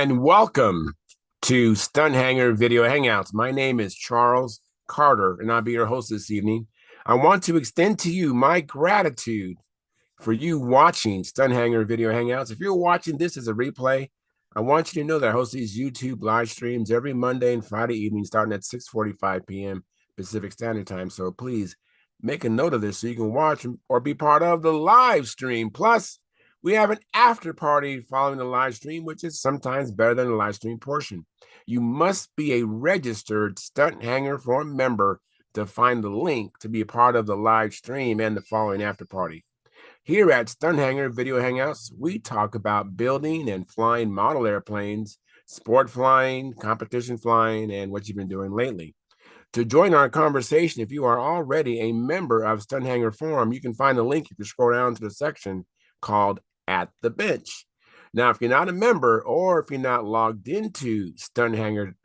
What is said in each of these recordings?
And welcome to Stunt Hangar Video Hangouts. My name is Charles Carter, and I'll be your host this evening. I want to extend to you my gratitude for you watching Stunt Hangar Video Hangouts. If you're watching this as a replay, I want you to know that I host these YouTube live streams every Monday and Friday evening starting at 6:45 p.m. Pacific Standard Time. So please make a note of this so you can watch or be part of the live stream. Plus, we have an after party following the live stream, which is sometimes better than the live stream portion. You must be a registered Stunt Hangar Forum member to find the link to be a part of the live stream and the following after party. Here at Stunt Hangar Video Hangouts, we talk about building and flying model airplanes, sport flying, competition flying, and what you've been doing lately. To join our conversation, if you are already a member of Stunt Hangar Forum, you can find the link if you scroll down to the section called At the Bench. Now, if you're not a member or if you're not logged into Stunt Hangar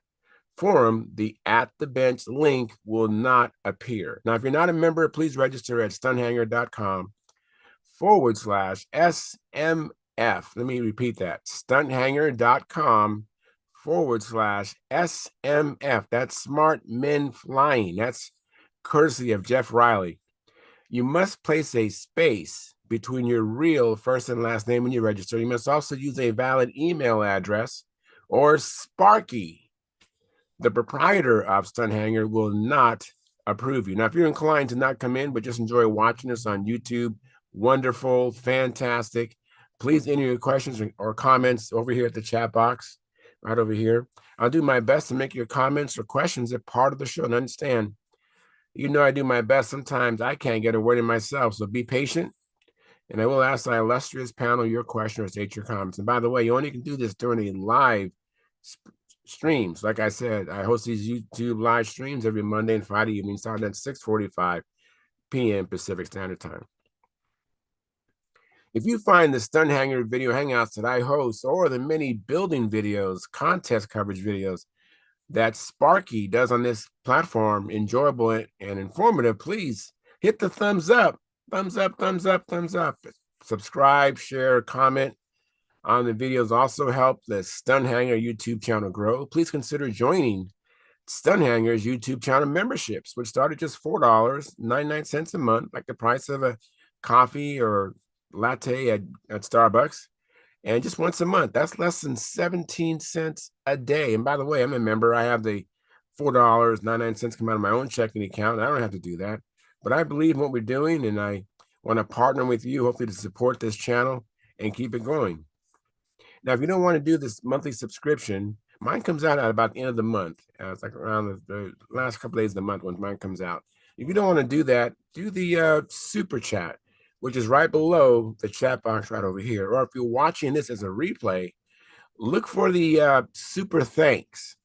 Forum, the At the Bench link will not appear. Now, if you're not a member, please register at stunthangar.com/SMF. Let me repeat that, stunthangar.com/SMF. That's Smart Men Flying. That's courtesy of Jeff Riley. You must place a space between your real first and last name when you register. You must also use a valid email address, or Sparky, the proprietor of Stunt Hangar, will not approve you. Now, if you're inclined to not come in, but just enjoy watching us on YouTube, wonderful, fantastic. Please enter your questions or comments over here at the chat box, right over here. I'll do my best to make your comments or questions a part of the show. And understand, I do my best. Sometimes I can't get a word in myself, so be patient. And I will ask the illustrious panel your question or state your comments. And by the way, you only can do this during a live streams. Like I said, I host these YouTube live streams every Monday and Friday evening, starting at 6:45 p.m. Pacific Standard Time. If you find the Stunt Hangar Video Hangouts that I host, or the many building videos, contest coverage videos that Sparky does on this platform enjoyable and informative, please hit the thumbs up, thumbs up, thumbs up, thumbs up. Subscribe, share, comment on the videos also help the Stunt Hangar YouTube channel grow. Please consider joining Stunt Hangar's YouTube channel memberships, which start at just $4.99 a month, like the price of a coffee or latte at Starbucks. And just once a month, that's less than 17 cents a day. And by the way, I'm a member. I have the $4.99 come out of my own checking account. I don't have to do that. But I believe in what we're doing, and I want to partner with you, hopefully, to support this channel and keep it going. Now, if you don't want to do this monthly subscription, mine comes out at about the end of the month. It's like around the last couple of days of the month when mine comes out. If you don't want to do that, do the super chat, which is right below the chat box right over here. Or if you're watching this as a replay, look for the super thanks.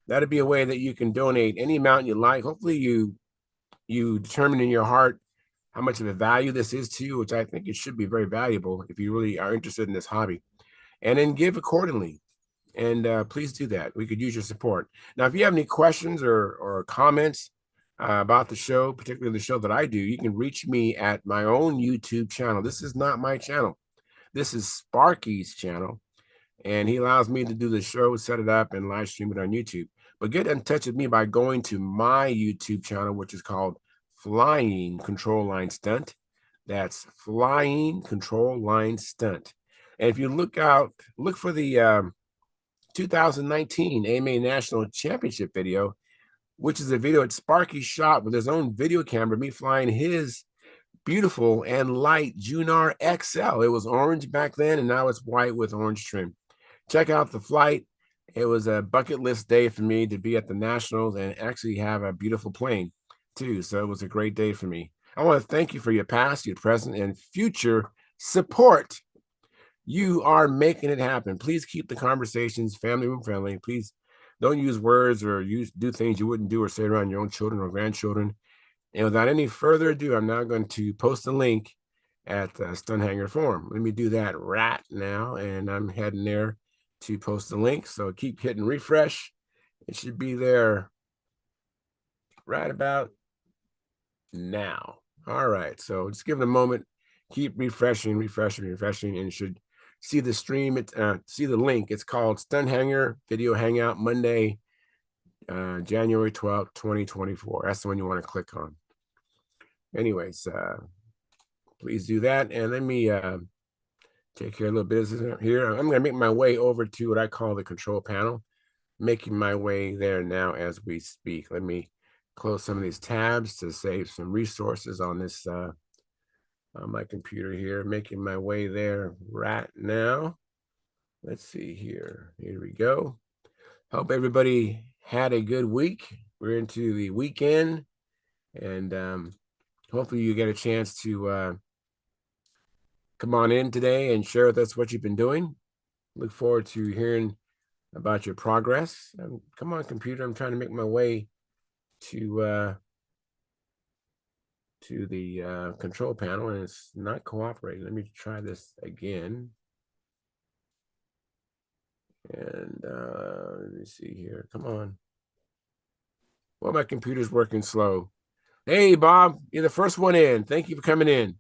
That'd be a way that you can donate any amount you like. Hopefully you determine in your heart how much of a value this is to you, which I think it should be very valuable if you really are interested in this hobby. And then give accordingly. And please do that. We could use your support. Now, if you have any questions or comments about the show, particularly the show that I do, you can reach me at my own YouTube channel. This is not my channel. This is Sparky's channel. And he allows me to do the show, set it up, and live stream it on YouTube. But get in touch with me by going to my YouTube channel, which is called Flying Control Line Stunt. That's Flying Control Line Stunt. And if you look for the 2019 AMA National Championship video, which is a video that Sparky shot with his own video camera, me flying his beautiful and light Junar XL. It was orange back then, and now it's white with orange trim. Check out the flight. It was a bucket list day for me to be at the Nationals and actually have a beautiful plane too. So it was a great day for me. I want to thank you for your past, your present, and future support. You are making it happen. Please keep the conversations family room friendly. Please don't use words or do things you wouldn't do or say around your own children or grandchildren. And without any further ado, I'm now going to post a link at Stunt Hangar Forum. Let me do that right now, and I'm heading there to post the link. So keep hitting refresh. It should be there right about now. All right, so just give it a moment. Keep refreshing, and it should see the stream, see the link. It's called Stunt Hangar Video Hangout Monday, January 12th, 2024. That's the one you want to click on. Anyways, please do that. And let me take care of a little business here. I'm going to make my way over to what I call the control panel. Making my way there now as we speak. Let me close some of these tabs to save some resources on this on my computer here. Making my way there right now. Let's see here. Here we go. Hope everybody had a good week. We're into the weekend, and hopefully you get a chance to come on in today and share with us what you've been doing. Look forward to hearing about your progress. Come on, computer. I'm trying to make my way to the control panel, and it's not cooperating. Let me try this again. And let me see here. Come on. Well, my computer's working slow. Hey, Bob, you're the first one in. Thank you for coming in.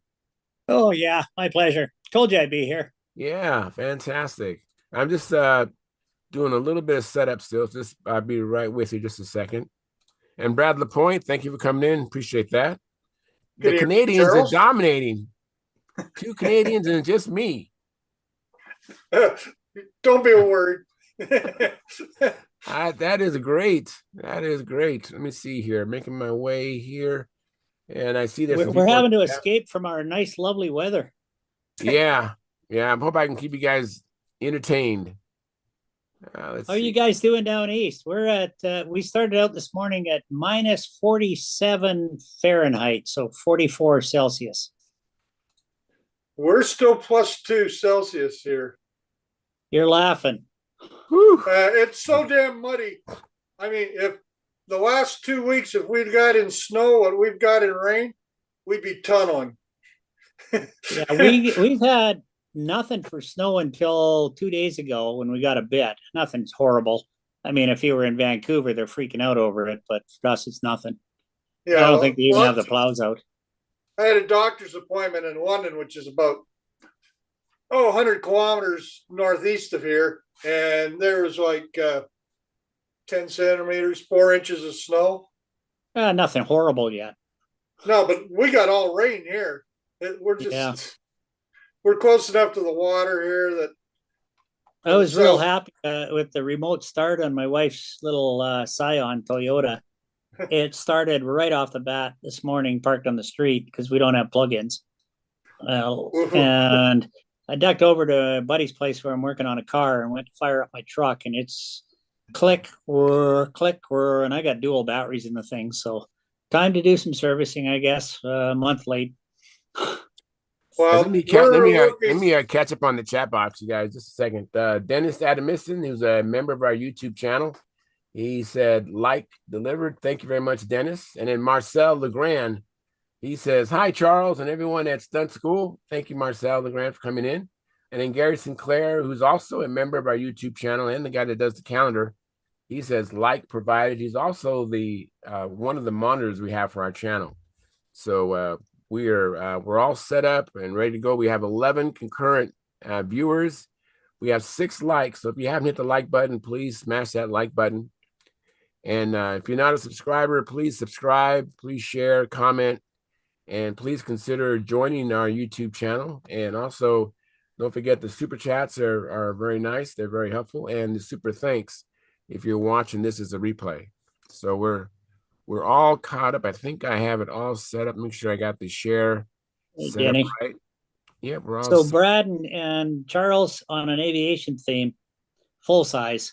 Oh, yeah, my pleasure. Told you I'd be here. Yeah, fantastic. I'm just doing a little bit of setup still. Just I'll be right with you just a second. And Brad Lapointe, thank you for coming in. Appreciate that. The Canadians are dominating. 2 Canadians and just me. Don't be worried. That is great. That is great. Let me see here. Making my way here. And I see there's we're having to escape from our nice, lovely weather. Yeah. Yeah. I hope I can keep you guys entertained. How are you guys doing down east? We're at, we started out this morning at minus 47 Fahrenheit, so 44 Celsius. We're still +2 Celsius here. You're laughing. It's so damn muddy. I mean, if the last 2 weeks, if we'd got in snow what we've got in rain, we'd be tunneling. Yeah, we've had nothing for snow until 2 days ago when we got a bit. Nothing's horrible. I mean, if you were in Vancouver, they're freaking out over it, but for us, it's nothing. Yeah, I don't think they even have the plows out. I had a doctor's appointment in London, which is about 100 kilometers northeast of here, and there was like 10 centimeters, 4 inches of snow. Nothing horrible yet. No, but we got all rain here. We're close enough to the water here that I was real happy with the remote start on my wife's little Scion Toyota. It started right off the bat this morning, parked on the street because we don't have plugins. And I ducked over to a buddy's place where I'm working on a car and went to fire up my truck, and it's click, whir, and I got dual batteries in the thing. So time to do some servicing, I guess, a month late. Well, let me catch up on the chat box, you guys, just a second. Dennis Adamison, who's a member of our YouTube channel, he said, like delivered. Thank you very much, Dennis. And then Marcel Legrand, he says, hi, Charles, and everyone at Stunt School. Thank you, Marcel Legrand, for coming in. And then Gary Sinclair, who's also a member of our YouTube channel and the guy that does the calendar, he says, like provided. He's also the one of the monitors we have for our channel. So we're all set up and ready to go. We have 11 concurrent viewers. We have 6 likes. So if you haven't hit the like button, please smash that like button. And if you're not a subscriber, please subscribe, please share, comment, and please consider joining our YouTube channel. And also, don't forget the super chats are very nice. They're very helpful. And the super thanks if you're watching this as a replay. So we're all caught up. I think I have it all set up. Make sure I got the share set up right. Yeah, we're all so Brad and Charles on an aviation theme, full size,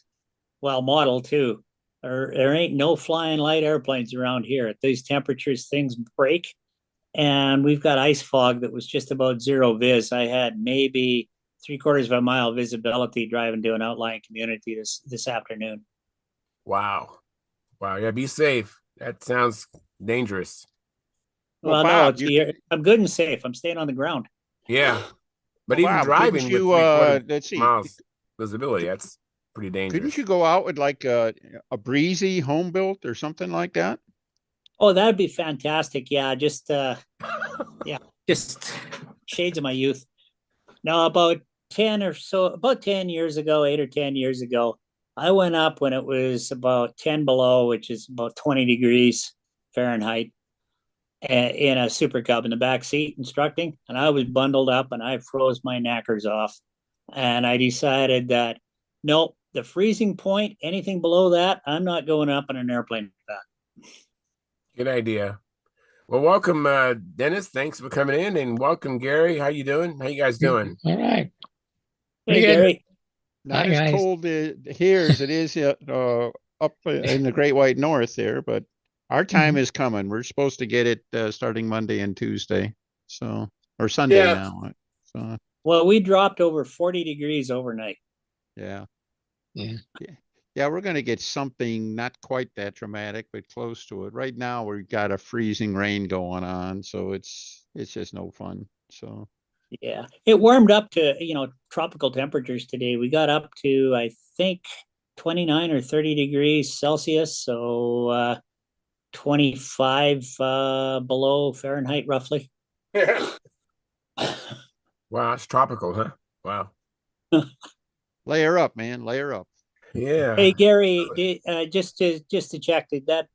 well, model too. There ain't no flying light airplanes around here. At these temperatures, things break. And we've got ice fog that was just about zero vis. I had maybe 3/4 of a mile visibility driving to an outlying community this afternoon. Wow. Yeah, be safe. That sounds dangerous. Well, Bob, no, I'm good and safe. I'm staying on the ground. Yeah. But even Bob, driving with 3/4 miles visibility, that's pretty dangerous. Couldn't you go out with like a breezy home built or something like that? Oh, that'd be fantastic. Yeah, just just shades of my youth. Now, about about 10 years ago, 8 or 10 years ago, I went up when it was about 10 below, which is about 20 degrees Fahrenheit, in a Super Cub in the back seat instructing. And I was bundled up and I froze my knackers off. And I decided that, nope, the freezing point, anything below that, I'm not going up in an airplane like that. Good idea. Well, welcome, Dennis. Thanks for coming in, and welcome, Gary. How you doing? How you guys doing? All right. Hey, Pretty good. Gary. Not Hi, as guys. cold here as it is up in the Great White North there, but our time is coming. We're supposed to get it starting Monday and Tuesday, so or Sunday Yeah. now. So Well, we dropped over 40 degrees overnight. yeah, Yeah. yeah, we're going to get something not quite that dramatic, but close to it. Right now, we've got a freezing rain going on, so it's just no fun. So Yeah, it warmed up to, tropical temperatures today. We got up to, I think, 29 or 30 degrees Celsius, so 25 below Fahrenheit, roughly. Yeah. Wow, it's tropical, huh? Wow. layer up, man, layer up. Yeah. Hey, Gary, just to check, did that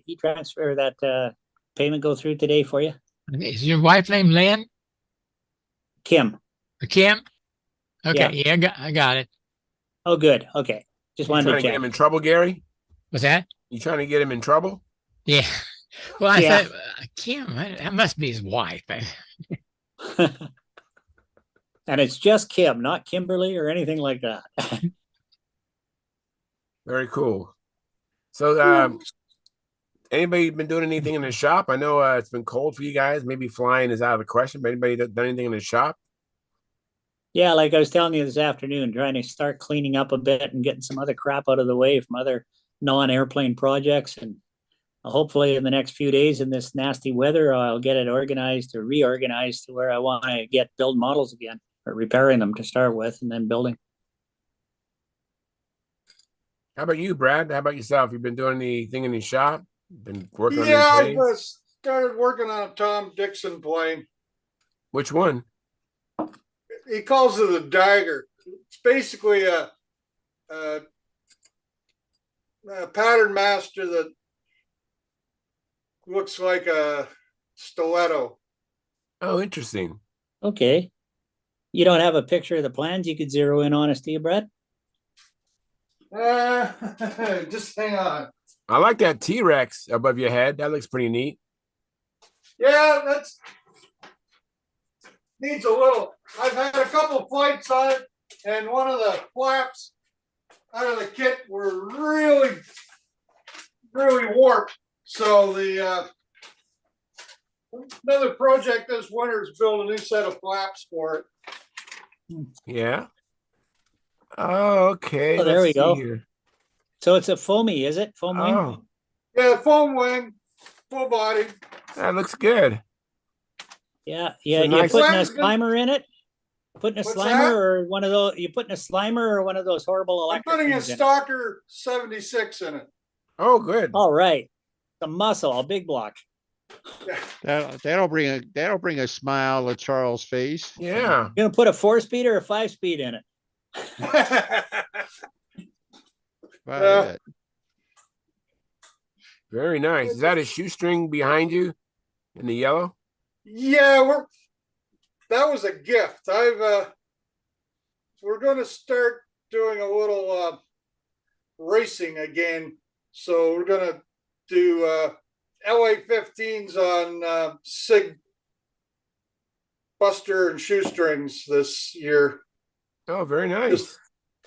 e-transfer, that payment go through today for you? Is your wife named Lynn Kim? or Kim? Yeah. Okay. Yeah, I got it. Oh, good. Okay. Just You wanted trying to to get check. him in trouble, Gary? What's that? You trying to get him in trouble? Yeah. Well, I Yeah. thought Kim, that must be his wife. And it's just Kim, not Kimberly or anything like that. Very cool. So, anybody been doing anything in the shop? I know it's been cold for you guys. Maybe flying is out of the question, but anybody done anything in the shop? Yeah, like I was telling you this afternoon, trying to start cleaning up a bit and getting some other crap out of the way from other non-airplane projects. And hopefully in the next few days in this nasty weather, I'll get it organized or reorganized to where I want to build models again, or repairing them to start with and then building. How about you, Brad? How about yourself? You been doing anything in the shop? Been working on any Yeah, I planes? started working on a Tom Dixon plane. Which one? He calls it a Dagger. It's basically a pattern master that looks like a stiletto. Oh, interesting. Okay. You don't have a picture of the plans you could zero in on us, do you, Brad? Just hang on. I like that T-Rex above your head. That looks pretty neat. Yeah, that's needs a little. I've had a couple flights on it, and one of the flaps out of the kit were really, really warped. So the another project this winter is build a new set of flaps for it. Yeah. Oh, okay. Oh, there Let's we see go. here. So it's a foamy, is it? Foam wing? Oh, Yeah, foam wing, full body. that looks good. Yeah. a You nice- putting a Lens good. slimer in it? Putting a What's slimer that? or one of those? You putting a slimer or one of those horrible I'm electric putting a things in it? Stalker 76 in it. Oh, good. All right. The muscle, a big block. That'll bring a smile to Charles' face. Yeah. You're gonna put a 4-speed or a 5-speed in it? Wow, Yeah. yeah. Very nice. Is that a shoestring behind you in the yellow? Yeah, that was a gift. We're going to start doing a little racing again. So we're going to do LA 15s on Sig Buster and shoestrings this year. Oh, very nice.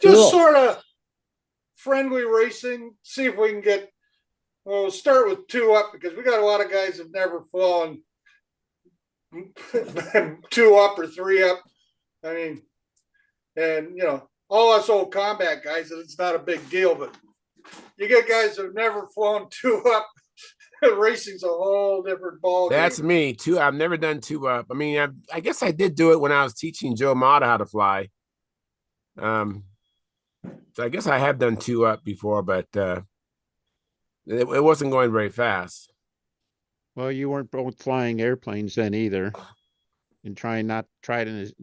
Cool. Just sort of friendly racing. See if we can get. Well, we'll start with 2 up because we got a lot of guys who've never flown 2 up or 3 up. I mean, and all us old combat guys, it's not a big deal, but you get guys who've never flown 2 up. Racing's a whole different ball game. That's me too. I've never done 2 up. I mean, I guess I did do it when I was teaching Joe Mata how to fly. So I guess I have done 2 up before, but it wasn't going very fast. Well, you weren't both flying airplanes then either, and try it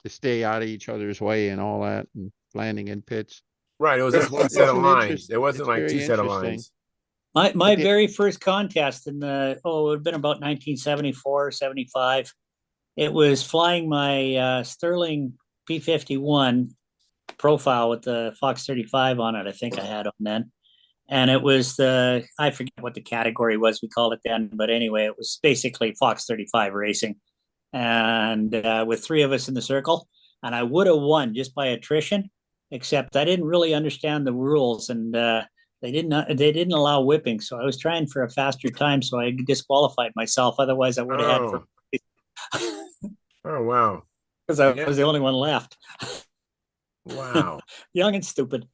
to stay out of each other's way and all that, and landing in pits. Right. It was just one set It's of an lines. It wasn't it's like two very set of interesting. lines. My the- very first contest in the, it would have been about 1974, 75. It was flying my Sterling P-51 profile with the Fox 35 on it. I think I had on then. And it was I forget what the category was, we called it then, but anyway, it was basically Fox 35 racing. And with three of us in the circle, and I would have won just by attrition, except I didn't really understand the rules, and they didn't allow whipping, so I was trying for a faster time, so I disqualified myself. Otherwise, I would have had for Oh wow. because I Yeah. was the only one left. Wow. Young and stupid.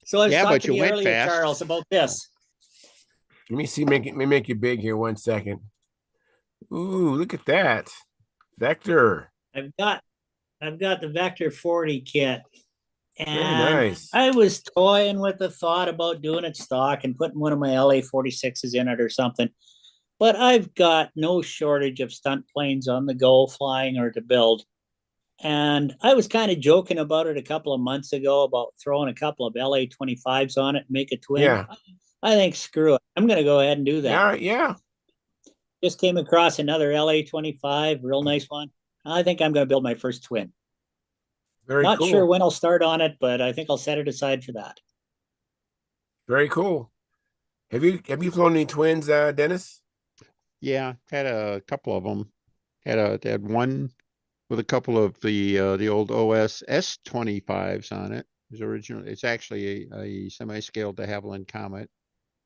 So I was Yeah, talking but to you you went earlier, fast. Charles, about this. Let me see. Let me make you big here. 1 second. Ooh, look at that. Vector. I've got the Vector 40 kit, Very and nice. I was toying with the thought about doing it stock and putting one of my LA 46s in it or something. But I've got no shortage of stunt planes on the go, flying or to build. And I was kind of joking about it a couple of months ago about throwing a couple of LA 25s on it and make a twin. Yeah. I think screw it. I'm going to go ahead and do that. Yeah. Yeah. Just came across another LA 25, real nice one. I think I'm going to build my first twin. Very Not cool. sure when I'll start on it, but I think I'll set it aside for that. Very cool. Have you flown any twins, Dennis? Yeah, had a couple of them. Had one with a couple of the old OS S25s on it. It was originally, it's actually a semi-scaled de Havilland Comet.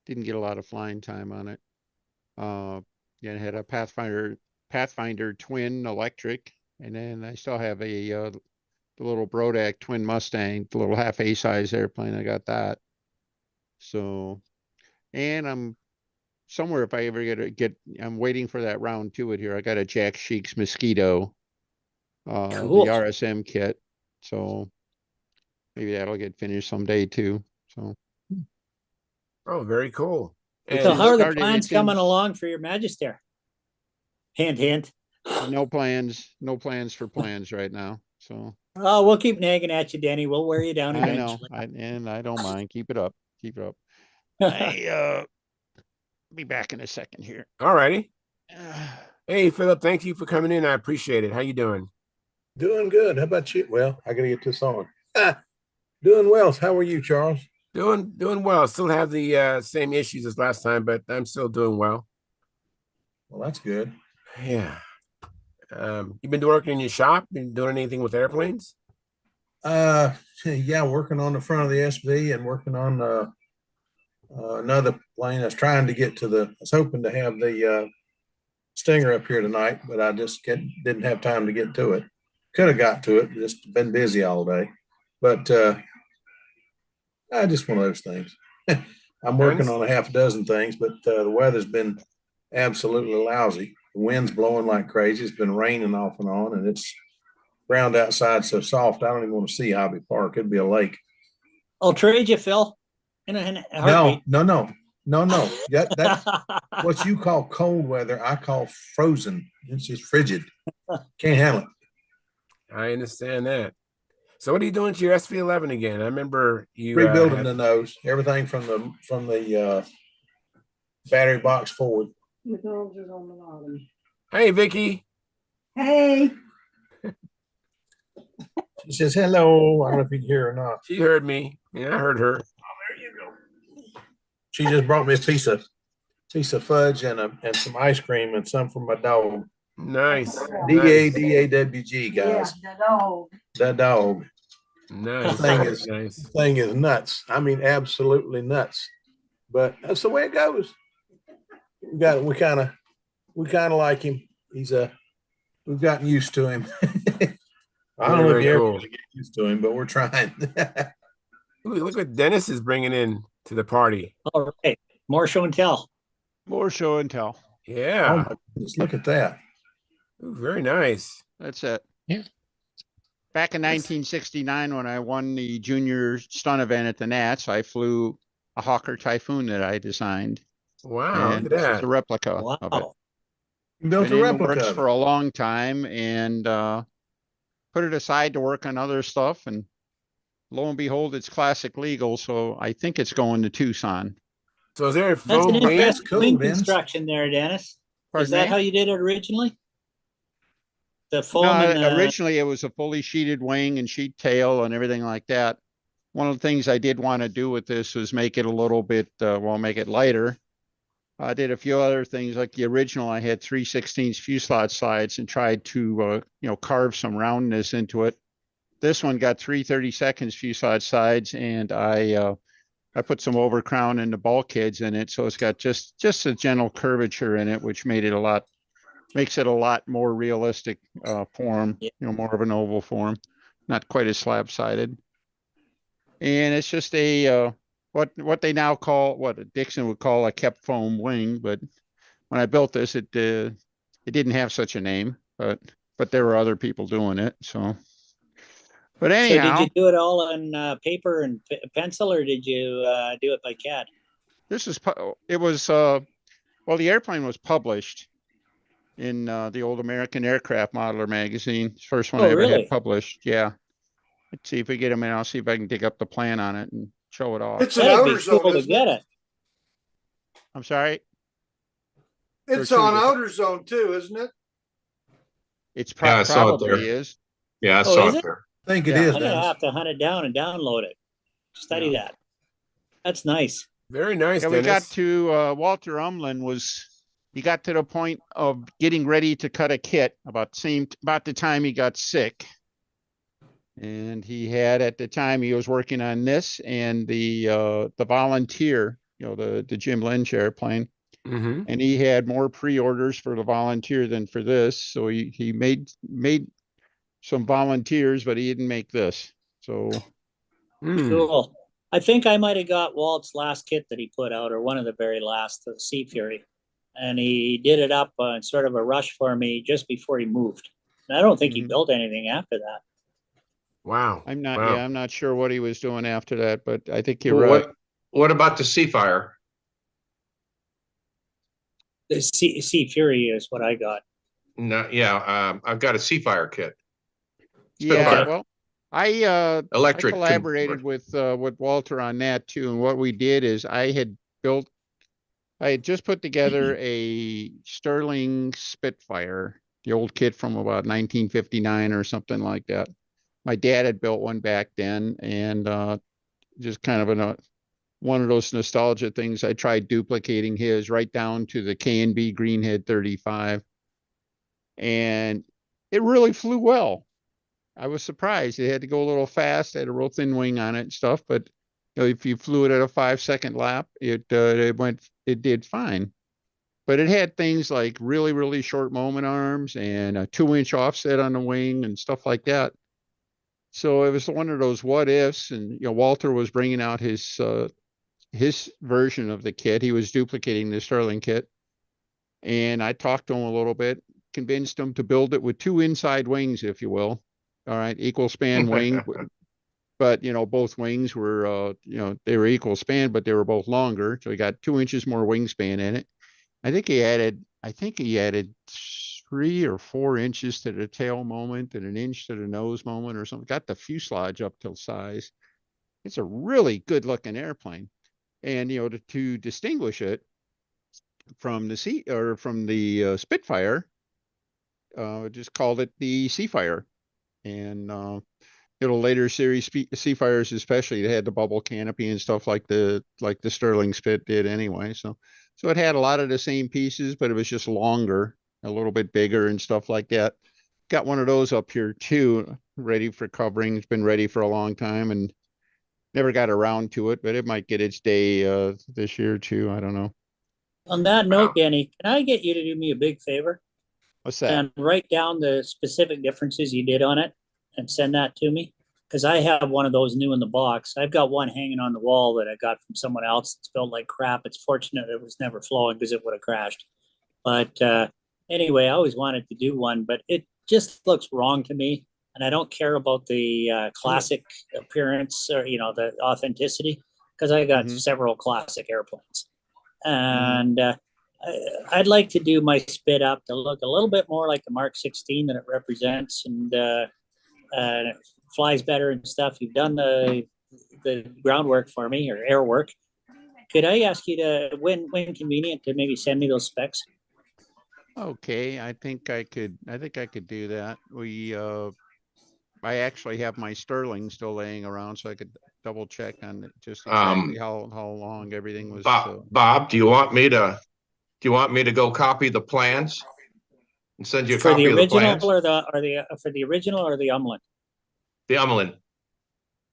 Didn't get a lot of flying time on it. Yeah, it had a Pathfinder twin electric, and then I still have the little Brodak twin Mustang, the little half A size airplane. I got that. So, and I'm somewhere, if I ever I'm waiting for that round to it here. I got a Jack Sheik's Mosquito, Cool. the RSM kit. So maybe that'll get finished someday too. So. Oh, very cool. So And how are the started- plans it's in- coming along for your Magister? Hint, hint. No plans for plans right now. So Oh, we'll keep nagging at you, Denny. We'll wear you down I know, eventually. and I don't mind. Keep it up. Keep it up. I be back in a second here. all righty. Hey, Philip, thank you for coming in. I appreciate it. How you doing? Doing good. How about you? Well, I gotta get this on. Doing well. How are you, Charles? Doing well. Still have the same issues as last time, but I'm still doing well. Well, that's good. Yeah. You've been working in your shop? Been doing anything with airplanes? Yeah, working on the front of the SV and working on another plane. I was trying to get to I was hoping to have the Stinger up here tonight, but I just didn't have time to get to it. Could have got to it, just been busy all day. But just one of those things. I'm working on a half a dozen things, but the weather's been absolutely lousy. The wind's blowing like crazy. It's been raining off and on, and it's ground outside so soft. I don't even want to see Hobby Park. It'd be a lake. I'll trade you, Phil. In a heartbeat. No. That's what you call cold weather. I call frozen. It's just frigid. Can't handle it. I understand that. So what are you doing to your SV11 again? I remember you Rebuilding the nose, everything from the battery box forward. The dogs is on the bottom. Hey, Vicky. Hey, She says hello. I don't know if you can hear or not. She heard me. Yeah, I heard her. She just brought me a piece of fudge and some ice cream and some from my dog. Nice. DAWG, guys. yeah, the dog. That dog. Nice. Thing thing is nuts. I mean, absolutely nuts. But that's the way it goes. We kind of like him. We've gotten used to him. I don't know if Very you ever cool. really get used to him, but we're trying. Look what Dennis is bringing in to the party. All right. More show and tell. More show and tell. Oh Yeah. my goodness, look at that. Ooh, very nice. That's it. Yeah. Back in 1969, when I won the junior stunt event at the Nats, I flew a Hawker Typhoon that I designed. Wow. And Look at this is that. a replica of it. Wow. You built Been a in the replica works of for it. a long time, and put it aside to work on other stuff, and lo and behold, it's classic legal. So I think it's going to Tucson. So is there a That's an foam wing? interesting cool, wing Vince. construction there, Dennis. Is Pardon that me? how you did it originally? The foam No, and the, originally it was a fully sheeted wing and sheet tail and everything like that. One of the things I did want to do with this was make it a little bit, make it lighter. I did a few other things like the original. I had 3/16 fuselage sides and tried to, carve some roundness into it. This one got 3/32 fuselage sides, and I put some overcrown in the bulkheads in it, so it's got just a gentle curvature in it, which makes it a lot more realistic form. Yeah. More of an oval form, not quite as slab-sided. And it's just a what they now call, what Dixon would call a kept foam wing, but when I built this, it didn't have such a name, but there were other people doing it. So, but so did anyhow, you do it all on paper and pencil, or did you do it by CAD? it was well, the airplane was published in the old American Aircraft Modeler magazine. First one Oh, I ever had really? published. Yeah. Let's see if we get them in. I'll see if I can dig up the plan on it and show it off. It's an That'd outer be zone, cool to isn't get it? it. I'm sorry. It's Or two on different- outer zone too, isn't it? It's Yeah, I saw it there. probably is. Yeah, I Oh, saw is it it? there. I think it Yeah. is, I'm gonna Dennis. have to hunt it down and download it. Study Yeah. that. That's nice. Very nice, Yeah, we got Dennis. to Walter Umlin he got to the point of getting ready to cut a kit about the time he got sick. And he had, at the time, he was working on this and the Volunteer, the Jim Lynch airplane. Mm-hmm. And he had more pre-orders for the Volunteer than for this. So he made some Volunteers, but he didn't make this. So Cool. I think I might have got Walt's last kit that he put out, or one of the very last, the Sea Fury. And he did it up in sort of a rush for me just before he moved. And I don't think he Mhm. built anything after that. Wow. I'm not, Wow. I'm not sure what he was doing after that, but I think you're Well, right. what about the Seafire? The Sea Fury is what I got. No, yeah, I've got a Seafire kit. Yeah, Okay. well, I Electric. collaborated with Walter on that too. And what we did is I had just put together a Sterling Spitfire, the old kit from about 1959 or something like that. My dad had built one back then, and just kind of one of those nostalgia things. I tried duplicating his right down to the K&B Greenhead 35, and it really flew well. I was surprised. It had to go a little fast. It had a real thin wing on it and stuff, but if you flew it at a 5-second lap, it did fine. But it had things like really, really short moment arms and a 2-inch offset on the wing and stuff like that. So it was one of those what ifs. And Walter was bringing out his version of the kit. He was duplicating the Sterling kit, and I talked to him a little bit, convinced him to build it with 2 inside wings, if you will. All right, equal span wing, but both wings were they were equal span, but they were both longer, so he got 2 inches more wingspan in it. I think he added 3 or 4 inches to the tail moment and 1 inch to the nose moment or something. Got the fuselage up till size. It's a really good looking airplane, and to distinguish it from the Spitfire, just called it the Seafire. And later series Seafires, especially, they had the bubble canopy and stuff like the Sterling Spit did anyway. So it had a lot of the same pieces, but it was just longer, a little bit bigger and stuff like that. Got one of those up here too, ready for covering. It's been ready for a long time and never got around to it, but it might get its day this year too. I don't know. On that note, Danny, can I get you to do me a big favor What's that? and write down the specific differences you did on it and send that to me? Because I have one of those new in the box. I've got one hanging on the wall that I got from someone else. It's built like crap. It's fortunate it was never flowing because it would have crashed. But anyway, I always wanted to do one, but it just looks wrong to me. And I don't care about the classic appearance or, the authenticity, because I got several classic airplanes. And I'd like to do my spit up to look a little bit more like the Mark 16 that it represents. And it flies better and stuff. You've done the groundwork for me, or air work. Could I ask you to, when convenient, to maybe send me those specs? Okay, I think I could do that. I actually have my Sterling still laying around, so I could double check on just exactly how long everything was. Bob, do you want me to go copy the plans and send you a For copy the of the original plans? or for the original or the Umland? The Umlin.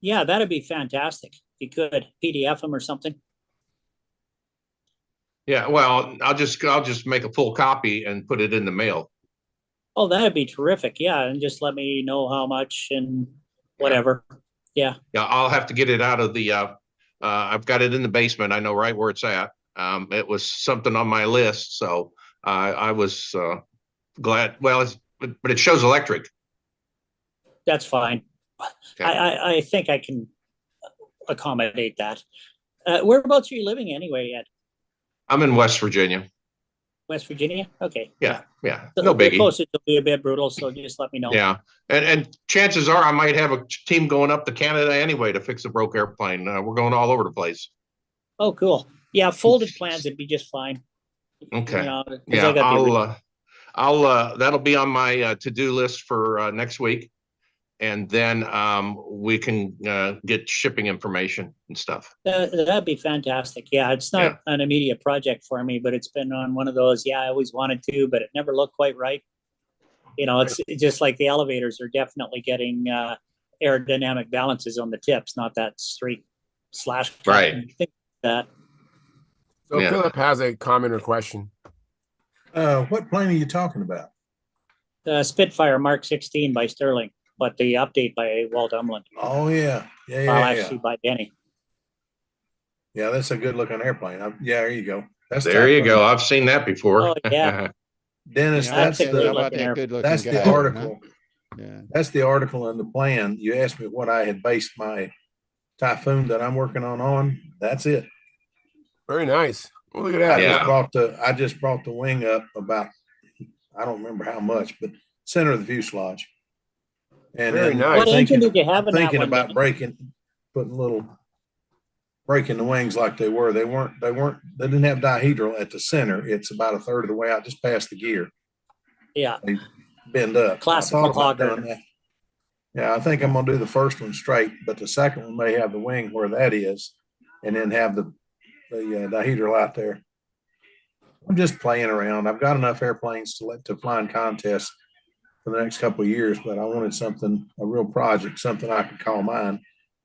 Yeah, that'd be fantastic. If you could PDF them or something. Yeah, well, I'll just make a full copy and put it in the mail. Oh, that'd be terrific. Yeah, and just let me know how much and whatever. Yeah. Yeah, I'll have to get it out of the I've got it in the basement. I know right where it's at. It was something on my list, so I was glad. Well, but it shows electric. That's fine. Okay. I think I can accommodate that. Whereabouts are you living anyway? At I'm in West Virginia. West Virginia? Okay. Yeah, yeah, So no the biggie. postage will be a bit brutal, so just let me know. Yeah, and chances are I might have a team going up to Canada anyway to fix a broke airplane. We're going all over the place. Oh, cool. Yeah, folded plans would be just fine. Okay. You know, 'cause Yeah, I got the I'll that'll be on my to-do list for next week, and then we can get shipping information and stuff. that'd be fantastic. Yeah, it's not an immediate project for me, but it's been on one of those. Yeah, I always wanted to, but it never looked quite right. You know, it's just like the elevators are definitely getting aerodynamic balances on the tips, not that straight slash cut Right. and things like that. So Yeah. Philip has a comment or question. What plane are you talking about? Spitfire Mark 16 by Sterling, but the update by Walt Umland. Oh yeah, yeah, Well, yeah, actually yeah. by Denny. Yeah, that's a good looking airplane. Yeah, there you go. That's There you Typhoon. go. I've seen that before. Oh, yeah. Dennis, Yeah, That's a okay, great how about looking that airplane. good looking that's guy? the huh? article. Yeah. That's the article in the plan. You asked me what I had based my Typhoon that I'm working on. That's it. Very nice. Well, look at I that. Yeah. just brought the wing up about, I don't remember how much, but center of the fuselage. And Very then nice. What engine did you have in that thinking one, about Denny? breaking the wings like they were. They didn't have dihedral at the center. It's about a third of the way out, just past the gear. Yeah, They bend up. classical I thought about Hawker. doing that. Yeah, I think I'm gonna do the first one straight, but the second one may have the wing where that is, and then have the dihedral out there. I'm just playing around. I've got enough airplanes to fly in contests for the next couple of years, but I wanted something, a real project, something I could call mine.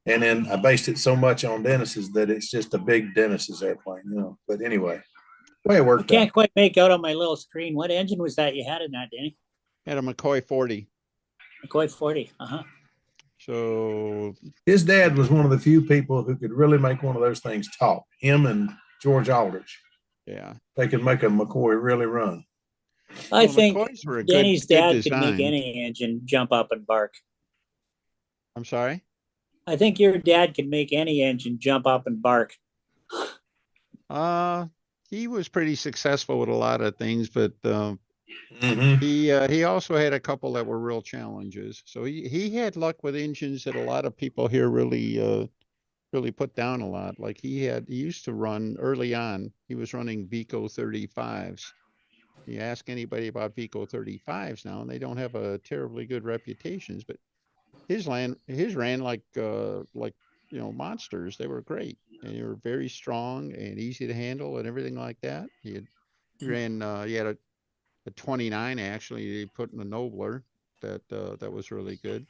And then I based it so much on Dennis's that it's just a big Dennis's airplane, you know. But anyway, the way it I worked can't out. quite make out on my little screen. What engine was that you had in that, Denny? Had a McCoy 40. McCoy 40. Uh-huh. So His dad was one of the few people who could really make one of those things talk. Him and George Aldrich. yeah. They could make a McCoy really run. I Well, think McCoys were a Denny's good dad could make design. any engine jump up and bark. I'm sorry. I think your dad could make any engine jump up and bark. He was pretty successful with a lot of things, but Mm-hmm. he also had a couple that were real challenges. So he had luck with engines that a lot of people here really put down a lot. Like he used to run early on. He was running Vico 35s. You ask anybody about Vico 35s now, and they don't have a terribly good reputations, but his ran like monsters. They were great, and they were very strong and easy to handle and everything like that. He had a 29 actually. He put in a Nobler that was really good.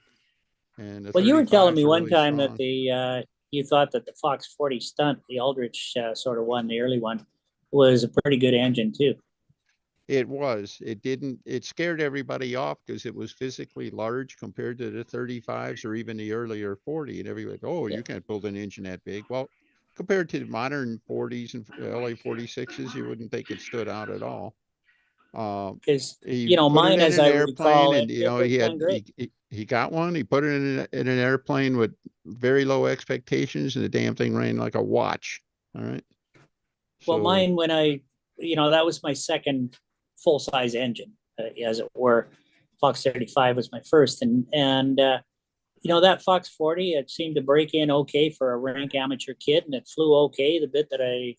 And Well, you were telling 35s me are one really time that strong. you thought that the Fox 40 Stunt, the Aldrich sort of one, the early one, was a pretty good engine too. It was. It scared everybody off because it was physically large compared to the 35s or even the earlier 40. And everybody, oh, Yeah. you can't build an engine that big. Well, compared to the modern 40s and LA 46s, you wouldn't think it stood out at all. Because, He put mine, it in as an I airplane, recall, and it done great. he got one. He put it in an airplane with very low expectations, and the damn thing ran like a watch. All right. Well, So mine, when that was my second full size engine, as it were. Fox 35 was my first, and That Fox 40, it seemed to break in okay for a rank amateur kid, and it flew okay the bit that I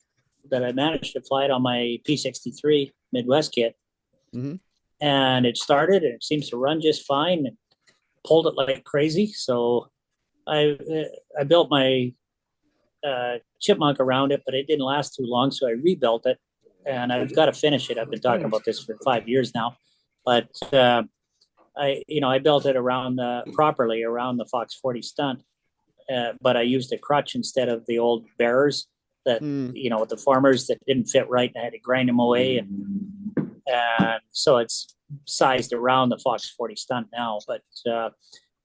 managed to fly it on my P63 Midwest kit. Mm-hmm. And it started, and it seems to run just fine. And pulled it like crazy. So I built my chipmunk around it, but it didn't last too long, so I rebuilt it, and I've got to finish it. I've been talking about this for 5 years now, but I built it around properly around the Fox 40 Stunt, but I used a crutch instead of the old bearers that with the formers that didn't fit right, and I had to grind them away, and so it's sized around the Fox 40 Stunt now, but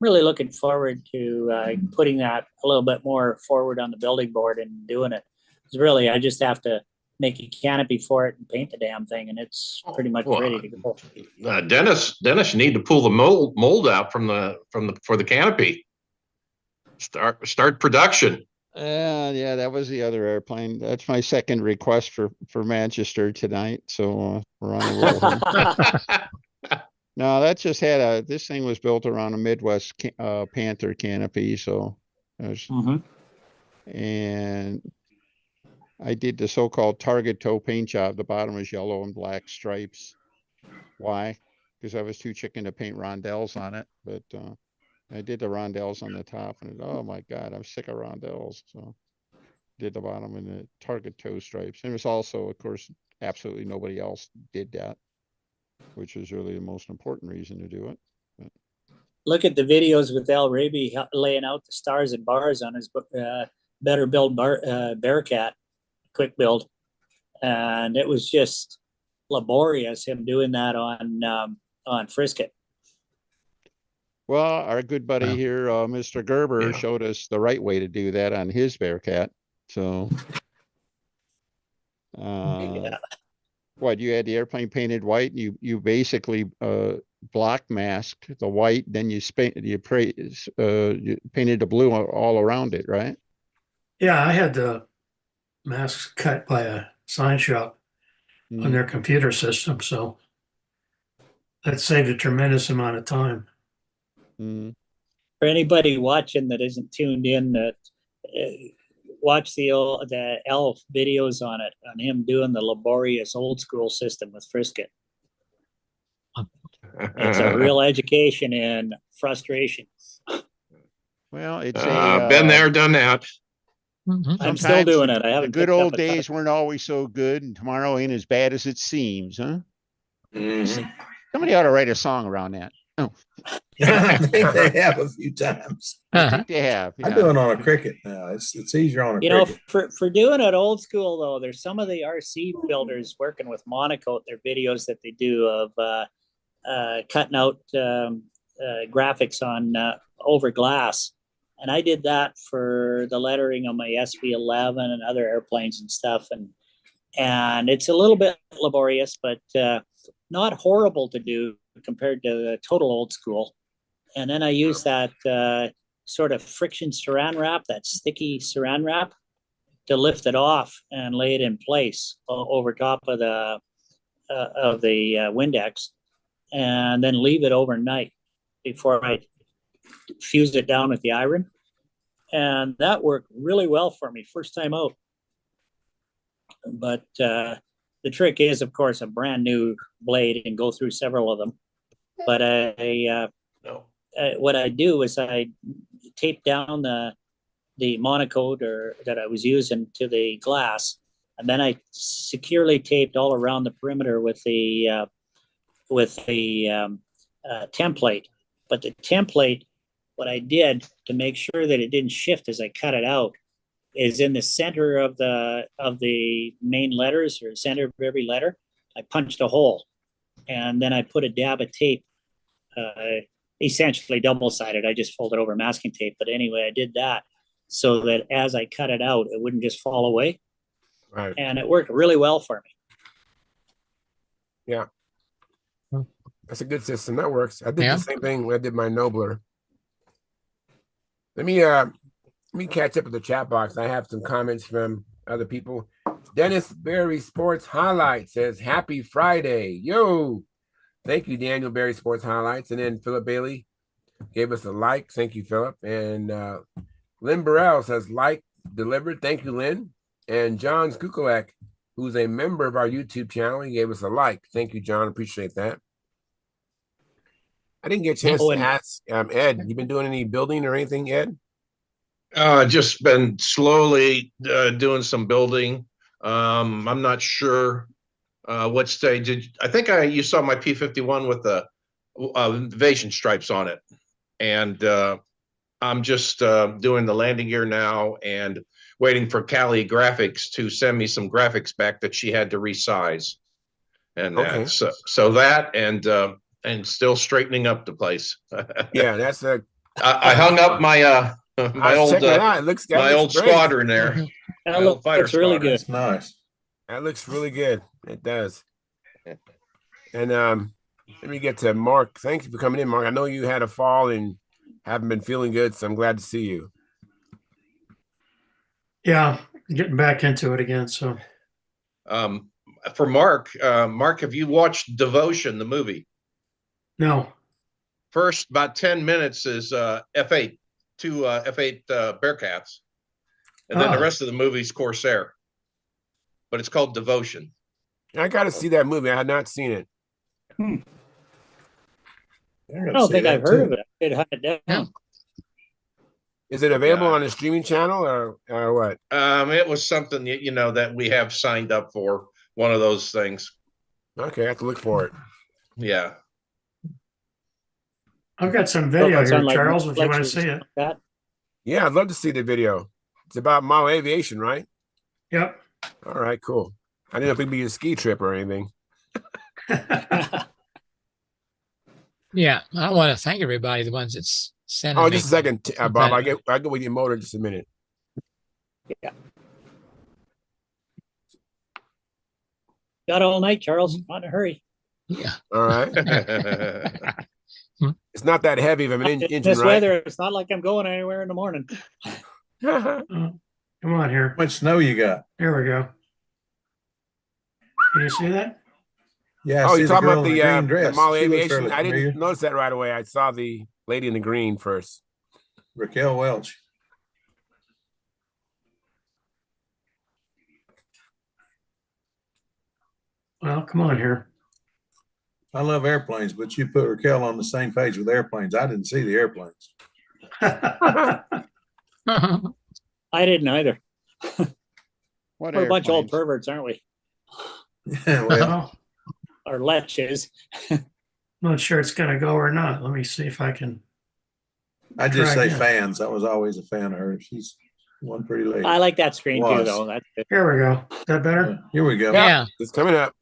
really looking forward to putting that a little bit more forward on the building board and doing it. Because really, I just have to make a canopy for it and paint the damn thing, and it's pretty much ready to go. Dennis, you need to pull the mold out for the canopy. Start production. Yeah, that was the other airplane. That's my second request for Manchester tonight. So we're on a roll here. No, that just had this thing was built around a Midwest Panther canopy. So and I did the so-called target toe paint job. The bottom was yellow and black stripes. Why? Because I was too chicken to paint rondelles on it. But I did the rondelles on the top, and oh my God, I'm sick of rondelles. So did the bottom and the target toe stripes. And it was also, of course, absolutely nobody else did that, which was really the most important reason to do it. But look at the videos with Al Raby laying out the stars and bars on his Better Build Bearcat quick build, and it was just laborious him doing that on Frisket. Well, our good buddy here, Mr. Gerber, showed us the right way to do that on his Bearcat. So, what, you had the airplane painted white? You basically block masked the white, then you painted the blue all around it, right? Yeah, I had the masks cut by a sign shop on their computer system, so that saved a tremendous amount of time. For anybody watching that isn't tuned in, that watch the Elf videos on him doing the laborious old school system with Frisket. It's a real education in frustration. Well, it's been there, done that. I'm still doing it. I haven't. The good old days weren't always so good, and tomorrow ain't as bad as it seems, huh? Somebody ought to write a song around that. Oh. I think they have a few times. I think they have. Yeah. I do it on a Cricket now. It's easier on a Cricket. For doing it old school though, there's some of the RC builders working with Monocoat, their videos that they do of cutting out graphics on over glass. And I did that for the lettering on my SV11 and other airplanes and stuff. And it's a little bit laborious, but not horrible to do compared to the total old school. And then I use that sort of friction saran wrap, that sticky saran wrap, to lift it off and lay it in place over top of the Windex, and then leave it overnight before I fuse it down with the iron. And that worked really well for me first time out. But the trick is, of course, a brand new blade and go through several of them. But what I do is I tape down the Monocoat that I was using to the glass, and then I securely taped all around the perimeter with the template. But the template, what I did to make sure that it didn't shift as I cut it out, is in the center of the main letters, or center of every letter, I punched a hole, and then I put a dab of tape, essentially double-sided. I just folded over masking tape, but anyway, I did that so that as I cut it out, it wouldn't just fall away. Right. And it worked really well for me. Yeah. That's a good system. That works. I did the same thing when I did my Nobler. Let me catch up with the chat box. I have some comments from other people. Dennis Berry Sports Highlights says, "Happy Friday." Yo. Thank you, Daniel Berry Sports Highlights. And then Philip Bailey gave us a like. Thank you, Philip. And Lynn Burrell says like delivered. Thank you, Lynn. And John Skukulak, who's a member of our YouTube channel, he gave us a like. Thank you, John. Appreciate that. I didn't get a chance to ask Ed. You been doing any building or anything, Ed? Just been slowly doing some building. I'm not sure what stage. I think you saw my P-51 with the invasion stripes on it, and I'm just doing the landing gear now and waiting for Cali Graphics to send me some graphics back that she had to resize, and Okay. so that and still straightening up the place. Yeah, that's a. I hung up my my old checking it out. It looks my old great. squadron there. That My old fighter looks really squadron. good. That's nice. That looks really good. It does. And let me get to Mark. Thank you for coming in, Mark. I know you had a fall and haven't been feeling good, so I'm glad to see you. Yeah, getting back into it again. So, For Mark, have you watched Devotion, the movie? no. First, about 10 minutes is F8, two F8 Bearcats. And then the rest of the movie's Corsair. But it's called Devotion. I got to see that movie. I had not seen it. I don't think I've heard of it. I could hunt it down. Yeah. Is it available on a streaming channel or what? It was something that we have signed up for, one of those things. Okay, I have to look for it. Yeah. I've got some video it's here, on, like, Charles, if you Netflix want or to see it. that. Yeah, I'd love to see the video. It's about model aviation, right? Yep. All right, cool. I didn't know if it'd be a ski trip or anything. Yeah, I want to thank everybody, the ones that's sending Oh, me. just a second, Bob. I get with your motor in just a minute. Yeah. Got all night, Charles. Not in a hurry. Yeah. All right. It's not that heavy of an engine, This right? weather, it's not like I'm going anywhere in the morning. Come on here. How much snow you got? There we go. Can you see that? Yeah. I Oh, see you're the talking girl about in the green dress. model She looks aviation? fairly I didn't familiar. notice that right away. I saw the lady in the green first. Raquel Welch. Well, come on here. I love airplanes, but you put Raquel on the same page with airplanes. I didn't see the airplanes. I didn't either. What We're a bunch of old airplanes? perverts, aren't we? Well, Well, Or leches. not sure it's going to go or not. Let me see if I can. I just say Try again. fans. I was always a fan of her. She's one pretty lady. I like that screen too, Was. though. That's good. Here we go. Is that better? Yeah, here we go. Yeah. It's coming up.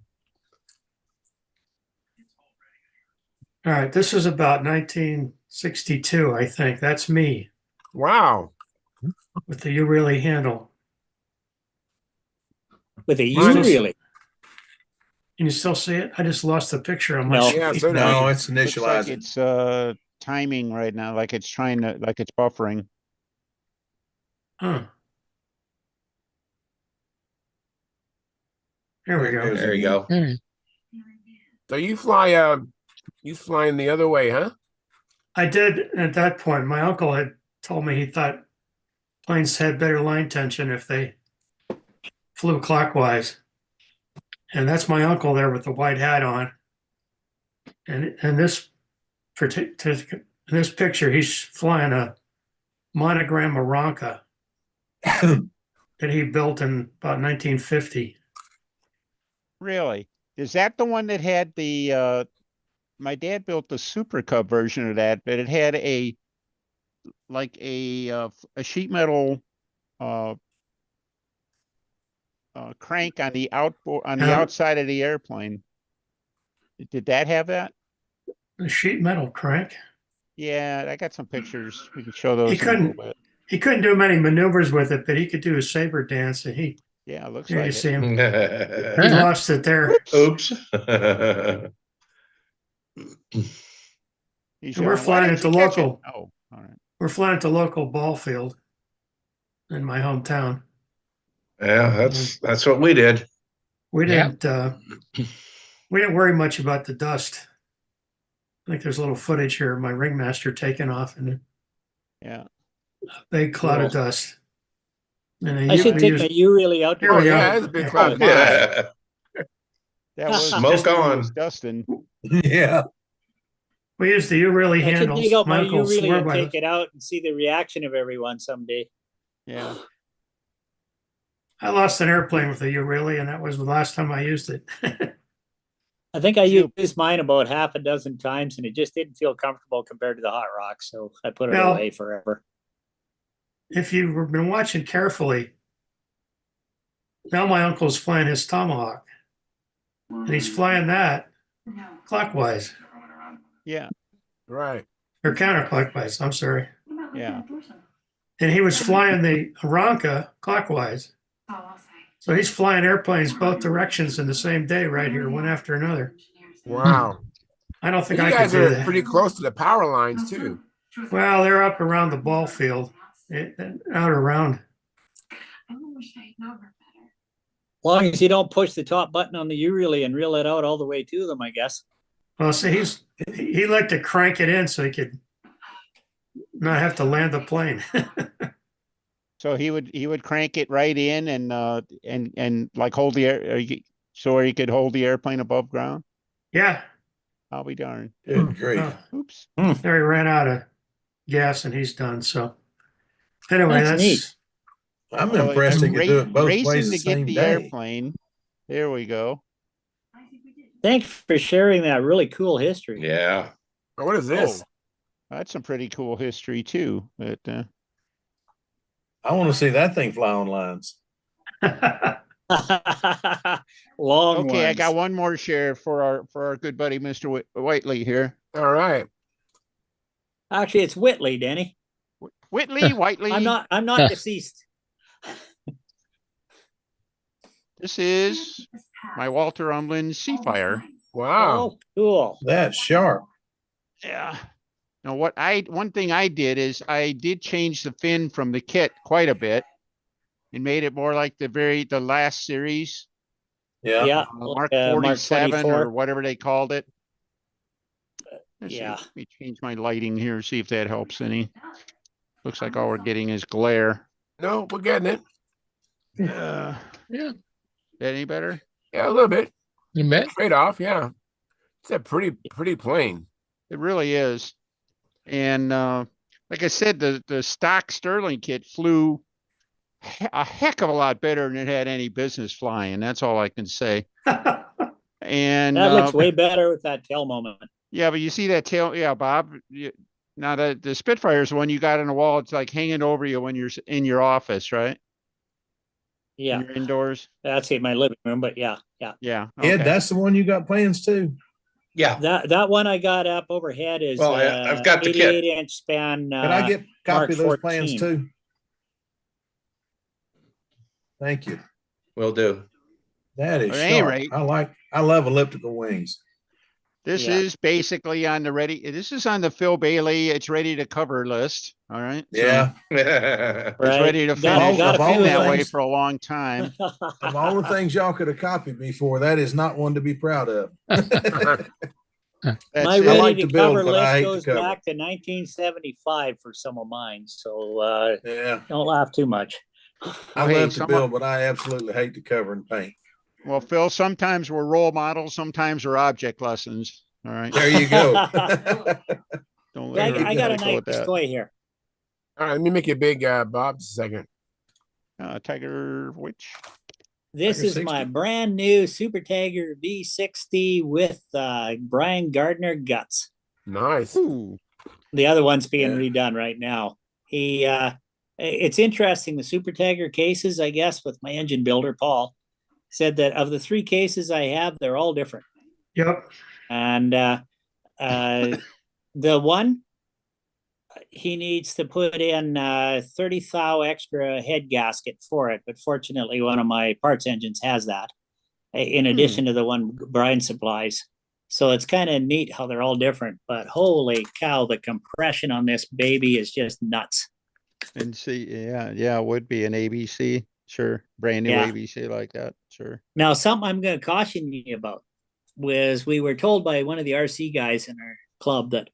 All right. This is about 1962, I think. That's me Wow. with the You Really handle. With a Mine U, is- really. Can you still see it? I just lost the picture on my No. Yeah, screen. so did No, I. it's Looks like initializing. it's timing right now, like it's buffering. Huh. Here we go. There you go. Mm. So you flying the other way, huh? I did at that point. My uncle had told me he thought planes had better line tension if they flew clockwise. And that's my uncle there with the white hat on. And in this picture, he's flying a monogram Aranca that he built in about 1950. Really? Is that the one that had the my dad built the Super Cub version of that, but it had a sheet metal crank on the outside of the airplane. Did that have that? The sheet metal crank. Yeah, I got some pictures. We can show those He in a little couldn't bit. he couldn't do many maneuvers with it, but he could do a saber dance, and Yeah, it looks here you like see it. him. He Uh-huh. lost it there. Oops. He's And we're yelling, "Why flying didn't at the you catch it?" local. Oh, all right. We're flying at the local ball field in my hometown. Yeah, that's what we did. We Yep. didn't we didn't worry much about the dust. I think there's a little footage here of my ringmaster taking off in a Yeah. big cloud of Cool. dust. And I should take my U really out Here Oh we go. yeah, it's a big Yeah. cloud of dust. Yeah. That was Smoke Dustin on. was Dustin. Yeah. We use the U really I should handles. dig out My my uncle U really swore and by take those. it out and see the reaction of everyone someday. Yeah. I lost an airplane with a U really, and that was the last time I used it. I think I You- used mine about half a dozen times and it just didn't feel comfortable compared to the hot rock. So I put it Well- away forever. If you've been watching carefully, now my uncle's flying his Tomahawk, and he's flying that clockwise Yeah. Right. or counterclockwise. I'm sorry. Yeah. And he was flying the Aranca clockwise. So he's flying airplanes both directions in the same day right here, one after another. Wow. I don't think You I could guys do are that. pretty close to the power lines too. Well, they're up around the ball field, out around. As long as you don't push the top button on the U really and reel it out all the way to them, I guess. Well, see, he liked to crank it in so he could not have to land the plane. So he would crank it right in and like hold the air so he could hold the airplane above ground. Yeah. I'll be darned. Good grief. Oops. There he ran out of gas and he's done. So anyway, That's neat. I'm Well, impressed he could do it both racing ways to the get same the day. airplane. There we go. Thanks for sharing that really cool history. Yeah. Oh, what is this? Oh, that's some pretty cool history too. But I want to see that thing fly on lines. Long okay, I ones. got one more share for our good buddy Mr. Whiteley here. All right. Actually, it's Whitley, Denny. Whitley, Whiteley. I'm not deceased. This is my Walter Umland Seafire. Wow. Oh, cool. That's sharp. Yeah. Now one thing I did is I did change the fin from the kit quite a bit and made it more like the last series, Yeah. Yeah. Mark Mark 47 or 24. whatever they called it. Let's see, Yeah. let me change my lighting here, see if that helps any. Looks like all we're getting is glare. No, we're getting it. Yeah. Yeah. That any better? Yeah, a little bit. You bet. Trade off. Yeah. It's a pretty plane. It really is. And like I said, the stock Sterling kit flew a heck of a lot better than it had any business flying. That's all I can say. And That looks way better with that tail moment. yeah, but you see that tail, yeah, Bob. Now the Spitfire is the one you got on the wall. It's like hanging over you when you're in your office, right? Yeah. When you're indoors. That's in my living room, but yeah. Yeah. Yeah, Okay. that's the one you got plans too. Yeah. That one I got up overhead is Well, I've got the kit. 88-inch span. Can I get a Mark copy of those plans 14. too? Thank you. Will do. That is At any sharp. rate- I love elliptical wings. This Yeah. is basically on the ready. This is on the Phil Bailey. It's ready to cover list. All right. So Yeah. it's Right. ready to Got- finish. got It's a been few that of way things. for a long time. Of all the things y'all could have copied me for, that is not one to be proud of. That's My it. I ready like to to build, cover but I hate list to goes cover. back to 1975 for some of mine. So Yeah. don't laugh too much. I Hey, love to some build, but I absolutely hate to cover and paint. Well, Phil, sometimes we're role models, sometimes we're object lessons. All right. There you go. Don't Yeah, let her I got a go with nice that. toy here. All right, let me make it big, Bob, just a second. Tiger which? This Tiger is my 60. brand new Super Tiger V60 with Brian Gardner guts. Nice. Ooh. The other one's being Yeah. redone right now. It's interesting. The Super Tiger cases, I guess, with my engine builder, Paul, said that of the 3 cases I have, they're all different. Yep. And the one, he needs to put in 30 thou extra head gasket for it. But fortunately, one of my parts engines has that in addition to the one Brian supplies. So it's kind of neat how they're all different. But holy cow, the compression on this baby is just nuts. And see, yeah, it would be an ABC. Sure. Brand new Yeah. ABC like that. Sure. Now, something I'm going to caution you about was we were told by one of the RC guys in our club that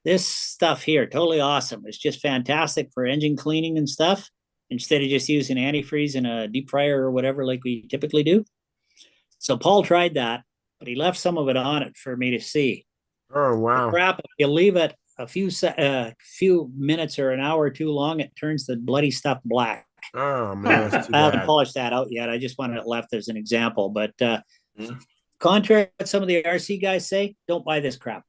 this stuff here, totally awesome. It's just fantastic for engine cleaning and stuff instead of just using antifreeze in a deep fryer or whatever like we typically do. So Paul tried that, but he left some of it on it for me to see. Oh, The wow. crap, if you leave it a few minutes or an hour too long, it turns the bloody stuff black. Oh, man, that's too I haven't bad. polished that out yet. I just wanted it left as an example. But Mhm. contrary to what some of the RC guys say, don't buy this crap.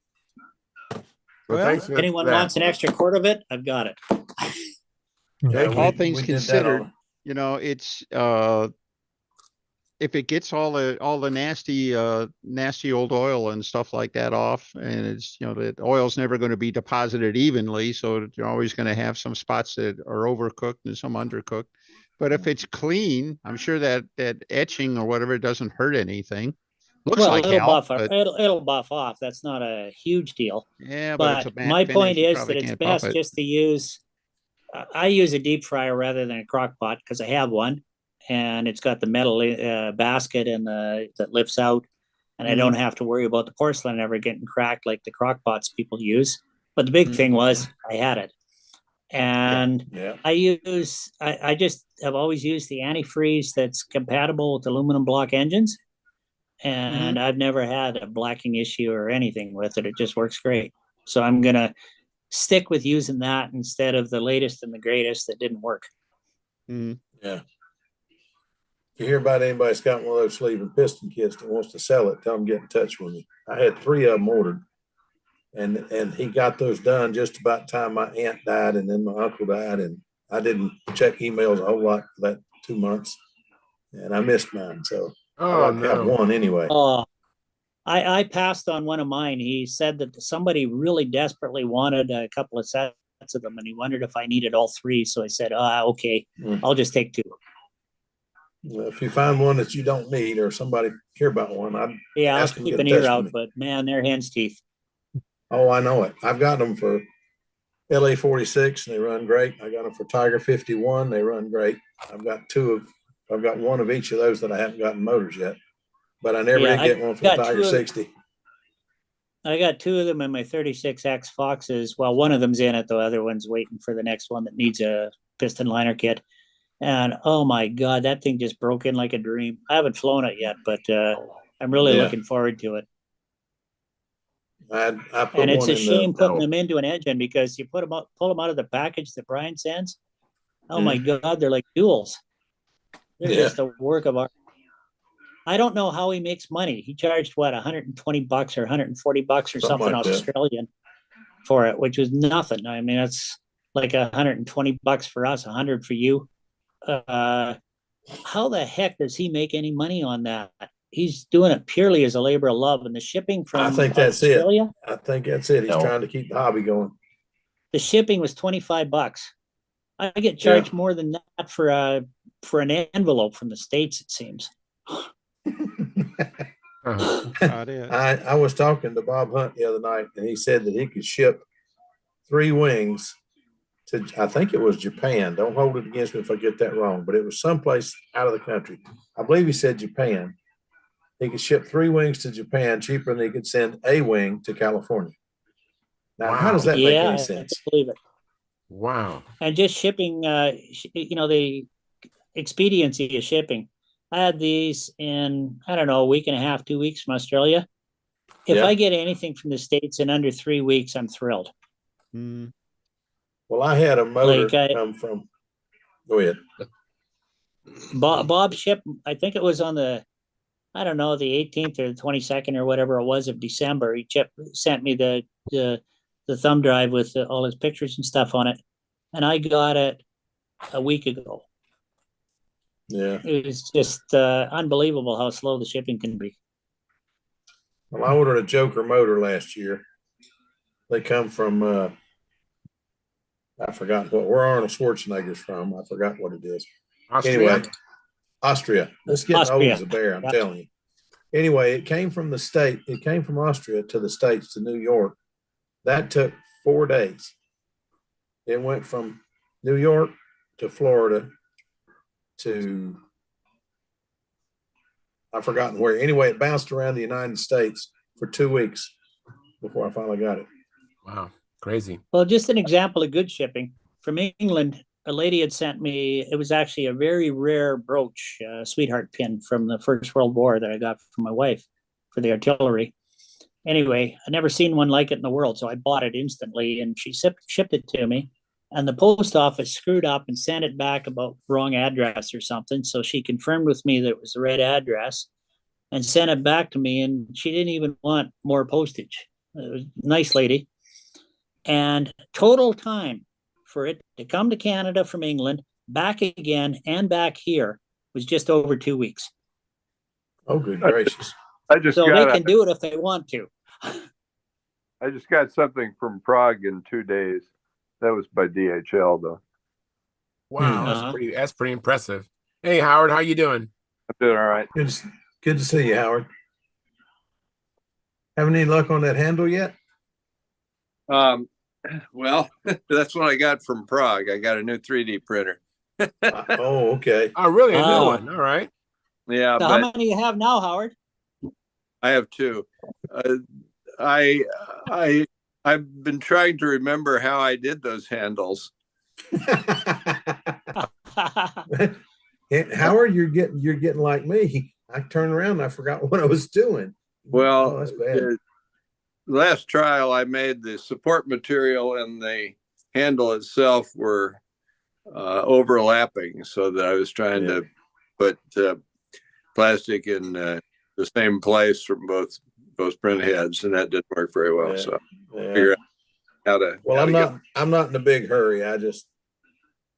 Well, thanks for Anyone that. wants an extra quart of it, I've got it. Thank you. All things we did that considered, on- you know, it's if it gets all the nasty old oil and stuff like that off, and it's, you know, the oil's never going to be deposited evenly, so you're always going to have some spots that are overcooked and some undercooked. But if it's clean, I'm sure that etching or whatever doesn't hurt anything. Looks Well, like hell, but it'll buff off. That's not a huge deal. yeah, but it's a But matte my finish. point You is probably that it's can't buff best it. just to use. I use a deep fryer rather than a crock pot because I have one, and it's got the metal basket and that lifts out, and I don't have to worry about the porcelain ever getting cracked like the crock pots people use. But the big thing was I had it, and Yeah. I just have always used the antifreeze that's compatible with aluminum block engines, and I've never had a blacking issue or anything with it. It just works great. So I'm gonna stick with using that instead of the latest and the greatest that didn't work. Mhm. Yeah. If you hear about anybody that's got one of those sleeve and piston kits that wants to sell it, tell them get in touch with me. I had 3 of them ordered, and he got those done just about the time my aunt died and then my uncle died, and I didn't check emails a whole lot for that 2 months, and I missed mine. So Oh, I like to have no. one anyway. I passed on one of mine. He said that somebody really desperately wanted a couple of sets of them, and he wondered if I needed all 3. So I said, okay, I'll just take 2. Well, if you find one that you don't need or somebody care about one, I'd I'll ask them to keep get an in ear touch out, with me. but man, they're hen's teeth. Oh, I know it. I've got them for LA 46 and they run great. I got them for Tiger 51. They run great. I've got one of each of those that I haven't gotten motors yet, but I never did get one for the Tiger 60. I got 2 of them in my 36X Foxes. Well, one of them's in it, the other one's waiting for the next one that needs a piston liner kit. And oh my God, that thing just broke in like a dream. I haven't flown it yet, but I'm really looking forward to it. I put And it's one a in shame the, putting them into an engine because you pull them out of the package that Brian sends. Oh my God, they're like duals. They're just a work of art. I don't know how he makes money. He charged what, $120 or $140 or something like that. Australian for it, which was nothing. I mean, it's like $120 for us, 100 for you. How the heck does he make any money on that? He's doing it purely as a labor of love, and the shipping from I think that's Australia. it. I think that's it. He's trying to keep the hobby going. The shipping was $25. I get charged more than that for an envelope from the States, it seems. I was talking to Bob Hunt the other night, and he said that he could ship 3 wings to, I think it was Japan. Don't hold it against me if I get that wrong, but it was someplace out of the country. I believe he said Japan. He could ship 3 wings to Japan cheaper than he could send a wing to California. Now, how does that make any sense? I believe it. Wow. And just shipping, the expediency of shipping. I had these in, I don't know, a week and a half, 2 weeks from Australia. If I get anything from the States in under 3 weeks, I'm thrilled. Well, I had a motor come from, go ahead. Bob shipped, I think it was on the, I don't know, the 18th or the 22nd or whatever it was of December. He sent me the thumb drive with all his pictures and stuff on it. And I got it a week ago. Yeah. It was just unbelievable how slow the shipping can be. Well, I ordered a Joker motor last year. They come from, I forgot where Arnold Schwarzenegger's from. I forgot what it is. Austria? Anyway, Austria. This getting old as a bear, I'm telling you. Anyway, it came from the state. It came from Austria to the States, to New York. That took 4 days. It went from New York to Florida to, I've forgotten where. Anyway, it bounced around the United States for 2 weeks. before I finally got it. Wow, crazy. Well, just an example of good shipping. From England, a lady had sent me, it was actually a very rare brooch, sweetheart pin from the First World War that I got from my wife for the artillery. Anyway, I'd never seen one like it in the world, so I bought it instantly, and she shipped it to me. And the post office screwed up and sent it back about wrong address or something. So she confirmed with me that it was the right address and sent it back to me. And she didn't even want more postage. It was a nice lady. And total time for it to come to Canada from England, back again and back here was just over 2 weeks. Oh, good gracious. So they can do it if they want to. I just got something from Prague in 2 days. That was by DHL though. Wow, that's pretty impressive. Hey Howard, how you doing? I'm doing all right. Good to see you, Howard. Having any luck on that handle yet? Well, that's what I got from Prague. I got a new 3D printer. Oh, okay. Oh, really? A new one. All right. Yeah, so but how many you have now, Howard? I have two. I've been trying to remember how I did those handles. Howard, you're getting like me. I turned around and I forgot what I was doing. Well, that's bad. the last trial I made, the support material and the handle itself were overlapping, so that I was trying to put plastic in the same place from both print heads, and that didn't work very well. So figure out how to. Well, I'm not in a big hurry. I just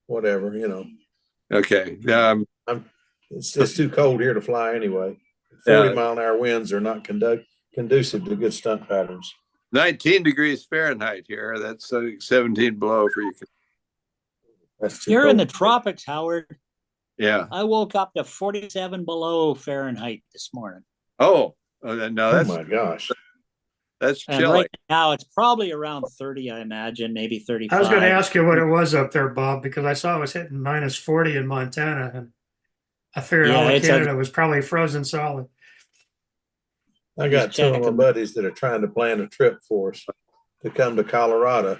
whatever, Okay. It's too cold here to fly anyway. 40-mile-an-hour winds are not conducive to good stunt patterns. 19 degrees Fahrenheit here. That's 17 below for you. You're in the tropics, Howard. Yeah. I woke up to 47 below Fahrenheit this morning. Oh no, that's my gosh. That's and chilly. Right now it's probably around 30, I imagine, maybe 35. I was going to ask you what it was up there, Bob, because I saw it was hitting minus 40 in Montana, and I figured all of Canada was probably frozen solid. I got two of my buddies that are trying to plan a trip for us to come to Colorado.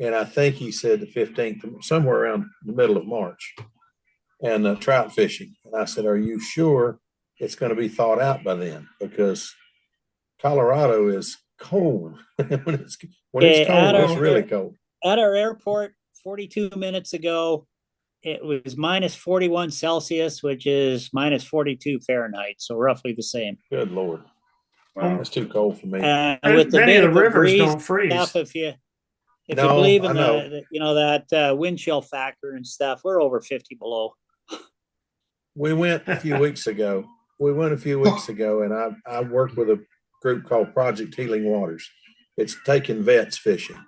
And I think he said the 15th, somewhere around the middle of March, and trout fishing. And I said, are you sure it's going to be thawed out by then? Because Colorado is cold. when it's cold, it's really cold. At our airport 42 minutes ago, it was minus 41 Celsius, which is minus 42 Fahrenheit. So roughly the same. Good Lord. Wow. That's too cold for me. With the many bit of the rivers breeze don't freeze. Stuff, if you believe in that wind chill factor and stuff, we're over 50 below. We went a few weeks ago. And I worked with a group called Project Healing Waters. It's taking vets fishing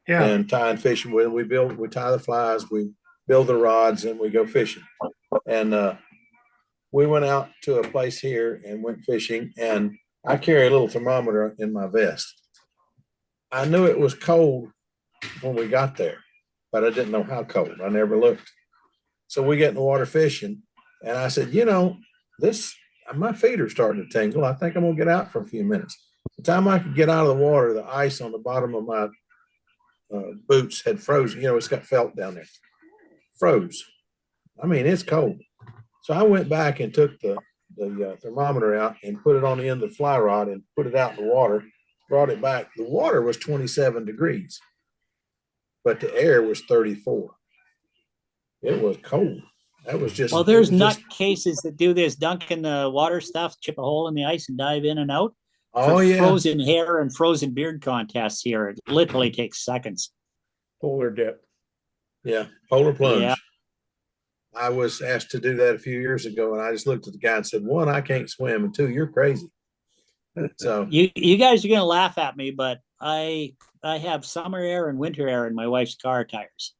and tying fishing. We tie the flies, we build the rods, and we go fishing. And we went out to a place here and went fishing, and I carry a little thermometer in my vest. I knew it was cold when we got there, but I didn't know how cold. I never looked. So we get in the water fishing, and I said, my feet are starting to tingle. I think I'm going to get out for a few minutes. The time I could get out of the water, the ice on the bottom of my boots had frozen. It's got felt down there. Froze. I mean, it's cold. So I went back and took the thermometer out and put it on the end of the fly rod and put it out in the water, brought it back. The water was 27 degrees, but the air was 34. It was cold. That was just. Well, there's nutcases that do this, dunk in the water stuff, chip a hole in the ice and dive in and out. Frozen hair and frozen beard contests here. It literally takes seconds. Polar dip. Yeah, polar plunge. Yeah. I was asked to do that a few years ago, and I just looked at the guy and said, one, I can't swim, and two, you're crazy. So you guys are going to laugh at me, but I have summer air and winter air in my wife's car tires.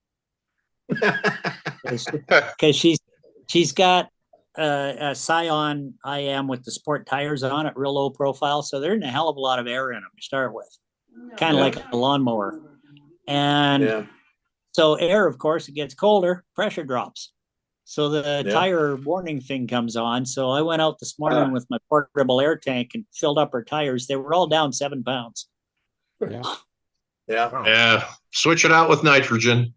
Because she's got a Scion IM with the sport tires on it, real low profile, so there's a hell of a lot of air in them to start with, kind of like a lawnmower. And so air, of course, it gets colder, pressure drops. So the tire warning thing comes on. So I went out this morning with my portable air tank and filled up her tires. They were all down 7 pounds. Yeah. Yeah, Yeah, switch it out with nitrogen.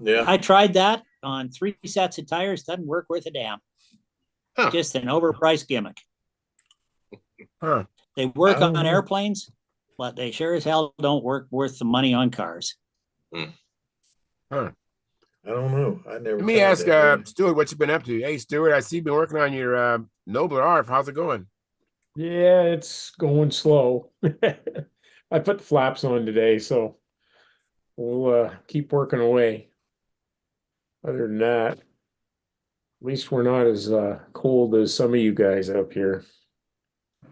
yeah. I tried that on 3 sets of tires. Doesn't work worth a damn. Huh. Just an overpriced gimmick. Huh. They work I don't on know. airplanes, but they sure as hell don't work worth the money on cars. Huh. I don't know. I never. Let me tried ask that, really. Stuart what you've been up to. Hey, Stuart, I see you've been working on your Nobler ARF. How's it going? Yeah, it's going slow. I put the flaps on today, so we'll keep working away. Other than that, at least we're not as cold as some of you guys up here.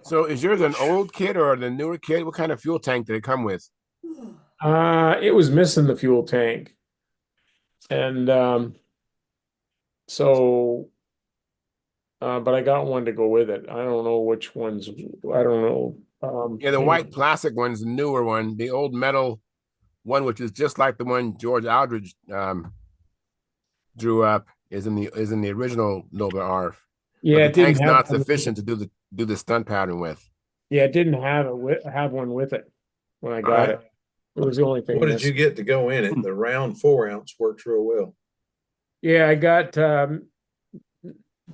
So is yours an old kit or the newer kit? What kind of fuel tank did it come with? It was missing the fuel tank. And so but I got one to go with it. I don't know which ones. I don't know. Yeah, the white plastic one's the newer one. The old metal one, which is just like the one George Aldridge drew up, is in the original Nobler ARF. Yeah, But it the didn't tank's have not one. sufficient to do the stunt pattern with. Yeah, it didn't have one with it when I got Right. it. It was the only thing What did you missing. get to go in it? The round 4-ounce works real well. Yeah, I got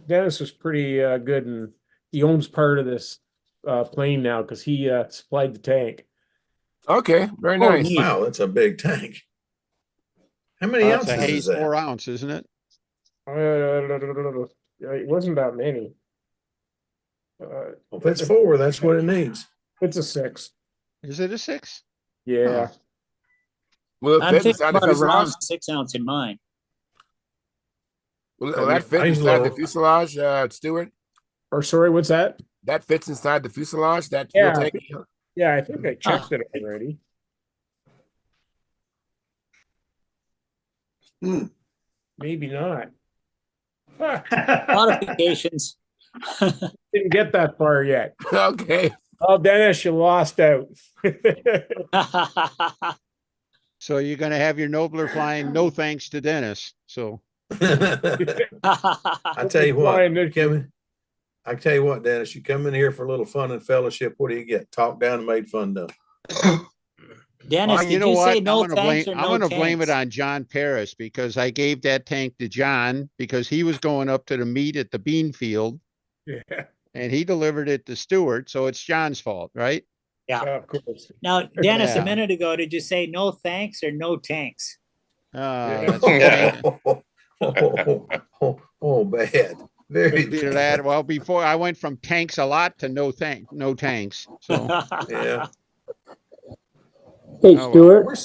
Dennis was pretty good, and he owns part of this plane now because he supplied the tank. Okay, very Oh, nice. neat. Wow, that's a big tank. How many It's a ounces is Hayes that? 4 ounce, isn't it? It wasn't that many. Well, if it's 4, that's what it needs. It's a 6. Is it a 6? Yeah. Will it I'm fit thinking inside the about fuselage? around 6 ounce in mine. Will I that mean, fit mine's a inside the little- fuselage, Stuart? Or sorry, what's that? That fits inside the fuselage, that fuel Yeah. tank? Yeah, I think I checked it already. Maybe not. Modifications. Didn't get that far yet. Okay. Oh, Dennis, you lost out. So you're going to have your Nobler flying, no thanks to Dennis. So I tell you what, Kevin. I tell you what, Dennis, you come in here for a little fun and fellowship. What do you get? Talked down and made fun of. Dennis, well, did you say no thanks or I'm no going to blame it tanks? on John Paris because I gave that tank to John because he was going up to the meet at the bean field Yeah, and he delivered it to Stewart. So it's John's fault, right? Yeah. of course. Now, Dennis, Yeah. a minute ago, did you say no thanks or no tanks? That's Bad. Very Could be bad. that. Well, before I went from tanks a lot to no tanks. So Yeah. Hey, well. Stuart.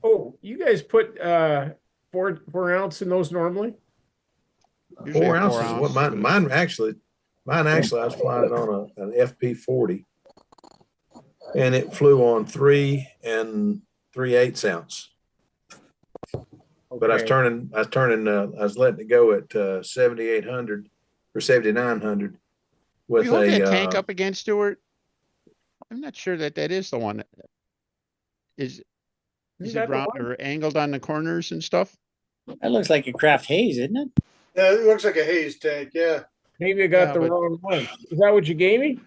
Oh, you guys put 4 ounce in those normally? Usually 4 a ounces 4 is ounce. what mine actually, I was flying it on an FP40 and it flew on 3 3/8 ounce. But I was letting it go at 7,800 or 7,900 with You hold that a tank up again, Stewart? I'm not sure that is the one. Is Is it that the round one? or angled on the corners and stuff? That looks like a Kraft Haze, isn't it? Yeah, it looks like a haze tank. Yeah. Maybe I got Yeah, the but- wrong one. Is that what you gave me?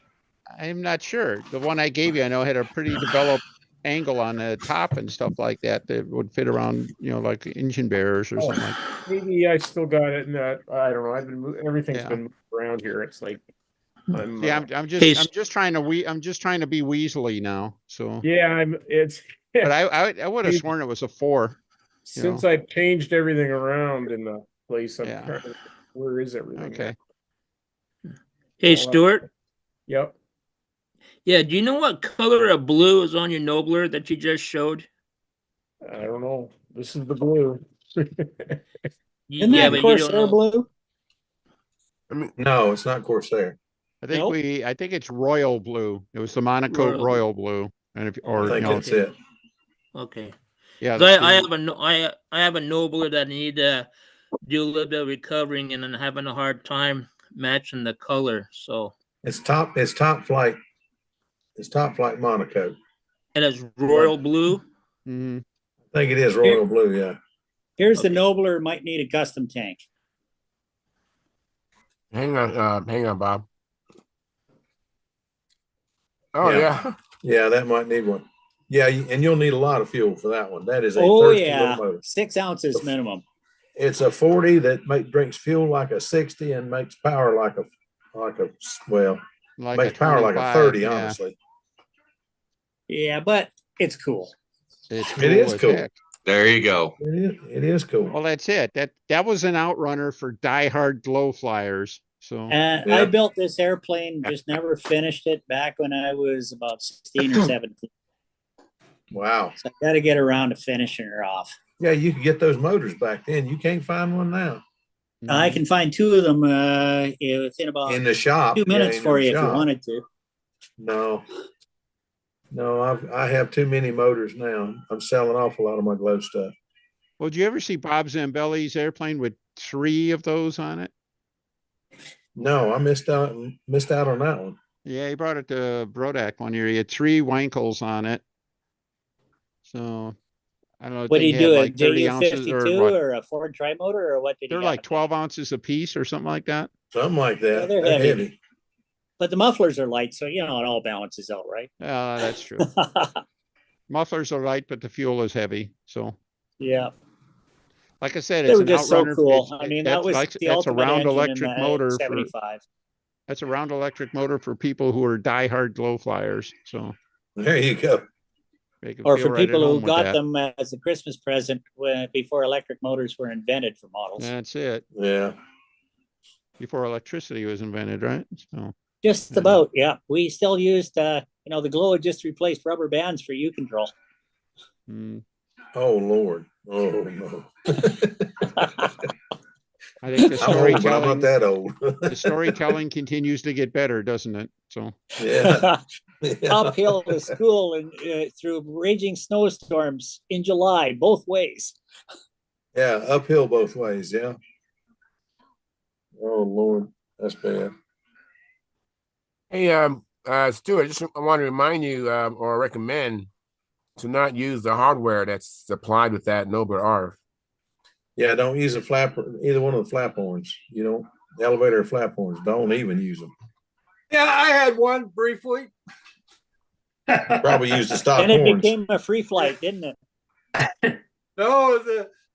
I'm not sure. The one I gave you, I know had a pretty developed angle on the top and stuff like that that would fit around, like engine bearers or Oh. something like. Maybe I still got it in that. I don't know. Everything's Yeah. been moved around here. It's like I'm. Yeah, I'm just trying to be weaselly now. So, Yeah, It's. but I would have sworn it was a 4. Since I've changed everything around in the place, I'm Yeah. trying to. Where is everything? Okay. Hey, Stuart. Yep. Yeah, do you know what color of blue is on your Nobler that you just showed? I don't know. This is the blue. Isn't Yeah, that but you don't Corsair know. blue? I mean, no, it's not Corsair. I think Nope. I think it's royal blue. It was the Monaco royal blue. And I think that's okay. it. Okay. Yeah. 'Cause I have a Nobler that need to do a little bit of recovering, and I'm having a hard time matching the color. So. It's top flight. It's top flight Monaco. And it's royal blue. Mm-hmm. I think it is royal blue. Yeah. Here's the Nobler, might need a custom tank. hang on, Bob. Oh yeah. Yeah, that might need one. Yeah, and you'll need a lot of fuel for that one. That is a Oh thirsty yeah, little motor. 6 ounces minimum. It's a 40 that drinks fuel like a 60 and makes power like a well, Like makes a power like a 25, 30, yeah. honestly. Yeah, but it's cool. It's It is cool as cool. heck. There you go. It is cool. Well, that's it. That was an outrunner for diehard glow flyers. So And I built this airplane, just never finished it back when I was about 16 or 17. Wow. So I got to get around to finishing her off. Yeah, you could get those motors back then. You can't find one now. I can find 2 of them within about in the shop. 2 minutes in for the you if you shop. wanted to. No, I have too many motors now. I'm selling off a lot of my glow stuff. well, did you ever see Bob Zambelli's airplane with 3 of those on it? No, I missed out on that one. Yeah, he brought it to Brodak one year. He had 3 Wankels on it. So I don't know. What did he do? Like A 30 ounces or what? or a Ford tri-motor, or what did he They're have? like 12 ounces a piece or something like that. Something like that. Yeah, they're heavy. But the mufflers are light, so it all balances out, right? That's true. Mufflers are light, but the fuel is heavy. So yeah. Like I said, They it's were an just so outrunner. cool. I mean, that was that's the a ultimate round engine electric in the motor 75. That's a round electric motor for people who are diehard glow flyers. So there you go. Or for people who got them as a Christmas present before electric motors were invented for models. That's it. Yeah. Before electricity was invented, right? So just about, yeah. We still used, the glow had just replaced rubber bands for U control. Oh Lord! Oh no! I think the storytelling. I'm not that old. The storytelling continues to get better, doesn't it? So yeah. Uphill to school and through raging snowstorms in July, both ways. Yeah, uphill both ways. Yeah. Oh Lord, that's bad. Hey, Stuart, I want to remind you or recommend to not use the hardware that's supplied with that Nobler R. Yeah, don't use a flap, either one of the flap horns. The elevator flap horns. Don't even use them. Yeah, I had one briefly. Probably use the stock and it horns. became a free flight, didn't it? No,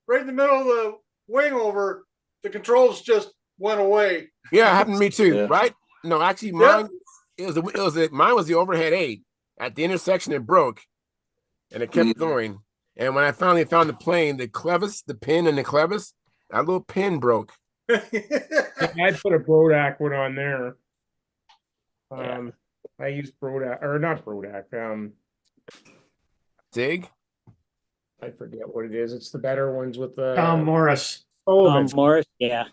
right in the middle of the wing over, the controls just went away. Yeah, it happened to me too. Yeah. Right? No, actually, mine mine was the overhead 8 at the intersection. It broke, and it kept going. And when I finally found the plane, the pin in the clevis, that little pin broke. I put a Brodak one on there. I used Brodak, or not Brodak. Dig? I forget what it is. It's the better ones with the Tom Morris. Tom Morris, yeah.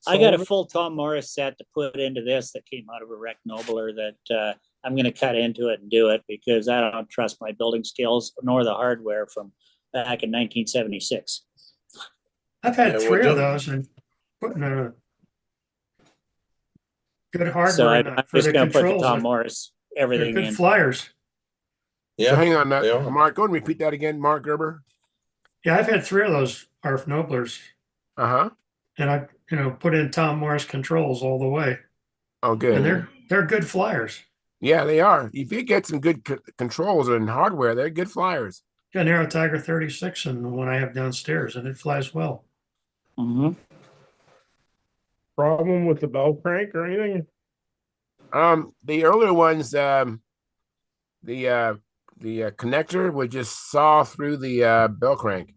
I got a Sullivan? full Tom Morris set to put into this that came out of a Rec Nobler that I'm going to cut into it and do it because I don't trust my building skills nor the hardware from back in 1976. I've had 3 of those and putting a good hardware So in I'm for just the going to put the controls. Tom Morris They're everything good in. flyers. Yeah. So hang on, they are. Mark. Go and repeat that again, Mark Gerber. Yeah, I've had 3 of those RF Noblers, Uh-huh. and I put in Tom Morris controls all the way, Oh, good. and they're good flyers. Yeah, they are. If you get some good controls and hardware, they're good flyers. Yeah, an Aero Tiger 36 and the one I have downstairs, and it flies well. Mm-hmm. problem with the bell crank or anything? The earlier ones, the connector would just saw through the bell crank.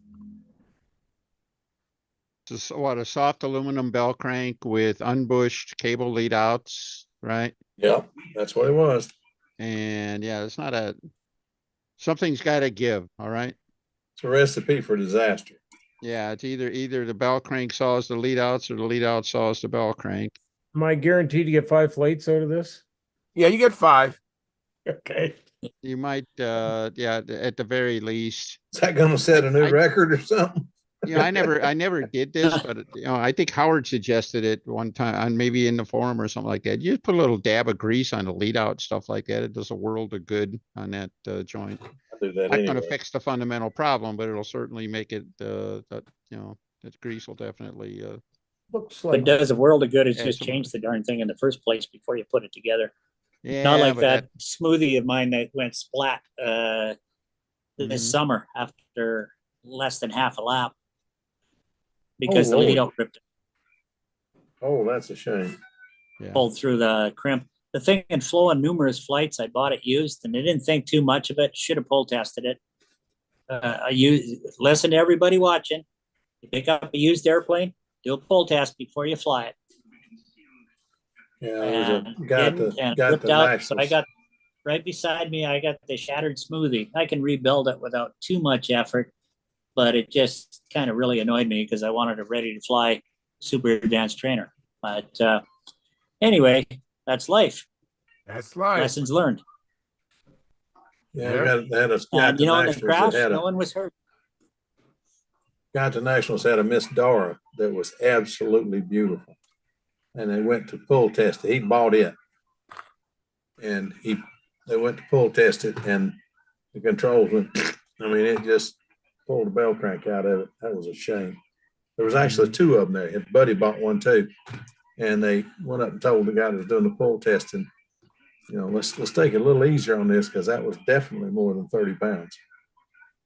Just a soft aluminum bell crank with unbushed cable lead outs, right? Yeah, that's what it was. And yeah, it's not something's got to give. All right. It's a recipe for disaster. Yeah, it's either the bell crank saws the lead outs or the lead out saws the bell crank. Am I guaranteed to get 5 flights out of this? Yeah, you get 5. Okay. You might, yeah, at the very least. Is that going to set a new record or something? I never did this, but I think Howard suggested it one time, and maybe in the forum or something like that. You just put a little dab of grease on the lead out, stuff like that. It does a world of good on that joint. I do that Not anyway. going to fix the fundamental problem, but it'll certainly make it. That grease will definitely. Looks But like it does a world of good. It's Yeah, just some- changed the darn thing in the first place before you put it together. Yeah, Not like but that smoothie of mine that went splat this summer after less than half a lap because the lead out ripped it. Oh, that's a shame. Yeah. Pulled through the crimp. The thing had flown numerous flights. I bought it used and I didn't think too much of it. Should have pull tested it. Listen to everybody watching. You pick up a used airplane, do a pull test before you fly it. Yeah, there was a guy ripped the out. Nationals. So I got right beside me. I got the shattered smoothie. I can rebuild it without too much effort, but it just kind of really annoyed me because I wanted a ready to fly super advanced trainer. But anyway, that's life. That's life. Lessons learned. Yeah, they had a guy at You the know, in the Nationals crash, that had no one was hurt. guy at the Nationals had a Miss Dora that was absolutely beautiful. And they went to pull test it. He bought it. And they went to pull test it and the controls went, I mean, it just pulled the bell crank out of it. That was a shame. There was actually two of them there. His buddy bought one too. And they went up and told the guy that was doing the pull testing, you know, let's take it a little easier on this because that was definitely more than 30 pounds.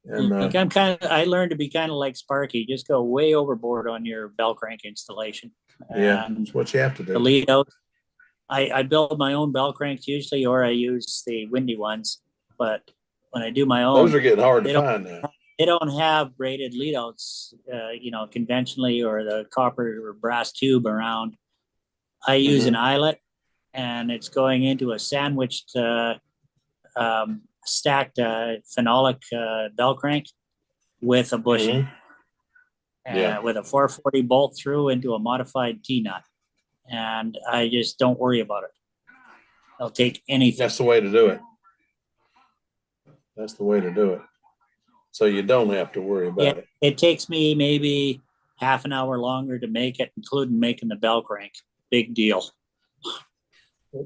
And I learned to be kind of like Sparky, just go way overboard on your bell crank installation. Yeah, that's what you have to do. The lead out. I build my own bell cranks usually, or I use the windy ones. But when I do my own, those are getting hard to find now. They don't have braided lead outs, you know, conventionally, or the copper or brass tube around. I use an eyelet, and it's going into a sandwiched, stacked phenolic bell crank with a bushing, with a 440 bolt through into a modified T-nut. And I just don't worry about it. I'll take anything. That's the way to do it. That's the way to do it. So you don't have to worry about it. It takes me maybe half an hour longer to make it, including making the bell crank. Big deal.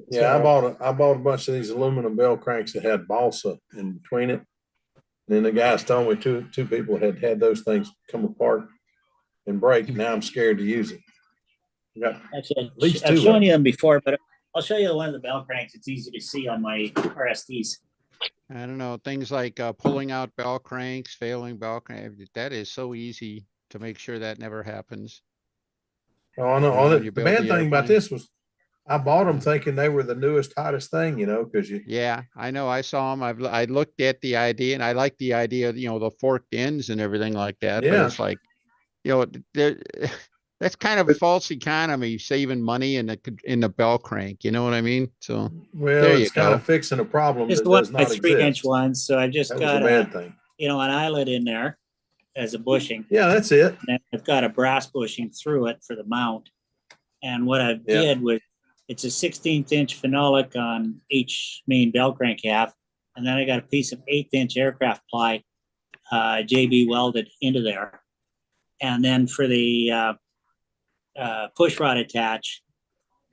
Yeah, I bought a bunch of these aluminum bell cranks that had balsa in between it. And then the guys told me two people had those things come apart and break. Now I'm scared to use it. Actually, I've shown you them before, but I'll show you one of the bell cranks. It's easy to see on my RSDs. I don't know, things like pulling out bell cranks, failing bell crank. That is so easy to make sure that never happens. Oh, I know. The bad thing about this was I bought them thinking they were the newest, hottest thing, you know, because Yeah, I know. I saw them. I looked at the idea, and I like the idea of, you know, the forked ends and everything like that. Yeah. But it's like, you know, that's kind of a false economy, saving money in the bell crank. You know what I mean? So well, it's kind of fixing a problem that does not exist. 3-inch ones, so I just got a bad thing. You know, an eyelet in there as a bushing. Yeah, that's it. And I've got a brass bushing through it for the mount. And what I did was, it's a 16th inch phenolic on each main bell crank half, and then I got a piece of 1/8 inch aircraft ply, JB welded into there. And then for the push rod attach,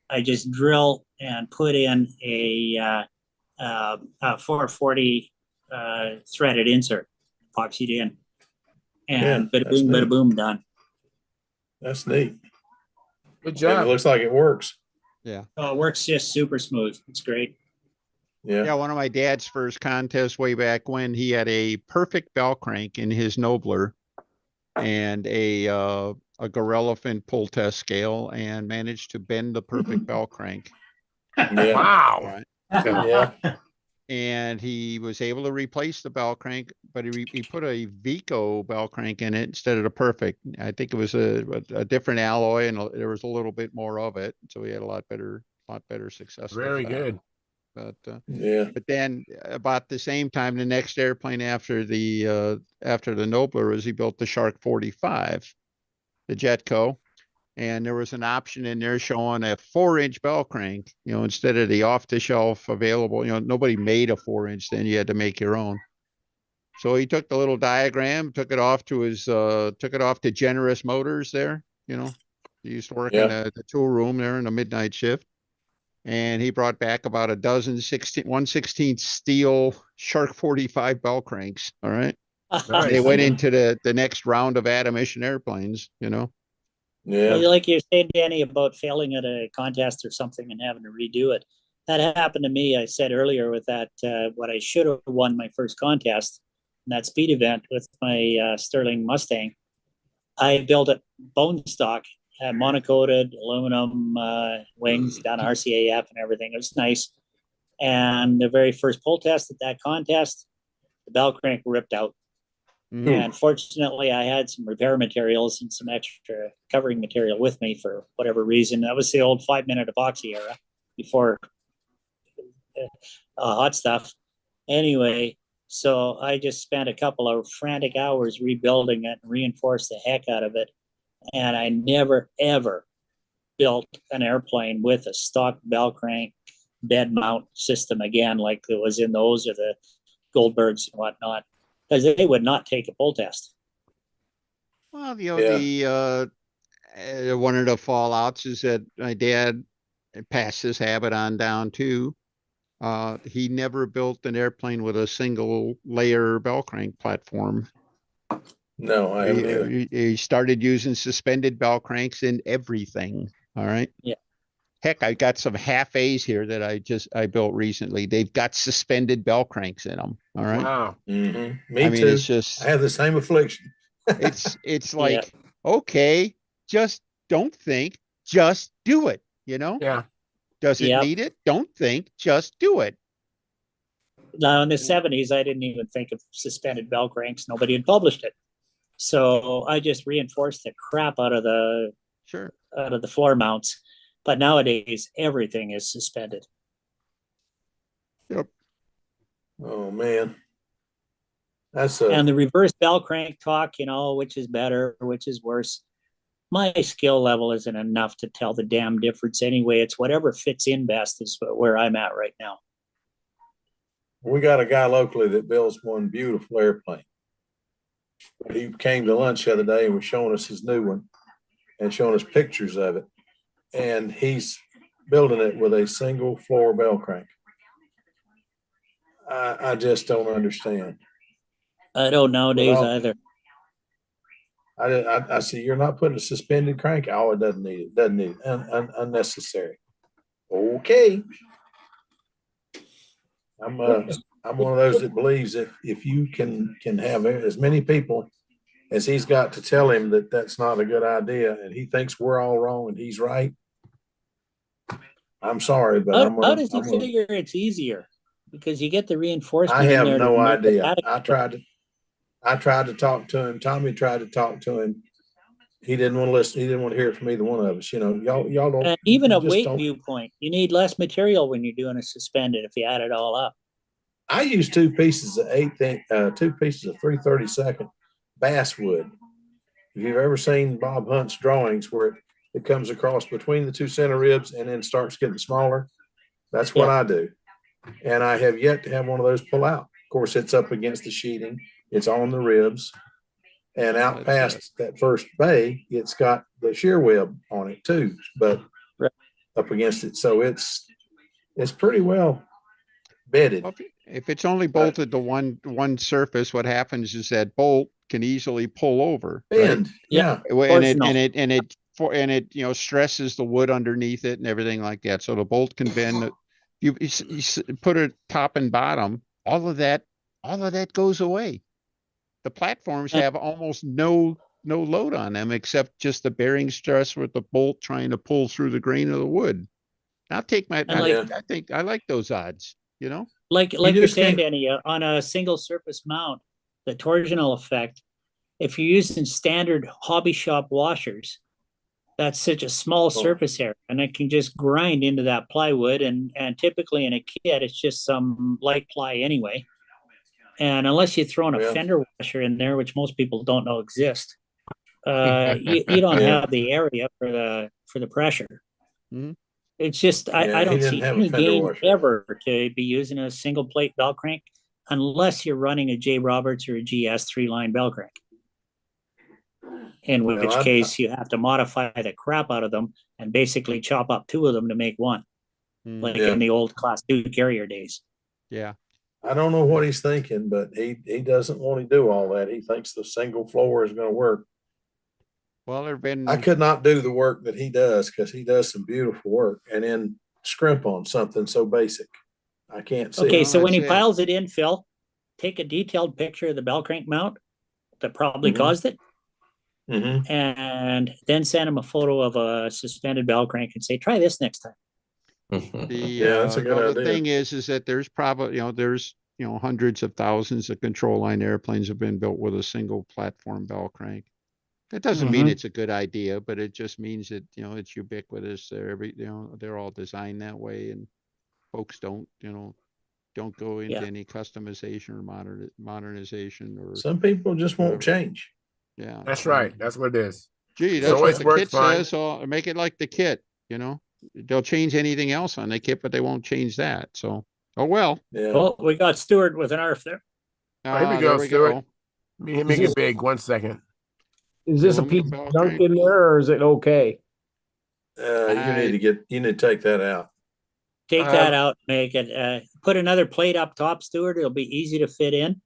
I just drill and put in a 440 threaded insert, epoxied in, and bada boom, done. That's neat. Good job. And it looks like it works. Yeah. Oh, it works just super smooth. It's great. Yeah, one of my dad's first contests way back when, he had a perfect bell crank in his Nobler and a Gorilla fin pull test scale, and managed to bend the perfect bell crank. Yeah. Wow. Right. Yeah. And he was able to replace the bell crank, but he put a Vico bell crank in it instead of the perfect. I think it was a different alloy, and there was a little bit more of it, so he had a lot better success. Very good. But yeah. But then about the same time, the next airplane after the Nobler was, he built the Shark 45, the Jetco. And there was an option in there showing a 4-inch bell crank, you know, instead of the off-the-shelf available. You know, nobody made a 4-inch then, you had to make your own. So he took the little diagram, took it off to Generous Motors there. You know, he used to work in the tool room there in the midnight shift. And he brought back about a dozen 1/16 steel Shark 45 bell cranks. All right. Nice. They went into the next round of Atomission airplanes, you know. Yeah. Well, like you're saying, Danny, about failing at a contest or something and having to redo it. That happened to me. I said earlier with that, what I should have won my first contest. that speed event with my Sterling Mustang, I built it bone stock, had monocoated aluminum wings, done RCAF and everything. It was nice. And the very first pull test at that contest, the bell crank ripped out. And fortunately, I had some repair materials and some extra covering material with me for whatever reason. That was the old 5-minute epoxy era before hot stuff. Anyway, so I just spent a couple of frantic hours rebuilding it and reinforced the heck out of it. And I never, ever built an airplane with a stock bell crank bed mount system again, like it was in those or the Goldbergs and whatnot, because they would not take a pull test. Well, the one of the fallouts is that my dad passed his habit on down too. He never built an airplane with a single layer bell crank platform. No, I haven't either. He started using suspended bell cranks in everything. All right. Yeah. Heck, I got some half A's here that I built recently. They've got suspended bell cranks in them. All right. Wow. Mm-hmm. Me I mean, too. it's just I have the same affliction. it's like, okay, just don't think, just do it. You know? Yeah. Does it need it? Don't think, just do it. Now in the 70s, I didn't even think of suspended bell cranks. Nobody had published it. So I just reinforced the crap out of the floor mounts. But nowadays, everything is suspended. Yep. Oh man, and the reverse bell crank talk. Which is better, which is worse. My skill level isn't enough to tell the damn difference anyway. It's whatever fits in best is where I'm at right now. We got a guy locally that builds one beautiful airplane. He came to lunch the other day and was showing us his new one and showing us pictures of it. And he's building it with a single floor bell crank. I just don't understand. I don't nowadays either. I see you're not putting a suspended crank. Oh, it doesn't need it. Doesn't need it. Unnecessary. Okay. I'm one of those that believes if you can have as many people as he's got to tell him that that's not a good idea, and he thinks we're all wrong and he's right. I'm sorry, but how does he figure it's easier? Because you get the reinforcement. I have no idea. I tried to talk to him. Tommy tried to talk to him. He didn't want to listen. He didn't want to hear it from either one of us. Y'all don't. And even a weight viewpoint, you need less material when you're doing a suspended if you add it all up. I use two pieces of 3/32 basswood. If you've ever seen Bob Hunt's drawings where it comes across between the two center ribs and then starts getting smaller, that's what I do. And I have yet to have one of those pull out. Of course, it's up against the sheeting. It's on the ribs. And out past that first bay, it's got the shear web on it too, but up against it. So it's pretty well bedded. If it's only bolted to one surface, what happens is that bolt can easily pull over. Bend. Right? Yeah. And it stresses the wood underneath it and everything like that. So the bolt can bend. You put it top and bottom, all of that goes away. The platforms have almost no load on them except just the bearing stress with the bolt trying to pull through the grain of the wood. I think I like those odds, Like you're saying, Danny, on a single surface mount, the torsional effect, if you're using standard hobby shop washers, that's such a small surface area and it can just grind into that plywood. And typically in a kit, it's just some light ply anyway. And unless you throw in a fender washer in there, which most people don't know exist, you don't have the area for the pressure. Mm-hmm. It's just I don't see any gain ever to be using a single plate bell crank unless you're running a J. Roberts or a GS 3-line bell crank. In which case you have to modify the crap out of them and basically chop up two of them to make one, like in the old Class 2 carrier days. Yeah. I don't know what he's thinking, but he doesn't want to do all that. He thinks the single floor is going to work. Well, I could not do the work that he does because he does some beautiful work and then scrimp on something so basic. I can't see. Okay, so when he piles it in, Phil, take a detailed picture of the bell crank mount that probably Mhm. caused it, Mhm. and then send them a photo of a suspended bell crank and say, try this next time. Yeah, that's a good The idea. thing is that there's probably, there's, hundreds of thousands of control line airplanes have been built with a single platform bell crank. That doesn't mean it's a good idea, but it just means that, it's ubiquitous. They're all designed that way, and folks don't go into Yeah. any customization or modernization or Some people just won't whatever. change. Yeah. That's right. That's what it is. Gee, It's that's what always the worked kit fine. says. So make it like the kit, They'll change anything else on the kit, but they won't change that. So, oh well. Yeah. Oh, we got Stuart with an ARF there. Oh, here we There go, we Stuart. go. Let me make it big. 1 second. Is this a Aluminum piece bell of junk crank. in there, or is it okay? You need to take that out. Take that out, make it, put another plate up top, Stuart. It'll be easy to fit in,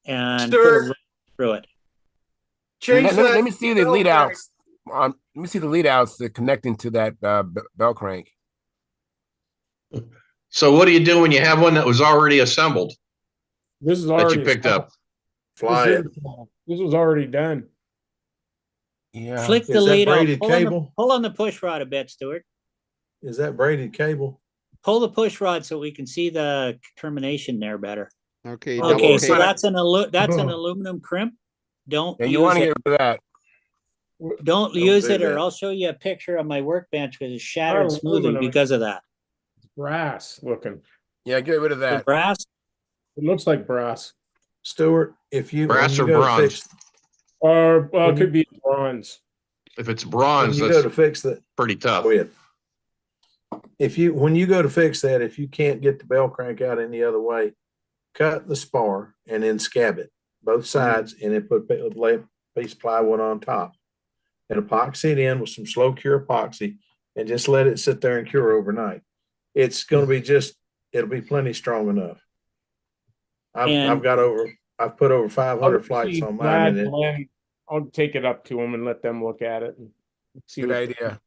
and put a Stuart. ring through it. Change that. Let me see the bell lead crank. outs. Let me see the lead outs that connecting to that bell crank. So what do you do when you have one that was already assembled This is that already you picked up? Fly it. This was already done. Yeah. Flick the Is that lead out. braided cable? Pull on the push rod a bit, Stuart. Is that braided cable? Pull the push rod so we can see the termination there better. Okay. Okay, so tape. that's an aluminum crimp. Don't And you use want to it. get rid of that. Don't Don't use do it, or that. I'll show you a picture of my workbench with it shattered Not smoothly aluminum. because of that. Brass looking. Yeah, get rid of The that. brass. It looks like brass. Stuart, if you when Brass you or go to bronze? fix Or When it could be bronze. If it's when bronze, you go that's to fix that, pretty tough. go ahead. When you go to fix that, if you can't get the bell crank out any other way, cut the spar and then scab it both sides, and then lay a piece of plywood on top, and epoxy it in with some slow cure epoxy, and just let it sit there and cure overnight. It's going to be it'll be plenty strong enough. I've put over 500 flights on mine, and I'll take it up to them and let them look at it and see Good what idea.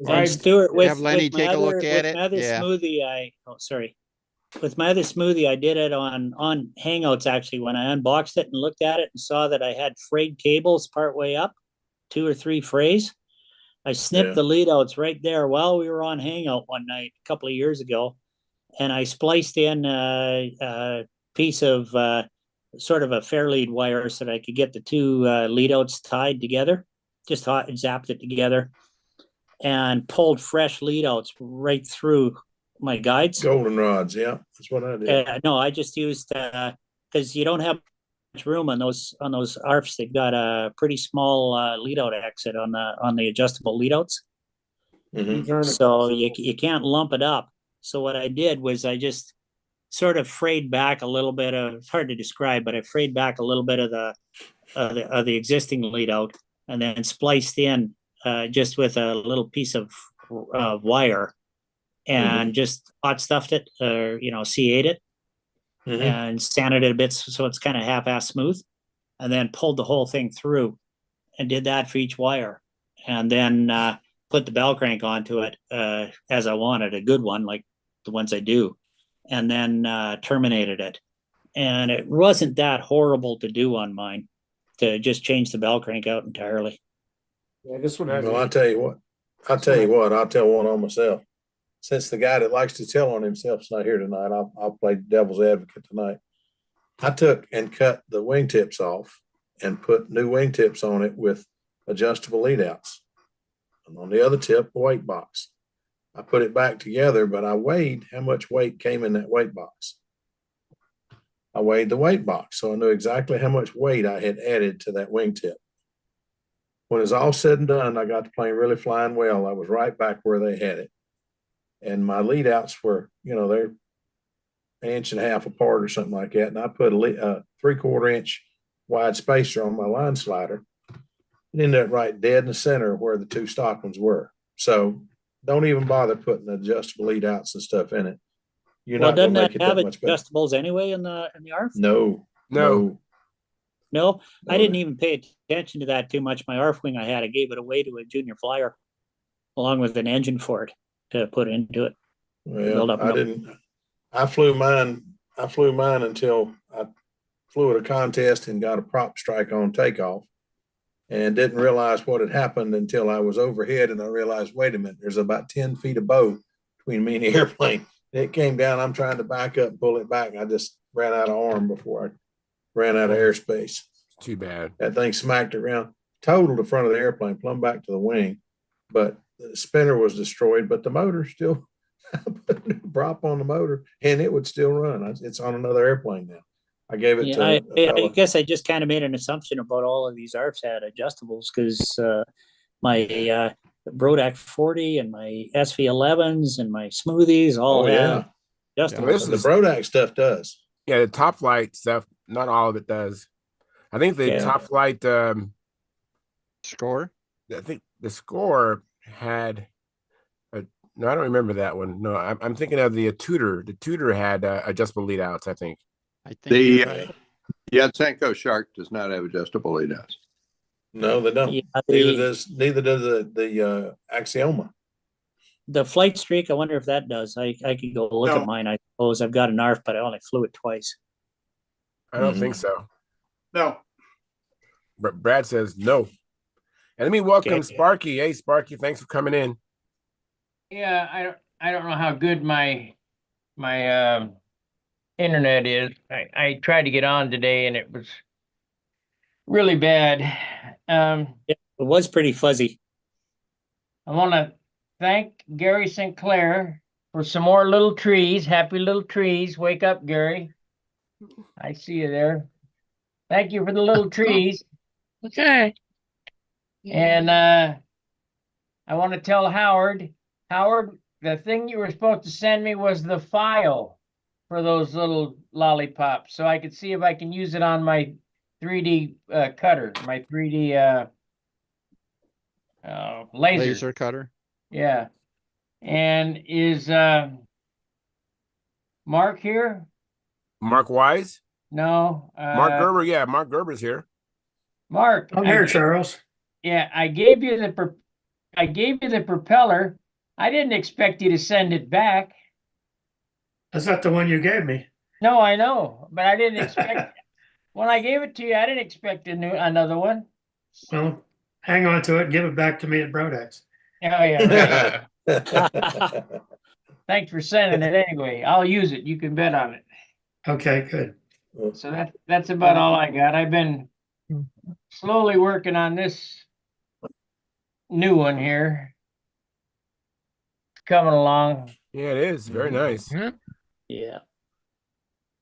And Stuart, with Have Lenny my take a look at it. my other Yeah. smoothie, with my other smoothie, I did it on Hangouts actually. When I unboxed it and looked at it and saw that I had frayed cables part way up, 2 or 3 frays, I snipped Yeah. the lead outs right there while we were on Hangout one night a couple of years ago, and I spliced in a piece of sort of a fair lead wire so that I could get the 2 lead outs tied together. Just zapped it together and pulled fresh lead outs right through my guides. golden rods. Yeah, that's what I did. No, I just used because you don't have much room on those ARFs. They've got a pretty small lead out exit on the adjustable lead outs. Mhm. So you can't lump it up. So what I did was I just sort of frayed back a little bit of, it's hard to describe, but I frayed back a little bit of the existing lead out, and then spliced in just with a little piece of wire, and just hot stuffed it, or C8 it, and sanded it a bit so it's kind of half-ass smooth, and then pulled the whole thing through, and did that for each wire, and then put the bell crank onto it as I wanted, a good one like the ones I do, and then terminated it. And it wasn't that horrible to do on mine, to just change the bell crank out entirely. Yeah, this one has. Well, I'll tell you what. I'll tell one on myself. Since the guy that likes to tell on himself is not here tonight, I'll play devil's advocate tonight. I took and cut the wingtips off and put new wingtips on it with adjustable lead outs. And on the other tip, a weight box. I put it back together, but I weighed how much weight came in that weight box. I weighed the weight box, so I knew exactly how much weight I had added to that wingtip. When it's all said and done, I got the plane really flying well. I was right back where they had it. And my lead outs were, they're an inch and a half apart or something like that. And I put a 3/4 inch wide spacer on my line slider. It ended up right dead in the center where the 2 stock ones were. So don't even bother putting adjustable lead outs and stuff in it. You're not going to make it that much better. Adjustables anyway in the ARF? No. I didn't even pay attention to that too much. My ARF wing I gave it away to a junior flyer along with an engine for it to put into it. Well, I didn't. I flew mine until I flew at a contest and got a prop strike on takeoff, and didn't realize what had happened until I was overhead, and I realized, wait a minute, there's about 10 feet of boat between me and the airplane. It came down. I'm trying to back up and pull it back. I just ran out of arm before I ran out of airspace. Too bad. That thing smacked around, totaled the front of the airplane, plumb back to the wing. But the spinner was destroyed, but the motor still put a new prop on the motor, and it would still run. It's on another airplane now. I gave it Yeah, to I a fella. guess I just kind of made an assumption about all of these ARFs had adjustables because my Brodac 40 and my SV11s and my smoothies all have adjustables. This The is- Brodac stuff does. Yeah, the top flight stuff, not all of it does. I think the top flight Score. I think the Score had no, I don't remember that one. No, I'm thinking of the Tudor. The Tudor had adjustable lead outs, I think. I think The right. Yatsenko Shark does not have adjustable lead outs. No, they don't. Yeah, neither does the Axioma. The Flight Streak, I wonder if that does. I could go look No. at mine. I suppose I've got an ARF, but I only flew it twice. I don't think so. No. But Brad says no. And let me welcome Okay. Sparky. Hey, Sparky, thanks for coming in. Yeah, I don't know how good my internet is. I tried to get on today and it was really bad. It was pretty fuzzy. I want to thank Gary Sinclair for some more little trees. Happy little trees. Wake up, Gary. I see you there. Thank you for the little trees. Okay. And I want to tell Howard, the thing you were supposed to send me was the file for those little lollipops, so I could see if I can use it on my 3D cutter, my 3D Laser cutter. Yeah. And is Mark here? Mark Wise? No. Mark Gerber, yeah, Mark Gerber's here. Mark. I'm here, Charles. Yeah, I gave you the propeller. I didn't expect you to send it back. That's not the one you gave me. No, I know, but I didn't expect. When I gave it to you, I didn't expect another one. Well, hang on to it and give it back to me at Brodex. Oh yeah, right. Thanks for sending it anyway. I'll use it. You can bet on it. Okay, good. So that's about all I got. I've been slowly working on this new one here. It's coming along. Yeah, it is. Very nice. Yeah.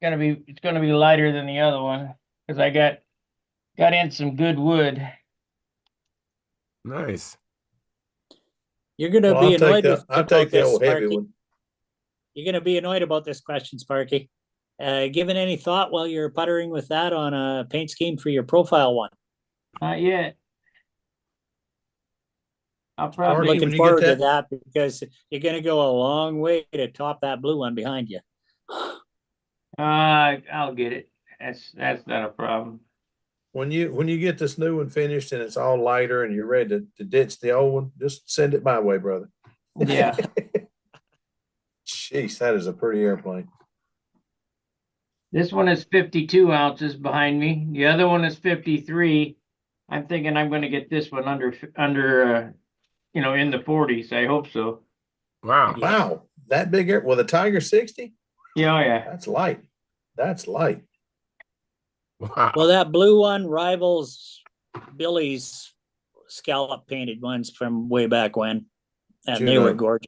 It's gonna be lighter than the other one because I got in some good wood. Nice. You're gonna Well, be annoyed I'll take the this, old heavy Sparky. one. You're gonna be annoyed about this question, Sparky. Given any thought while you're puttering with that on a paint scheme for your profile one? Not yet. I'll I'm probably Sparky, when looking you forward get to that because you're gonna go a long way to top that blue one behind you. I'll get it. That's not a problem. When you get this new one finished and it's all lighter and you're ready to ditch the old one, just send it my way, brother. Yeah. Jeez, that is a pretty airplane. This one is 52 ounces behind me. The other one is 53. I'm thinking I'm going to get this one under in the 40s. I hope so. Wow. Wow, that big air with a Tiger 60? Yeah, oh yeah. That's light. That's light. Wow. Well, that blue one rivals Billy's scallop painted ones from way back when, and they were Juno. gorgeous.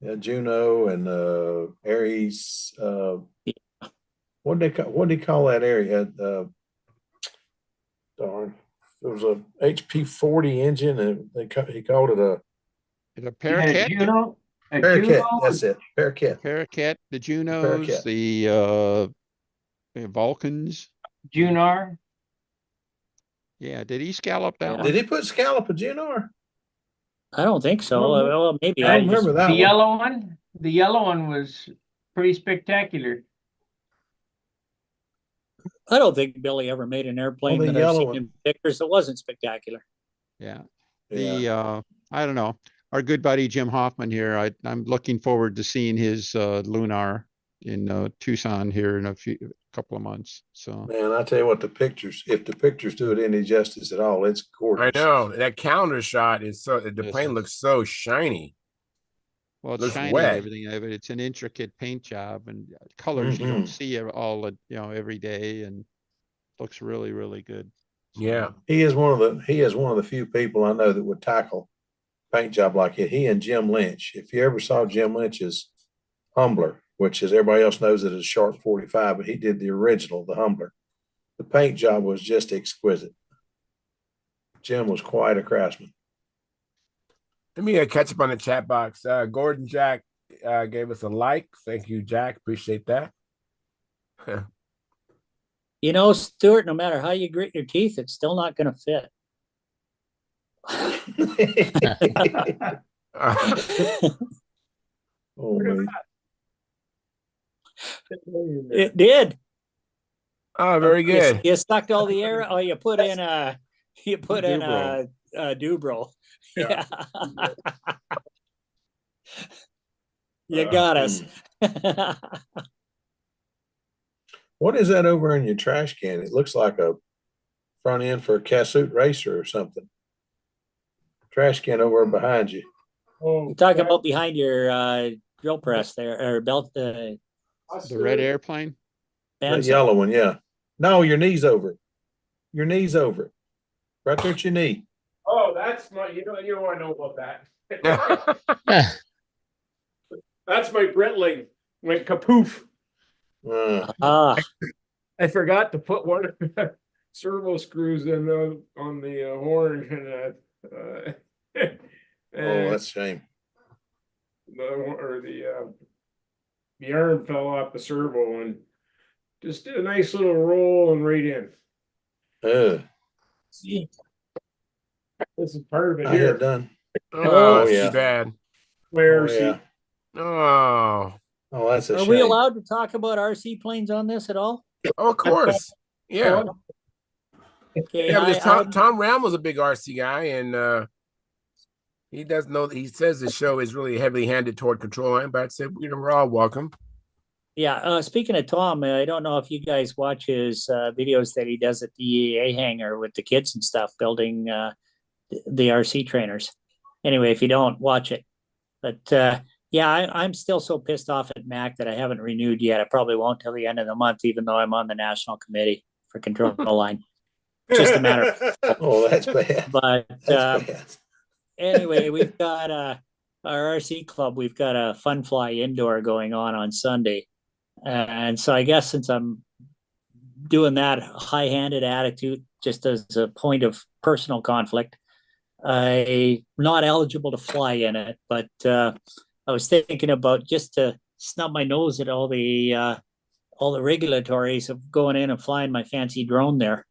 Yeah, Juno and Aries. What do they call that area? Darn, it was a HP 40 engine, and he called it a The Parakeet. Juno. Parakeet. That's it, Parakeet. Parakeet, the Junos, Parakeet. the Vulcans. Junar. Yeah, did he scallop that one? Did he put scallop of Juno? I don't think so. Well, Well, maybe I I don't just, remember that The one. yellow one. The yellow one was pretty spectacular. I don't think Billy ever made an airplane the that I've yellow seen one. in pictures that wasn't spectacular. Yeah. Yeah. I don't know. Our good buddy Jim Hoffman here. I'm looking forward to seeing his Lunar in Tucson here in a couple of months. So Man, I tell you what, if the pictures do it any justice at all, it's I gorgeous. know that calendar shot is so the Yes. plane looks so shiny. well, it's Looks shiny wet. and everything. It's an intricate paint job and colors you don't Mhm. see all every day, and looks really, really good. So, Yeah. He is one of the few people I know that would tackle paint job like it. He and Jim Lynch. If you ever saw Jim Lynch's Humbler, which is everybody else knows it as Sharp 45, but he did the original, the Humbler. The paint job was just exquisite. Jim was quite a craftsman. Let me catch up on the chat box. Gordon Jack gave us a like. Thank you, Jack. Appreciate that. You know, Stuart, no matter how you grit your teeth, it's still not going to fit. Oh, man. It did. Oh, very good. You sucked all the air. Oh, you put in a Dubro. Yeah. You got us. What is that over in your trash can? It looks like a front end for a Cassuit racer or something. Trash can over behind you. You're talking about behind your drill press there, or belt. the red airplane. That yellow one, yeah. No, your knee's over it. Your knee's over it. Right there at your knee. Oh, that's my, you don't want to know about that. That's my Britling. Went kapoof. I forgot to put one of the servo screws in on the horn, and Oh, that's a shame. The arm fell off the servo and just did a nice little roll and right in. See, this is part of it I here. had done. Oh, yeah. too bad. Where yeah. Oh. Oh, that's a Are shame. we allowed to talk about RC planes on this at all? Oh, of course. Yeah. Okay, Yeah, because Tom Ram was a big RC guy, and he does know that he says the show is really heavily handed toward control line, but I said, we're all welcome. Yeah, speaking of Tom, I don't know if you guys watch his videos that he does at the EAA hangar with the kids and stuff, building the RC trainers. Anyway, if you don't, watch it. But yeah, I'm still so pissed off at Mac that I haven't renewed yet. I probably won't till the end of the month, even though I'm on the national committee for control line. Just a matter of, oh, that's bad. But that's bad. Anyway, we've got our RC club. We've got a fun fly indoor going on Sunday. And so I guess since I'm doing that high-handed attitude just as a point of personal conflict, I'm not eligible to fly in it. But I was thinking about just to snub my nose at all the regulatories of going in and flying my fancy drone there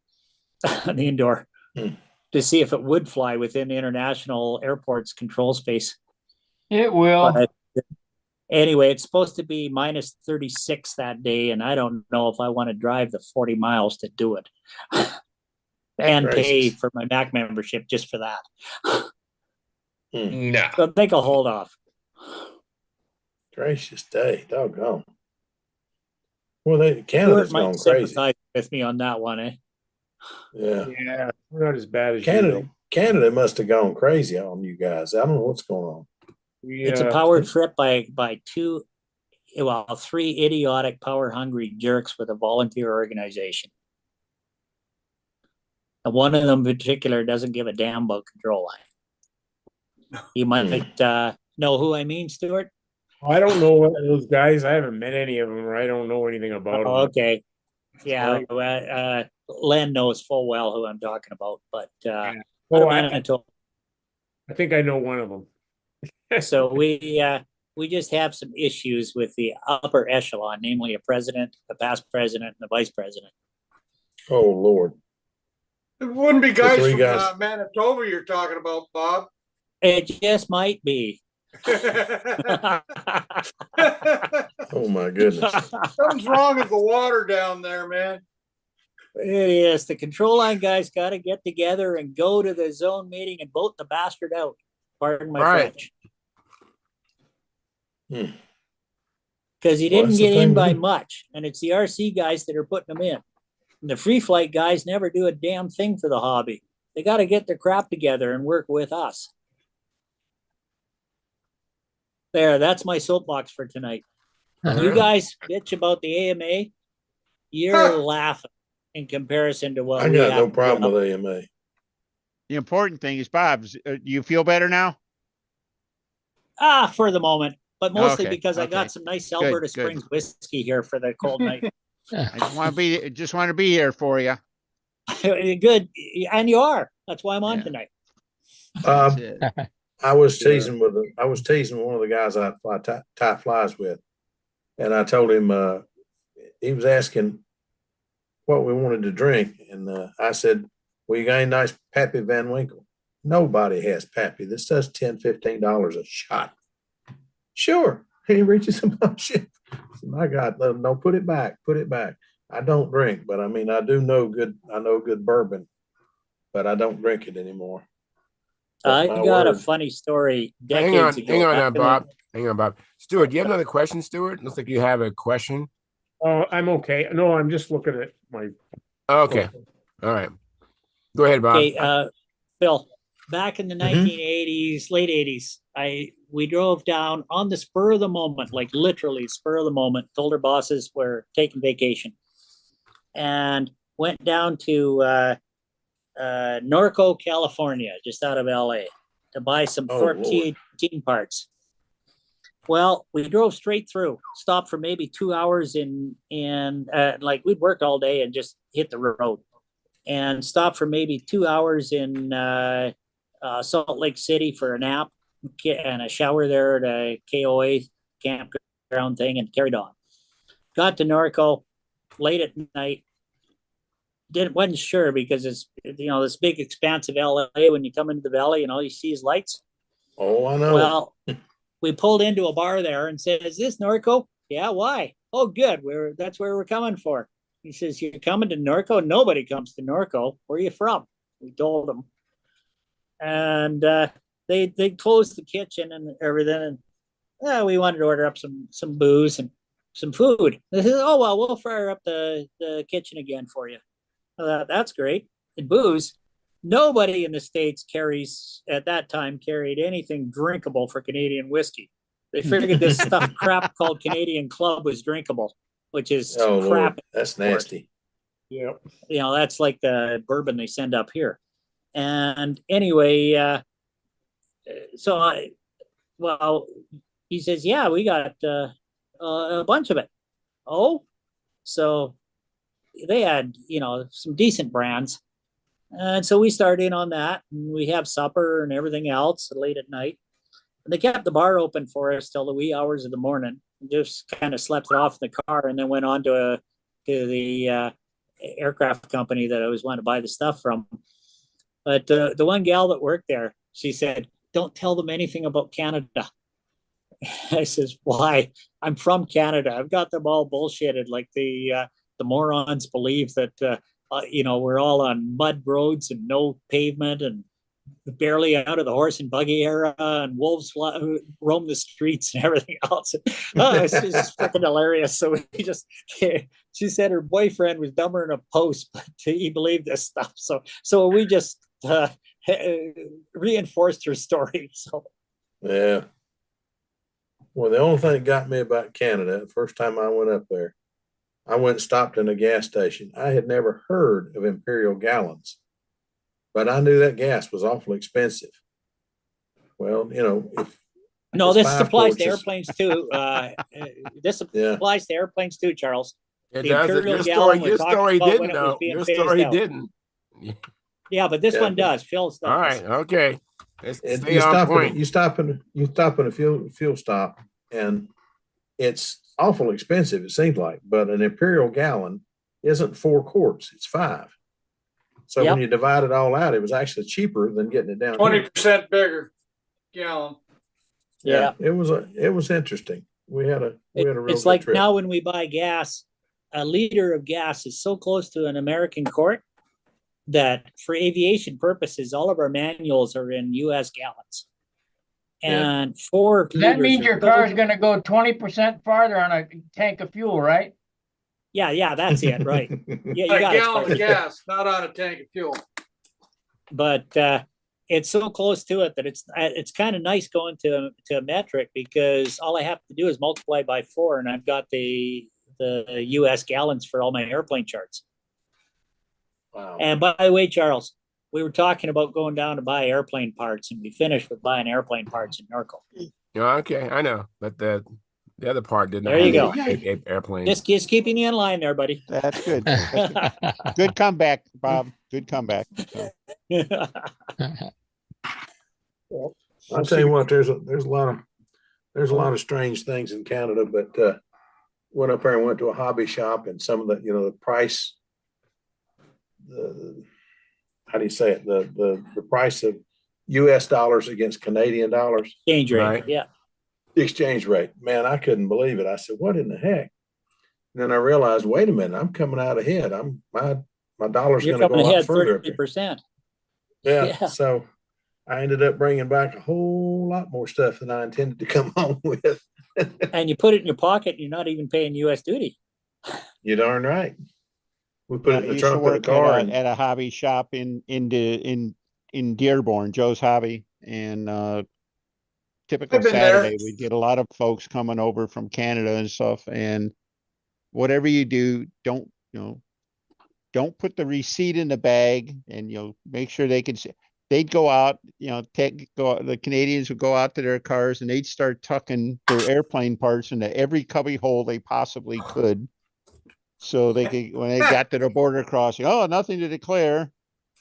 on the indoor to see if it would fly within the international airport's control space. It will. But anyway, it's supposed to be minus 36 that day, and I don't know if I want to drive the 40 miles to do it and pay for my Mac membership just for that. No. So I think I'll hold off. Gracious day, doggone. Well, Canada's gone crazy. With me on that one, eh? Yeah, we're not as bad as Canada. Canada must have gone crazy on you guys. I don't know what's going on. It's a power trip by three idiotic, power-hungry jerks with a volunteer organization. And one of them in particular doesn't give a damn about control line. You might know who I mean, Stuart? I don't know what those guys. I haven't met any of them, or I don't know anything about them. Okay. Yeah, Len knows full well who I'm talking about, but I think I know one of them. So we just have some issues with the upper echelon, namely a president, the past president, and the vice president. Oh Lord! It wouldn't be guys from Manitoba you're talking about, Bob. It just might be. Oh my goodness! Something's wrong with the water down there, man. It is. The control line guys got to get together and go to the zone meeting and vote the bastard out. Pardon my French. because he Well, didn't that's the get in thing, by man. much. And it's the RC guys that are putting them in. And the free flight guys never do a damn thing for the hobby. They got to get their crap together and work with us. There, that's my soapbox for tonight. You guys bitch about the AMA, you're laughing in comparison to what I we got have no to problem put up. with AMA. The important thing is, Bob, do you feel better now? For the moment, but mostly Okay, because I okay. got some nice Alberta good. Springs whiskey here for the cold night. I just want to be here for you. Good, and you are. That's why I'm on Yeah. tonight. That's it. I was teasing one of the guys I fly tie flies with, and I told him he was asking what we wanted to drink, and I said, "Well, you got any nice Pappy Van Winkle?" Nobody has Pappy. This does $10-15 a shot. Sure, he reaches in my shit. My God, no, put it back. Put it back. I don't drink, but I mean, I know good bourbon, but I don't drink it anymore. I got a funny story decades ago. Hang on now, Bob. Hang on, Bob. Stuart, do you have another question, Stuart? Looks like you have a question. Oh, I'm okay. No, I'm just looking at my. Okay. All right. Go ahead, Bob. Okay, Bill, back in the 1980s, late 80s, we drove down on the spur of the moment, like literally spur of the moment, told our bosses we're taking vacation, and went down to Norco, California, just out of LA, to buy some Thorpe T18 parts. Well, we drove straight through, stopped for maybe 2 hours in like we'd worked all day and just hit the road, and stopped for maybe 2 hours in Salt Lake City for a nap and a shower there at a KOA campground thing, and carried on. Got to Norco late at night. Wasn't sure because it's this big expansive LA. When you come into the valley and all you see is lights. Oh, I know. Well, we pulled into a bar there and said, "Is this Norco?" "Yeah, why?" "Oh, good. That's where we're coming for." He says, "You're coming to Norco?" "Nobody comes to Norco." "Where are you from?" We told them, and they closed the kitchen and everything, and we wanted to order up some booze and some food. They said, "Oh well, we'll fire up the kitchen again for you." That's great. And booze, nobody in the States at that time carried anything drinkable for Canadian whiskey. They figured this stuff crap called Canadian Club was drinkable, which is crap. Lord, that's nasty. Yeah. That's like the bourbon they send up here. And anyway, he says, "Yeah, we got a bunch of it." Oh, so they had, some decent brands. And so we started in on that, and we have supper and everything else late at night. And they kept the bar open for us till the wee hours of the morning. Just kind of slept it off in the car, and then went on to the aircraft company that I always wanted to buy the stuff from. But the one gal that worked there, she said, "Don't tell them anything about Canada." I says, "Why? I'm from Canada. I've got them all bullshitted. Like the morons believe that we're all on mud roads and no pavement and barely out of the horse and buggy era, and wolves roam the streets and everything else." It's just freaking hilarious. So she said her boyfriend was dumber than a post, but he believed this stuff. So we just reinforced her story. So yeah. Well, the only thing that got me about Canada, the first time I went up there, I went and stopped in a gas station. I had never heard of Imperial gallons, but I knew that gas was awfully expensive. Well, this applies to airplanes too. This applies to airplanes too, Charles. It does. Your story didn't, though. Your story didn't. Yeah, but this one does. Phil's does. All right. Okay. You stop in a fuel stop, and it's awful expensive, it seems like, but an Imperial gallon isn't 4 quarts, it's 5. So when you divide it all out, it was actually cheaper than getting it down 20% bigger gallon. Yeah. It was interesting. We had a real it's good like trip. Now when we buy gas, a liter of gas is so close to an American quart that for aviation purposes, all of our manuals are in US gallons. and 4 That liters means of your fuel. car is going to go 20% farther on a tank of fuel, right? Yeah, that's it, right? Yeah, you A got it, gallon of Sparky. gas, not on a tank of fuel. But it's so close to it that it's kind of nice going to a metric, because all I have to do is multiply by 4, and I've got the US gallons for all my airplane charts. Wow. And by the way, Charles, we were talking about going down to buy airplane parts, and we finished with buying airplane parts in Norco. Yeah, okay, I know, but the other part did not There you have go. any airplanes. Just keeping you in line there, buddy. That's good. Good comeback, Bob. Good comeback. So, I'll tell you what, there's a lot of strange things in Canada, but went up there and went to a hobby shop, and some of the, the price, how do you say it? The price of US dollars against Canadian dollars. Exchange rate, Right. yeah. The exchange rate. Man, I couldn't believe it. I said, what in the heck? And then I realized, wait a minute, I'm coming out ahead. My dollar's You're going to go coming a lot ahead further up there. 30%. Yeah. Yeah. So I ended up bringing back a whole lot more stuff than I intended to come home with. And you put it in your pocket, you're not even paying US duty. You're darn right. We put it in I the used to trunk of the work car at a hobby shop in Dearborn, Joe's Hobby, and typical I've been there. Saturday, we'd get a lot of folks coming over from Canada and stuff. And whatever you do, don't put the receipt in the bag, and make sure they can see. They'd go out, the Canadians would go out to their cars, and they'd start tucking their airplane parts into every cubby hole they possibly could. So they could, when they got to the border crossing, nothing to declare.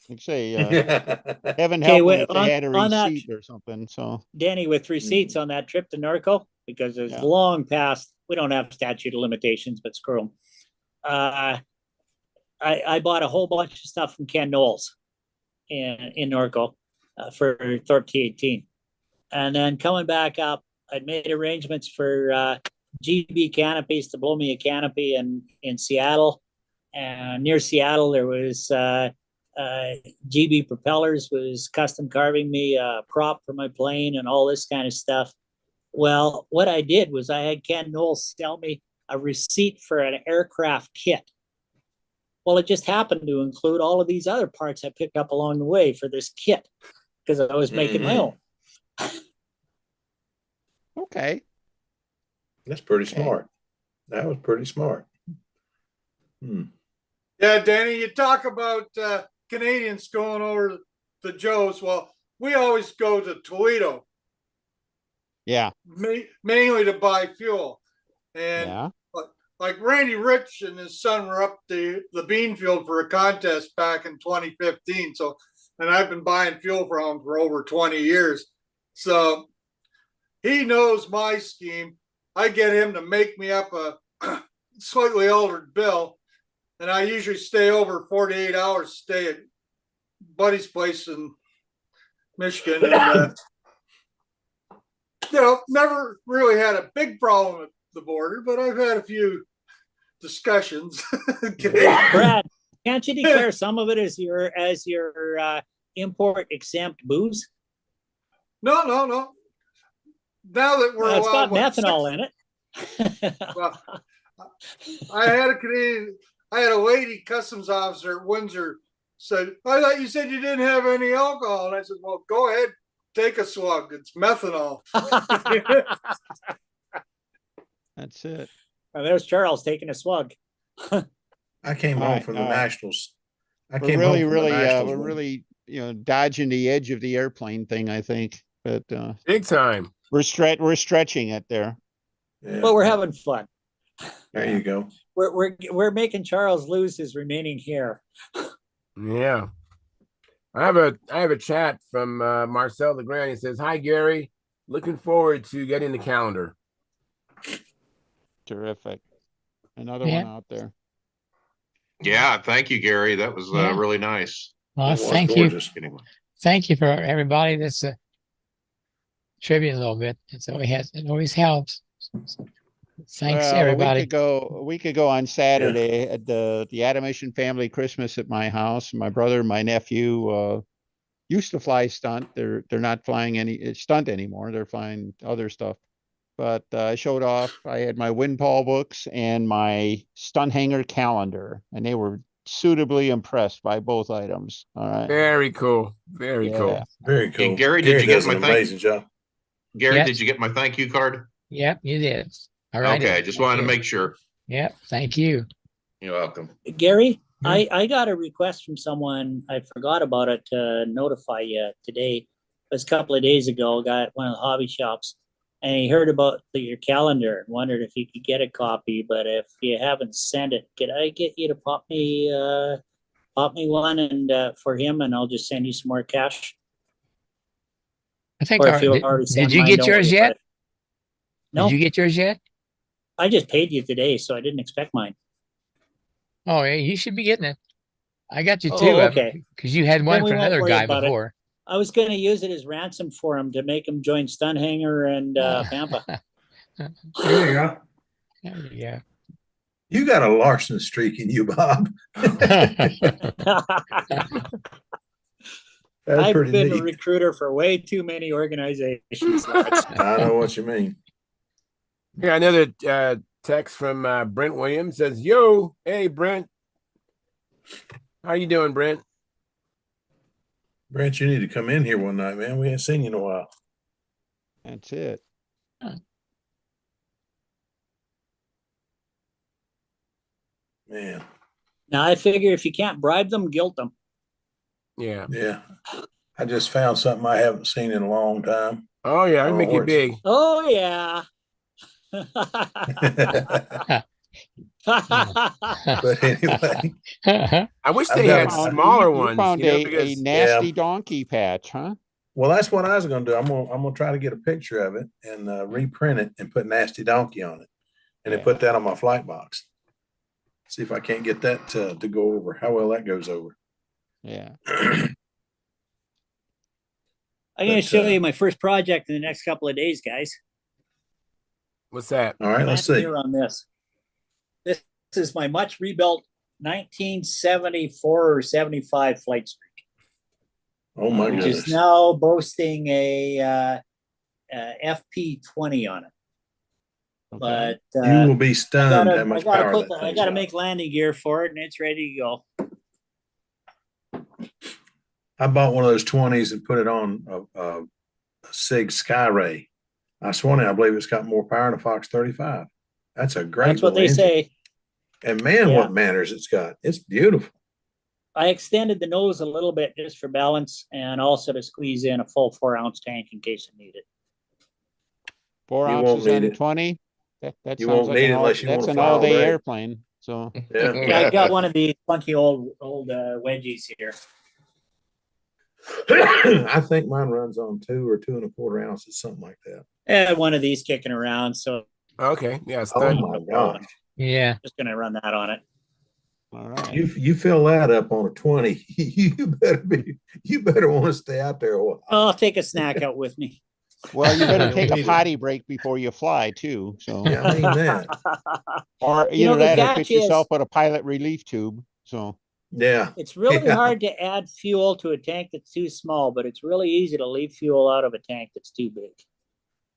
Like say, heaven help them if they had a receipt or something. So Danny, with receipts on that trip to Norco, because it's long past, we don't have statute of limitations, but screw them. I bought a whole bunch of stuff from Ken Knowles in Norco for Thorpe T18. And then coming back up, I'd made arrangements for GB Canopies to blow me a canopy in Seattle. And near Seattle, there was GB Propellers was custom carving me a prop for my plane and all this kind of stuff. Well, what I did was I had Ken Knowles sell me a receipt for an aircraft kit. Well, it just happened to include all of these other parts I picked up along the way for this kit, because I was making my own. Okay. That's pretty smart. That was pretty smart. Yeah, Danny, you talk about Canadians going over to Joe's. Well, we always go to Toledo. Yeah. Mainly to buy fuel. And like Randy Rich and his son were up the bean field for a contest back in 2015. So, and I've been buying fuel from him for over 20 years. So he knows my scheme. I get him to make me up a slightly altered bill. And I usually stay over 48 hours, stay at Buddy's place in Michigan. And, never really had a big problem at the border, but I've had a few discussions. Brad, can't you declare some of it as your import exempt booze? No. Now that we're it's got allowed, methanol in it. Well, I had a lady customs officer at Windsor said, I thought you said you didn't have any alcohol. And I said, well, go ahead, take a slug. It's methanol. That's it. Well, there's Charles taking a slug. I came home from the Nationals. We're really dodging the edge of the airplane thing, I think. But big time. We're stretching it there. Yeah. But we're having fun. There you go. We're making Charles lose his remaining hair. Yeah. I have a chat from Marcel Legrand. He says, "Hi Gary, looking forward to getting the calendar." Terrific. Another one out there. Yeah, thank you, Gary. That was really nice. Well, thank you. Thank you for everybody that's contributing a little bit. It always helps. Thanks, everybody. A week ago on Saturday at the Adamation family Christmas at my house. My brother, my nephew, used to fly stunt. They're not flying any stunt anymore. They're flying other stuff. But I showed off. I had my Windpall books and my Stunt Hangar calendar, and they were suitably impressed by both items. All right. Very cool. Very cool. Yeah. Very cool. And Gary, did you does get an my amazing job. Gary, Yes. did you get my thank you card? Yep, you did. All right. Okay, just wanted to make sure. Yep, thank you. You're welcome. Gary, Yeah. I got a request from someone. I forgot about it to notify you today. It was a couple of days ago, a guy at one of the hobby shops, and he heard about your calendar and wondered if he could get a copy. But if you haven't sent it, could I get you to pop me one and for him, and I'll just send you some more cash? I think, Or if you already did sent you mine, get don't yours worry about yet? it. No, Did you get yours yet? I just paid you today, so I didn't expect mine. Oh, yeah, you should be getting it. I got you Oh, two of them okay. because you had one we for won't another worry guy about it. before. I was going to use it as ransom for him to make him join Stunt Hangar and Pampa. There you go. Yeah. You got a larceny streak in you, Bob. That's I've pretty been a neat. recruiter for way too many organizations. Lawrence. I know what you mean. Yeah, another text from Brent Williams says, "Yo, hey Brent, how you doing, Brent?" Brent, you need to come in here one night, man. We haven't seen you in a while. That's it. Man. Now I figure if you can't bribe them, guilt them. Yeah. Yeah. I just found something I haven't seen in a long time. Oh yeah, I make it big. Oh yeah. But anyway, I wish they had smaller ones. You found a nasty donkey patch, huh? Well, that's what I was going to do. I'm gonna try to get a picture of it and reprint it and put Nasty Donkey on it, and then put that on my flight box. See if I can't get that to go over. How well that goes over. Yeah. I'm going to show you my first project in the next couple of days, guys. What's that? All right, let's see. Here on this. This is my much rebuilt 1974 or 75 flight streak. Oh my which goodness! is now boasting a FP20 on it. Okay. But you will be stunned how much power that I got to make landing gear for it, and it's ready to go. I bought one of those 20s and put it on a Sig Skyray. I swear, I believe it's got more power than a Fox 35. That's a great. That's what they engine. say. And man, what manners it's got! It's beautiful. I extended the nose a little bit just for balance, and also to squeeze in a full 4-ounce tank in case I need it. 4 You ounces won't need on it. 20. That You sounds won't like need an it all, unless you that's want an to fly all all-day day. airplane. So Yeah. Yeah, I got one of these funky old wedgies here. I think mine runs on 2 or 2 1/4 ounces, something like that. I had one of these kicking around, so Okay, yeah. Oh my gosh! Yeah, just gonna run that on it. all right. You fill that up on a 20, you better want to stay out there a while. I'll take a snack out with me. Well, you better You'll take a need it. potty break before you fly too. So Yeah, I mean that. or You know, either the that or catch fit is- yourself with a pilot relief tube. So Yeah. It's really Yeah. hard to add fuel to a tank that's too small, but it's really easy to leave fuel out of a tank that's too big.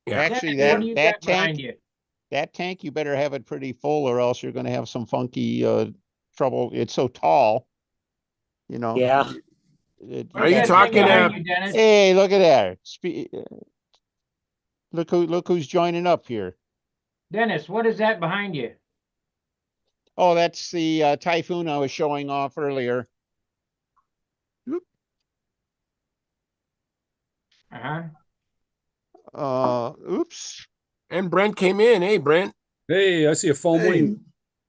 Yeah. actually, What do you that got behind tank, you? that tank, you better have it pretty full, or else you're going to have some funky trouble. It's so tall, you know. Yeah. Are you What's that thing talking behind you, Dennis? Hey, look at that! Look who's joining up here. Dennis, what is that behind you? Oh, that's the Typhoon I was showing off earlier. Oops. And Brent came in. Hey, Brent. Hey, I see a foam wing.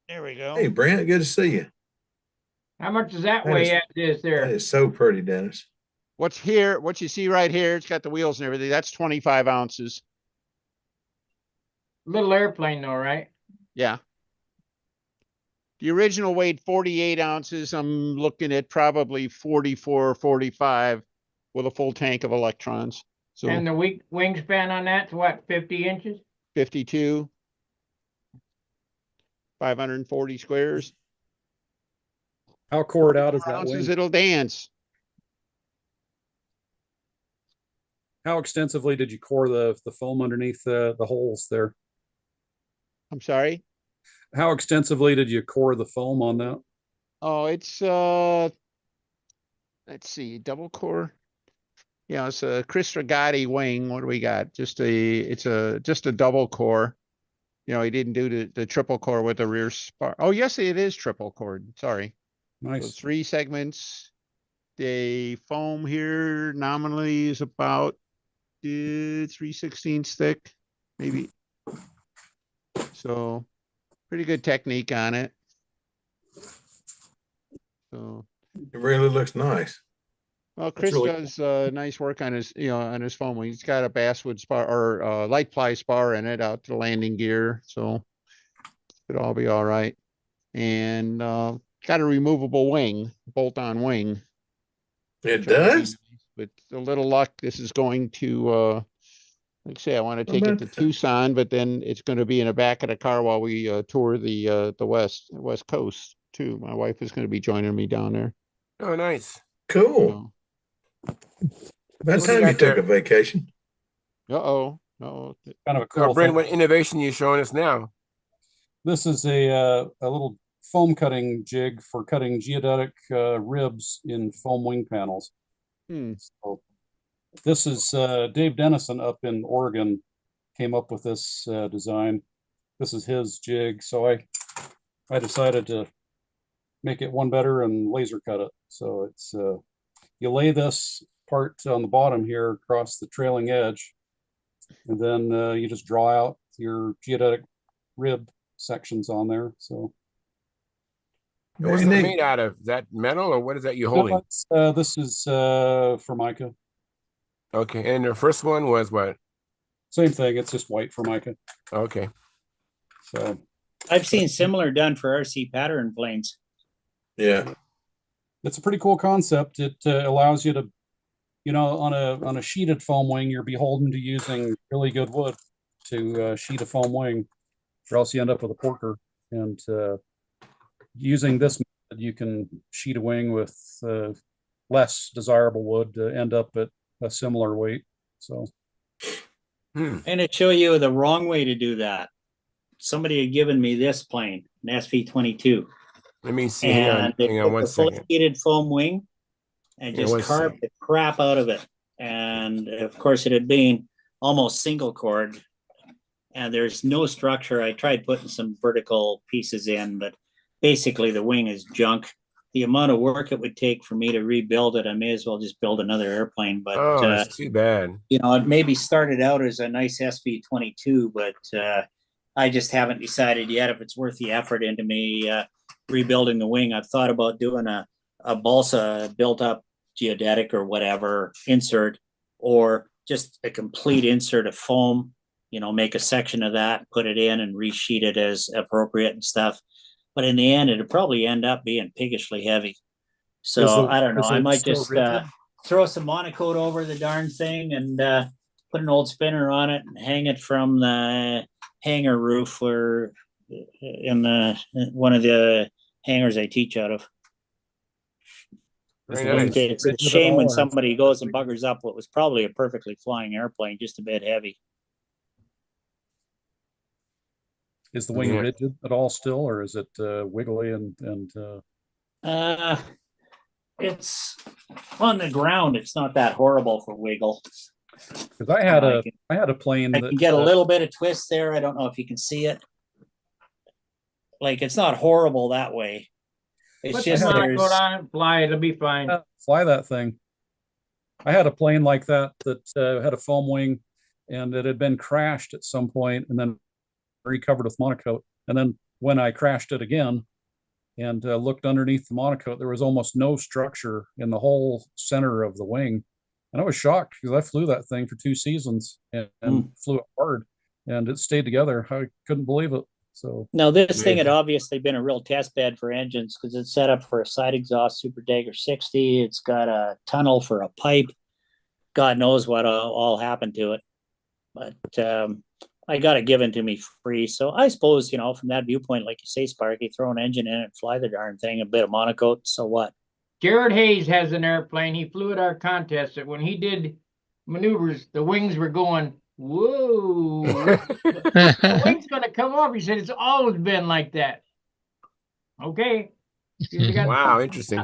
There we go. Hey, Brent, good to see you. How much does that That weigh is- at this That there? is so pretty, Dennis. What's here? What you see right here? It's got the wheels and everything. That's 25 ounces. Little airplane though, right? Yeah. The original weighed 48 ounces. I'm looking at probably 44, 45 with a full tank of electrons. So And the wingspan on that's what, 50 inches? 52, 540 squares. How cored out is that Ounces, wing? it'll dance. How extensively did you core the foam underneath the holes there? I'm sorry. How extensively did you core the foam on that? Oh, it's let's see, double core. Yeah, it's a Chris Rigotti wing. What do we got? Just a double core. You know, he didn't do the triple core with the rear spar. Oh, yes, it is triple core. Sorry. Nice. So 3 segments. The foam here nominally is about 3/16 thick, maybe. So pretty good technique on it. So it really looks nice. well, Chris does nice work on his, on his foam. He's got a basswood spar or light ply spar in it out to the landing gear, so it'll all be all right. And got a removable wing, bolt-on wing. It does? With a little luck, this is going to, like I say, I want to take it to Tucson, but then it's going to be in the back of the car while we tour the West Coast too. My wife is going to be joining me down there. Oh, nice. Cool. About time you took a vacation. Uh-oh. Kind of a cool So, Brent, thing. what innovation are you showing us now? This is a little foam cutting jig for cutting geodetic ribs in foam wing panels. So this is Dave Dennison up in Oregon came up with this design. This is his jig, so I decided to make it one better and laser cut it. So it's you lay this part on the bottom here across the trailing edge, and then you just draw out your geodetic rib sections on there. So what's it made out of? Is that metal or what is that you're holding? This is Formica. Okay, and the first one was what? Same thing. It's just white Formica. Okay. So I've seen similar done for RC pattern planes. Yeah, it's a pretty cool concept. It allows you to, on a sheeted foam wing, you're beholden to using really good wood to sheet a foam wing, or else you end up with a porker. And using this method, you can sheet a wing with less desirable wood to end up at a similar weight. So, and to show you the wrong way to do that, somebody had given me this plane, an SV22. Let me see. And hang on one full second. heated foam wing and just carved the crap out of it. And of course, it had been almost single cord, and there's no structure. I tried putting some vertical pieces in, but basically the wing is junk. The amount of work it would take for me to rebuild it, I may as well just build another airplane. But it's too bad. It maybe started out as a nice SV22, but I just haven't decided yet if it's worth the effort into me rebuilding the wing. I've thought about doing a balsa built up geodetic or whatever insert, or just a complete insert of foam, make a section of that, put it in and resheet it as appropriate and stuff. But in the end, it'd probably end up being piggishly heavy. So I don't know. I might just throw some monocoat over the darn thing and put an old spinner on it and hang it from the hangar roof or in one of the hangars I teach out of. Very nice. It's a shame when somebody goes and buggers up what was probably a perfectly flying airplane, just a bit heavy. Is the wing rigid at all still, or is it wiggly and it's on the ground. It's not that horrible for wiggle. Because I had a plane I can get a little bit of twist there. I don't know if you can see it. Like, it's not horrible that way. It's Put just the monocoat on it, fly, it'll be fine. Fly that thing. I had a plane like that had a foam wing, and it had been crashed at some point, and then recovered with monocoat. And then when I crashed it again and looked underneath the monocoat, there was almost no structure in the whole center of the wing. And I was shocked because I flew that thing for 2 seasons and flew it hard, and it stayed together. I couldn't believe it. So now this thing had obviously been a real test bed for engines because it's set up for a side exhaust Super Dagger 60. It's got a tunnel for a pipe. God knows what all happened to it. But I got it given to me free. So I suppose, from that viewpoint, like you say, Sparky, throw an engine in it, fly the darn thing, a bit of monocoat, so what? Jared Hayes has an airplane. He flew at our contest. That when he did maneuvers, the wings were going, whoa, the wing's gonna come off. He said, it's always been like that. Okay. You got Wow, interesting.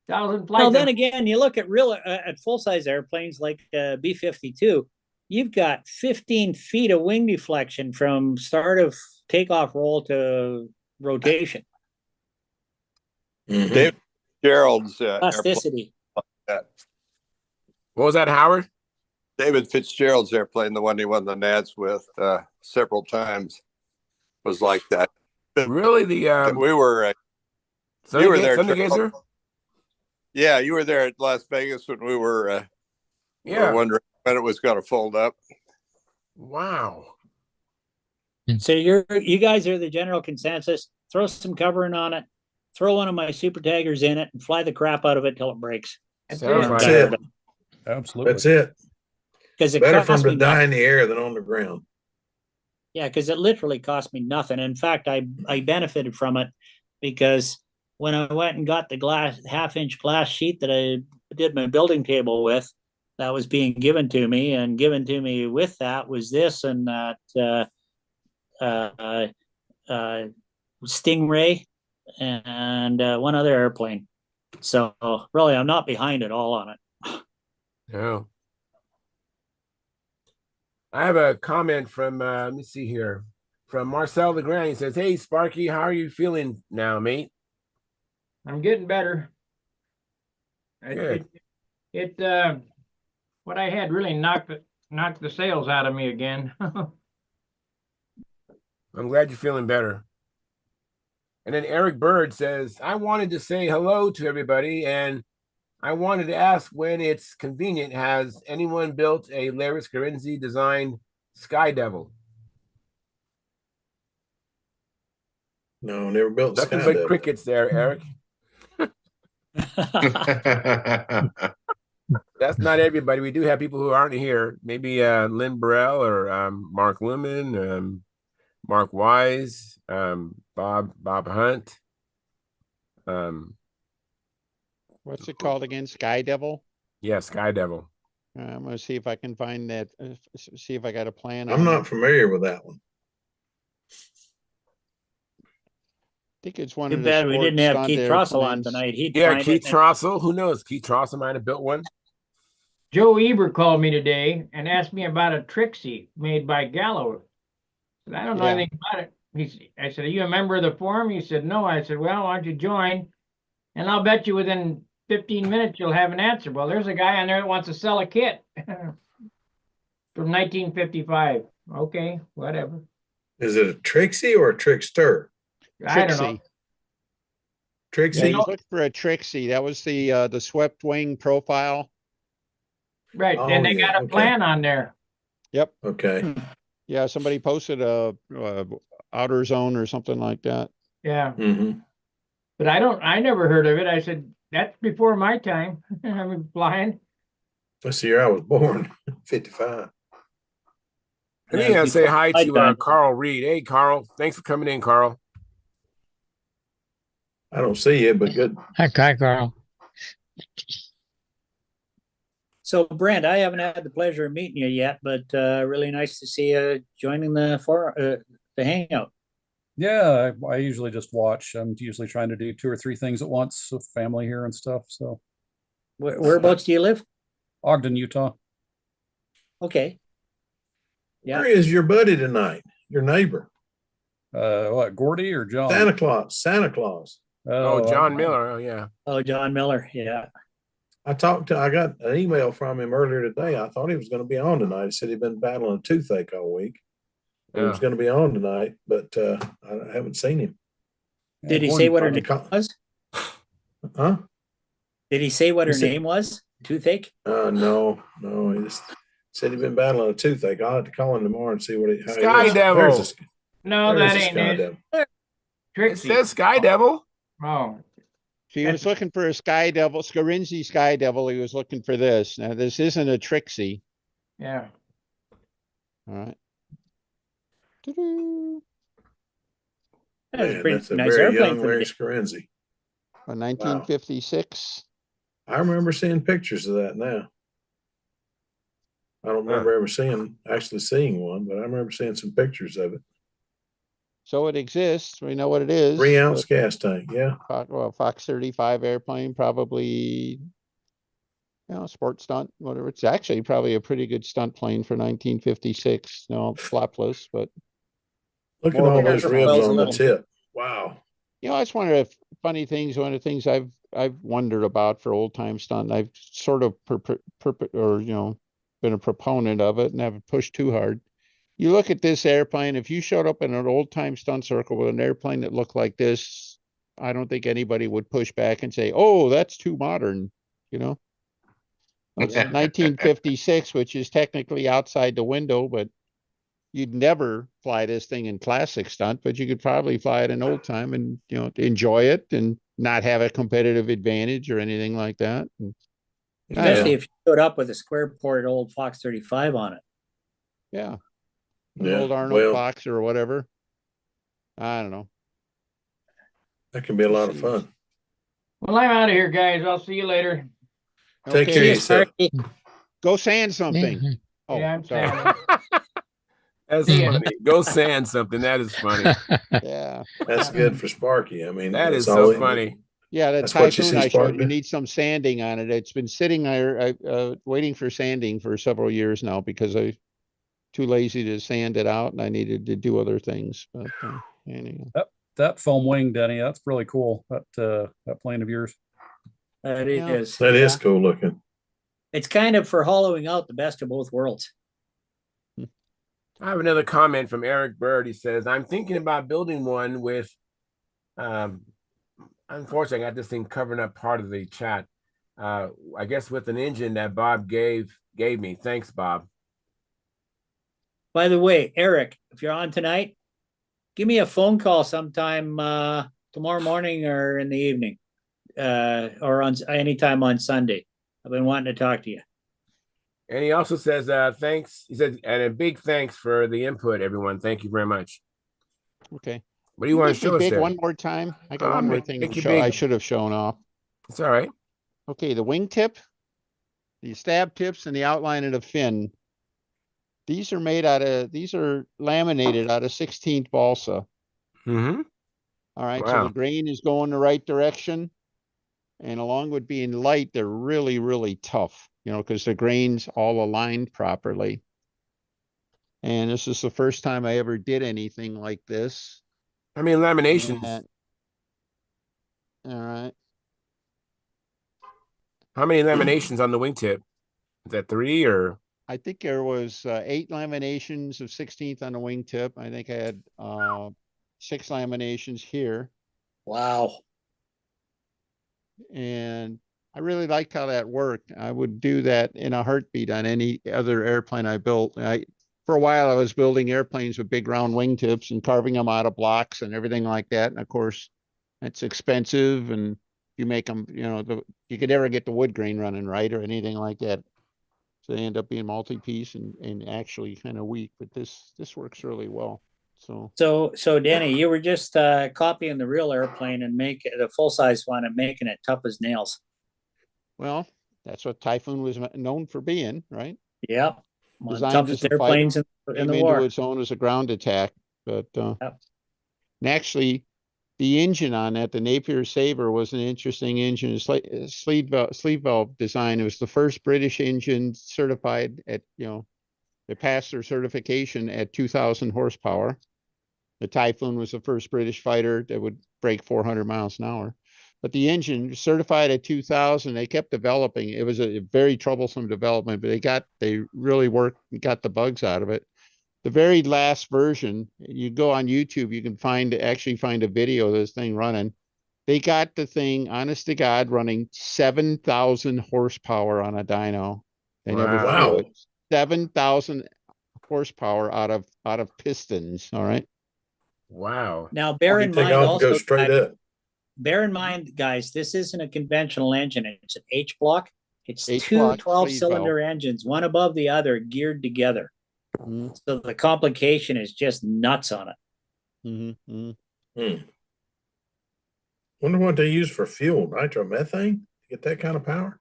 1,000 Well, flights. then again, you look at real at full size airplanes like B-52. You've got 15 feet of wing deflection from start of takeoff roll to rotation. David Gerald's Plasticity. airplane. What was that, Howard? David Fitzgerald's airplane, the one he won the Nats with several times, was like that. Really? We were you were there, Gazer? Yeah, you were there at Las Vegas when we were wondering when it was going to fold up. Wow. So you guys are the general consensus. Throw some covering on it, throw one of my super taggers in it, and fly the crap out of it till it breaks. That's it. Absolutely. That's it. Because it better for them cost to me die nothing. in the air than on the ground. Yeah, because it literally cost me nothing. In fact, I benefited from it because when I went and got the glass half-inch glass sheet that I did my building table with, that was being given to me, and given to me with that was this and that Stingray and one other airplane. So really, I'm not behind at all on it. No. I have a comment from, let me see here, from Marcel Legrand. He says, hey, Sparky, how are you feeling now, mate? I'm getting better. Good. What I had really knocked the sales out of me again. I'm glad you're feeling better. And then Eric Bird says, I wanted to say hello to everybody, and I wanted to ask when it's convenient, has anyone built a Larry Scarinzi designed Sky Devil? No, never built Nothing Sky but Devil. crickets there, Eric. That's not everybody. We do have people who aren't here. Maybe Lynn Burrell or Mark Lumen, Mark Wise, Bob Hunt. What's it called again? Sky Devil? Yeah, Sky Devil. I'm gonna see if I can find that. See if I got a plan. I'm not familiar with that one. I think it's one Too of the bad we didn't have stunt Keith Trossel on airplanes. tonight. He'd Yeah, find Keith it. Trossel. Who knows? Keith Trossel might have built one. Joe Eber called me today and asked me about a Trixie made by Gallo. I said, I don't know Yeah. anything about it. I said, are you a member of the forum? He said, no. I said, well, why don't you join? And I'll bet you within 15 minutes you'll have an answer. Well, there's a guy on there that wants to sell a kit from 1955. Okay, whatever. Is it a Trixie or a Trickster? I don't know. Trixie. Yeah, he's looking for a Trixie. That was the swept wing profile. Right. Oh, Then they yeah, got a okay. plan on there. Yep. Okay. Yeah, somebody posted a outer zone or something like that. Yeah. Mm-hmm. But I never heard of it. I said, that's before my time. I'm flying. That's the year I was born, 55. Let me say hi to time. Carl Reed. Hey, Carl. Thanks for coming in, Carl. I don't see you, but good. Hi, Carl. So, Brent, I haven't had the pleasure of meeting you yet, but really nice to see you joining the Hangout. Yeah, I usually just watch. I'm usually trying to do 2 or 3 things at once with family here and stuff. So, Whereabouts do you live? Ogden, Utah. Okay. Yeah. Where is your buddy tonight? Your neighbor? What, Gordy or John? Santa Claus. Santa Claus. Oh, John Miller. Oh, yeah. Oh, John Miller. Yeah. I got an email from him earlier today. I thought he was going to be on tonight. He said he'd been battling a toothache all week. He was going to be on tonight, but I haven't seen him. Did he say what her name was? Huh? Did he say what her name was? Toothache? No. He just said he'd been battling a toothache. I'll have to call him tomorrow and see what he. Sky Devil. No, that ain't it. It says Sky Devil. Oh. He was looking for a Sky Devil, Scarinzi Sky Devil. He was looking for this. Now, this isn't a Trixie. Yeah. All right. That's a very young Larry Scarinzi. 1956. I remember seeing pictures of that now. I don't remember ever actually seeing one, but I remember seeing some pictures of it. So it exists. We know what it is. 3-ounce gas tank. Yeah. Well, Fox 35 airplane, probably, sport stunt, whatever. It's actually probably a pretty good stunt plane for 1956. No, flapless, but look at all those ribs on the tip. Wow. I just wonder if funny things. One of the things I've wondered about for old time stunt, I've sort of been a proponent of it and haven't pushed too hard. You look at this airplane. If you showed up in an old time stunt circle with an airplane that looked like this, I don't think anybody would push back and say, "Oh, that's too modern." It's 1956, which is technically outside the window, but you'd never fly this thing in classic stunt, but you could probably fly it in old time and, enjoy it and not have a competitive advantage or anything like that. Especially if you showed up with a square port old Fox 35 on it. Yeah. An old Arnold Fox or whatever. I don't know. That can be a lot of fun. Well, I'm out of here, guys. I'll see you later. Take care of yourself. Go sand something. Yeah, Oh, I'm sorry. sanding. That's funny. Go sand something. That is funny. Yeah. That's good for Sparky. I mean, that is so funny. Yeah, the that's what you Typhoon see, I showed Sparky. you need some sanding on it. It's been sitting there waiting for sanding for several years now because I too lazy to sand it out and I needed to do other things. But anyway. That foam wing, Denny, that's really cool. That plane of yours. That is. That is cool looking. It's kind of for hollowing out the best of both worlds. I have another comment from Eric Bird. He says, I'm thinking about building one with, unfortunately, I got this thing covering up part of the chat. I guess with an engine that Bob gave me. Thanks, Bob. By the way, Eric, if you're on tonight, give me a phone call sometime tomorrow morning or in the evening, or on anytime on Sunday. I've been wanting to talk to you. And he also says, thanks. He said, and a big thanks for the input, everyone. Thank you very much. Okay. What do you want to show us there? One more time. I got one more thing to show. I should have shown off. It's all right. Okay, the wingtip, the stab tips, and the outline of the fin. These are laminated out of 16th balsa. Mm-hmm. All right, so the grain is going the right direction. And along with being light, they're really, really tough, because the grain's all aligned properly. And this is the first time I ever did anything like this. I mean, laminations. All right. How many laminations on the wingtip? Is that 3 or? I think there was 8 laminations of 16th on the wingtip. I think I had 6 laminations here. Wow. And I really liked how that worked. I would do that in a heartbeat on any other airplane I built. For a while, I was building airplanes with big round wingtips and carving them out of blocks and everything like that. And of course, it's expensive, and you make them, you could never get the wood grain running right or anything like that. So they end up being multi-piece and actually kind of weak. But this works really well. So Danny, you were just copying the real airplane and make it a full-size one and making it tough as nails. Well, that's what Typhoon was known for being, right? Yeah. Designed as a airplanes fighter, in the came war. into its own as a ground attack. But and actually, the engine on that, the Napier Sabre, was an interesting engine. Sleeve valve design. It was the first British engine certified at, it passed their certification at 2,000 horsepower. The Typhoon was the first British fighter that would break 400 miles an hour. But the engine certified at 2,000, they kept developing. It was a very troublesome development, but they really got the bugs out of it. The very last version, you go on YouTube, you can actually find a video of this thing running. They got the thing, honest to God, running 7,000 horsepower on a dyno. They never flew it. 7,000 horsepower out of pistons. All right. Wow. Now, bear in mind also, go straight up. Bear in mind, guys, this isn't a conventional engine. It's an H block. It's two H-block 12-cylinder engines, one above the other, geared together. Mm-hmm. So the complication is just nuts on it. Mm-hmm. Wonder what they use for fuel, nitromethane, to get that kind of power.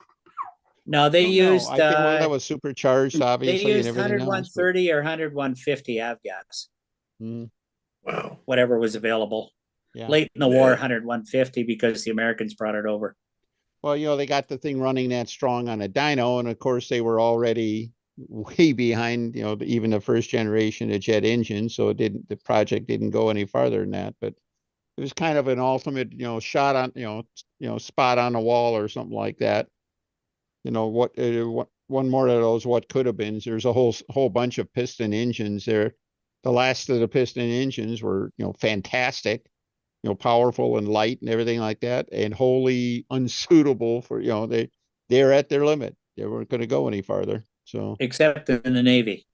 No, they No, used I think well, that was supercharged, they obviously, and used everything 100 else. But 130 or 100 150 avgas, Wow. whatever was available. yeah, Late in the war, Yeah. 100 150 because the Americans brought it over. well, they got the thing running that strong on a dyno, and of course they were already way behind, even the first generation of jet engines, so the project didn't go any farther than that. But it was kind of an ultimate, shot on, spot on the wall or something like that. What one more of those what could have been. There's a whole bunch of piston engines there. The last of the piston engines were, fantastic, powerful and light and everything like that, and wholly unsuitable for, they're at their limit. They weren't going to go any farther. So except in the Navy,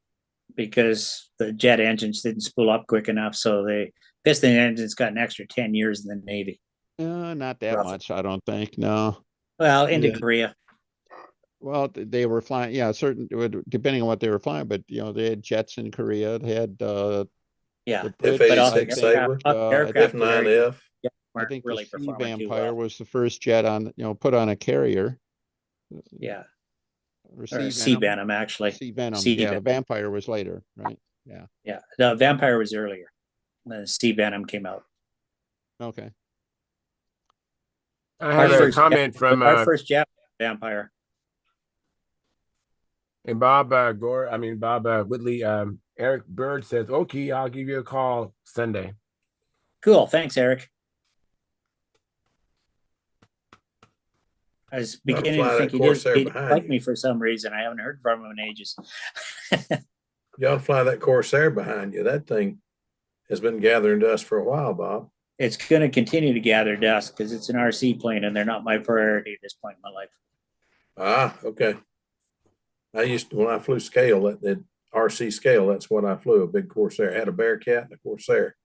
because the jet engines didn't spool up quick enough. So the piston engines got an extra 10 years in the Navy. not that Roughly. much, I don't think. No. Well, into Yeah. Korea. Well, they were flying, depending on what they were flying, but they had jets in Korea. They had Yeah, the Brits, but I F-86 think, Sabre, aircraft F9F. I weren't think the really Sea performing too Vampire well. was the first jet on, put on a carrier. Yeah, Or or Sea Venom. Venom actually. Sea Venom. Sea Yeah, the Venom. Vampire was later, right? Yeah. Yeah, the Vampire was earlier. The Sea Venom came out. Okay. I have a comment from our first jet Vampire. And Bob Whitley, Eric Bird says, okay, I'll give you a call Sunday. Cool. Thanks, Eric. I was beginning to think he didn't like me for some reason. I haven't heard from him in ages. You ought to fly that Corsair behind you. That thing has been gathering dust for a while, Bob. It's going to continue to gather dust because it's an RC plane and they're not my priority at this point in my life. Ah, okay. When I flew scale, that RC scale, that's what I flew, a big Corsair. I had a Bearcat and a Corsair.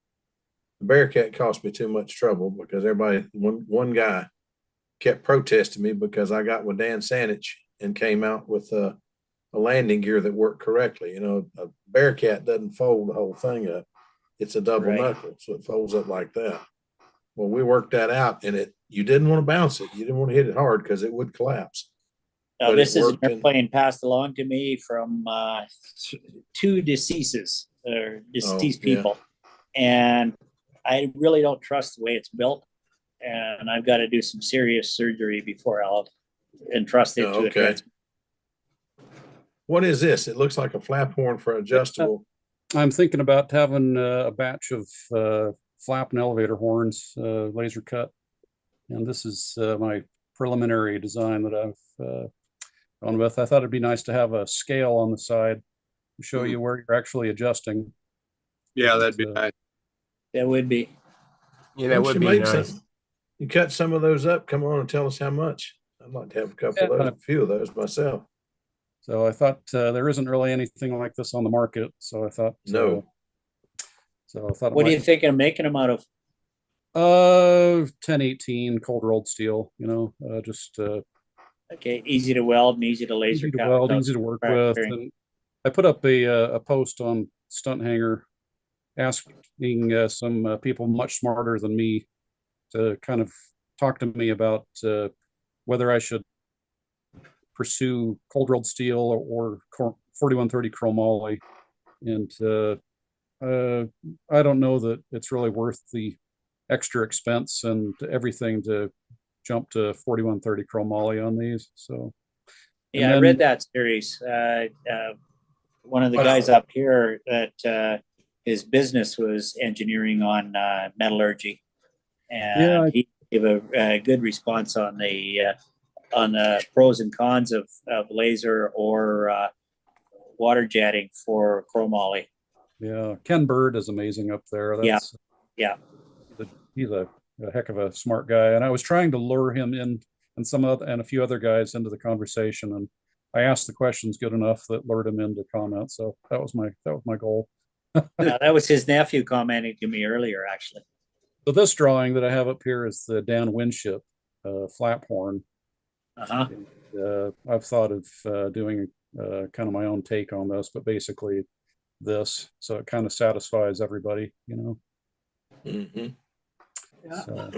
The Bearcat cost me too much trouble because one guy kept protesting me because I got with Dan Sanich and came out with a landing gear that worked correctly. A Bearcat doesn't fold the whole thing up. It's a double knuckle, so it folds up like that. Well, we worked that out, and you didn't want to bounce it. You didn't want to hit it hard because it would collapse. Now, this is an airplane passed along to me from two deceased people. And I really don't trust the way it's built. And I've got to do some serious surgery before I'll entrust it to a transmitter. What is this? It looks like a flap horn for adjustable. I'm thinking about having a batch of flap and elevator horns, laser cut. And this is my preliminary design that I've gone with. I thought it'd be nice to have a scale on the side to show you where you're actually adjusting. Yeah, that'd be nice. That would be. Yeah, that would be nice. You cut some of those up. Come on and tell us how much. I'd like to have a couple of those, a few of those myself. So I thought there isn't really anything like this on the market. So I thought no. So I thought. What do you think of making them out of? 1018 cold rolled steel. Just. Okay, easy to weld and easy to laser cut. Weld, easy to work with. And I put up a post on Stunt Hangar asking some people much smarter than me to kind of talk to me about whether I should pursue cold rolled steel or 4130 chromoly. And I don't know that it's really worth the extra expense and everything to jump to 4130 chromoly on these. So yeah, I read that series. One of the guys up here that his business was engineering on metallurgy, and he gave a good response on the pros and cons of laser or water jetting for chromoly. Yeah, Ken Bird is amazing up there. That's, yeah. He's a heck of a smart guy, and I was trying to lure him in and a few other guys into the conversation, and I asked the questions good enough that lured him into comment. So that was my goal. That was his nephew commenting to me earlier, actually. So this drawing that I have up here is the Dan Winship flap horn. I've thought of doing kind of my own take on this, but basically this, so it kind of satisfies everybody, Mm-hmm. Yeah. So,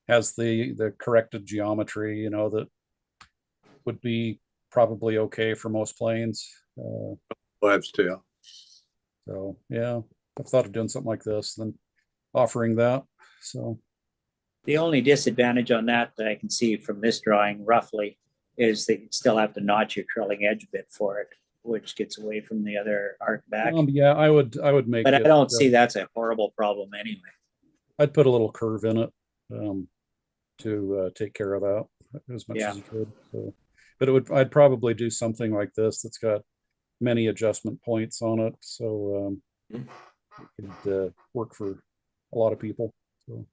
has the corrected geometry, that would be probably okay for most planes. Wives too. So yeah, I've thought of doing something like this, then offering that. So The only disadvantage on that I can see from this drawing roughly is that you still have to notch your trailing edge a bit for it, which gets away from the other arc back. yeah, I would make But it, I don't see that's a horrible problem anyway. I'd put a little curve in it to take care of that as much Yeah. as you could. So, but I'd probably do something like this that's got many adjustment points on it, so it could work for a lot of people. So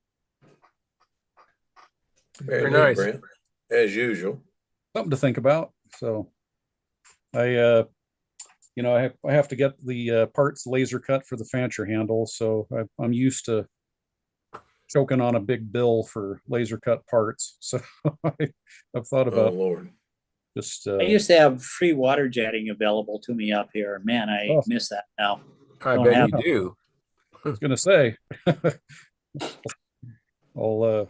Very Very good, nice. Brent, as usual. something to think about. So you know, I have to get the parts laser cut for the fancher handle, so I'm used to choking on a big bill for laser cut parts. So I've thought Oh about Lord. just I used to have free water jetting available to me up here. Man, I miss that now. I Don't bet have you it. do. I was gonna say I'll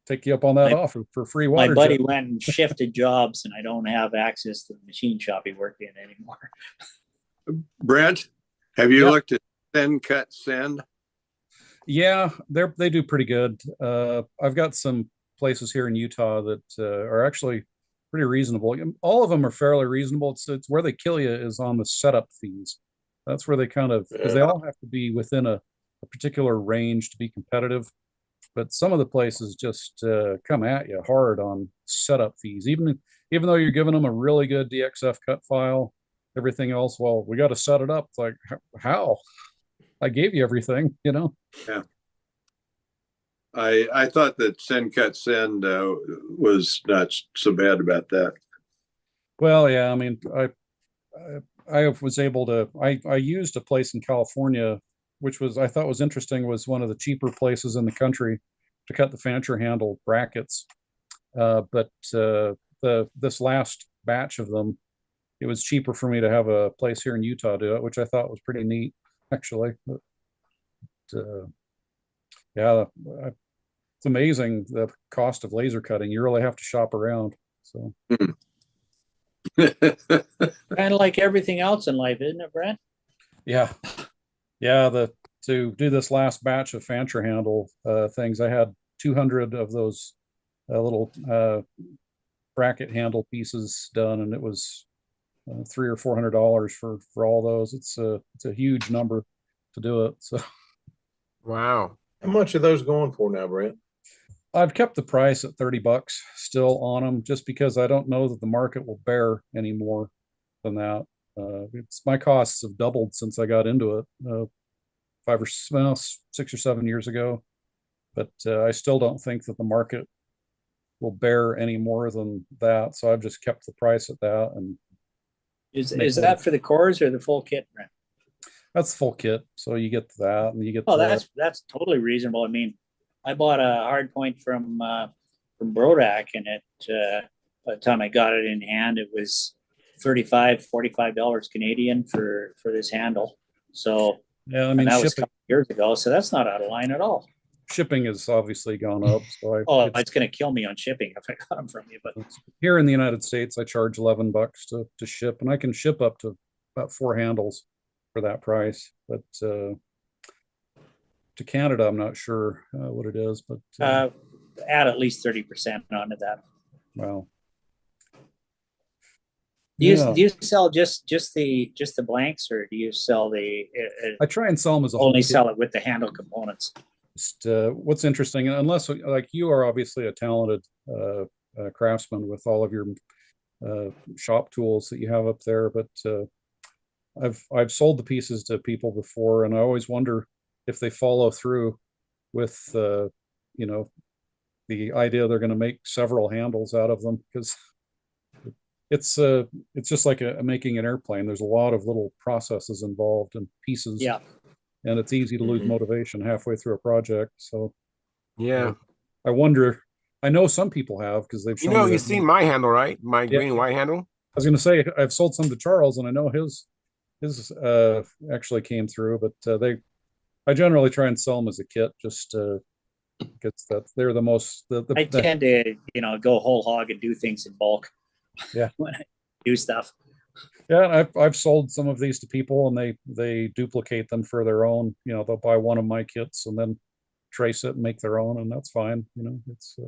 take you up on that offer for free water My buddy jet. went and shifted jobs, and I don't have access to the machine shop he worked in anymore. Brent, have you Yeah. looked at Thin Cut Send? Yeah, they do pretty good. I've got some places here in Utah that are actually pretty reasonable. All of them are fairly reasonable. It's where they kill you is on the setup fees. That's where they kind of, because they all have to be within a particular range to be competitive. But some of the places just come at you hard on setup fees, even though you're giving them a really good DXF cut file, everything else. Well, we got to set it up. It's like, how? I gave you everything, you know. Yeah. I thought that Send Cut Send was not so bad about that. Well, yeah, I mean, I was able to, I used a place in California, which was, I thought was interesting, was one of the cheaper places in the country to cut the fancher handle brackets. But this last batch of them, it was cheaper for me to have a place here in Utah do it, which I thought was pretty neat, actually. But yeah, it's amazing the cost of laser cutting. You really have to shop around. So Kind of like everything else in life, isn't it, Brent? yeah, to do this last batch of fancher handle things, I had 200 of those little bracket handle pieces done, and it was $300 or $400 for all those. It's a huge number to do it. So wow. How much are those going for now, Brent? I've kept the price at $30 still on them, just because I don't know that the market will bear any more than that. My costs have doubled since I got into it 6 or 7 years ago, but I still don't think that the market will bear any more than that. So I've just kept the price at that. And is that for the cores or the full kit, Brent? That's the full kit. So you get that, and you get. Oh, that's totally reasonable. I mean, I bought a hard point from Brodak, and by the time I got it in hand, it was $45 Canadian for this handle. So yeah, I mean, that was a couple years ago, so that's not out of line at all. Shipping has obviously gone up, so it's going to kill me on shipping if I got them from you. But here in the United States, I charge $11 to ship, and I can ship up to about 4 handles for that price. But to Canada, I'm not sure what it is, but add at least 30% onto that. Wow. Do you sell just the blanks, or do you sell the? I try and sell them as a only sell it with the handle components. Just, what's interesting, unless like you are obviously a talented craftsman with all of your shop tools that you have up there, but I've sold the pieces to people before, and I always wonder if they follow through with you know, the idea they're going to make several handles out of them, because it's just like making an airplane. There's a lot of little processes involved and pieces. Yeah. And it's easy to lose motivation halfway through a project. So yeah, I wonder. I know some people have, because they've shown you've seen my handle, right? My green and white handle. I was going to say I've sold some to Charles, and I know his actually came through, but I generally try and sell them as a kit, just because they're the most. I tend to go whole hog and do things in bulk. Yeah. when I do stuff. Yeah, I've sold some of these to people, and they duplicate them for their own. You know, they'll buy one of my kits and then trace it and make their own, and that's fine. You know, it's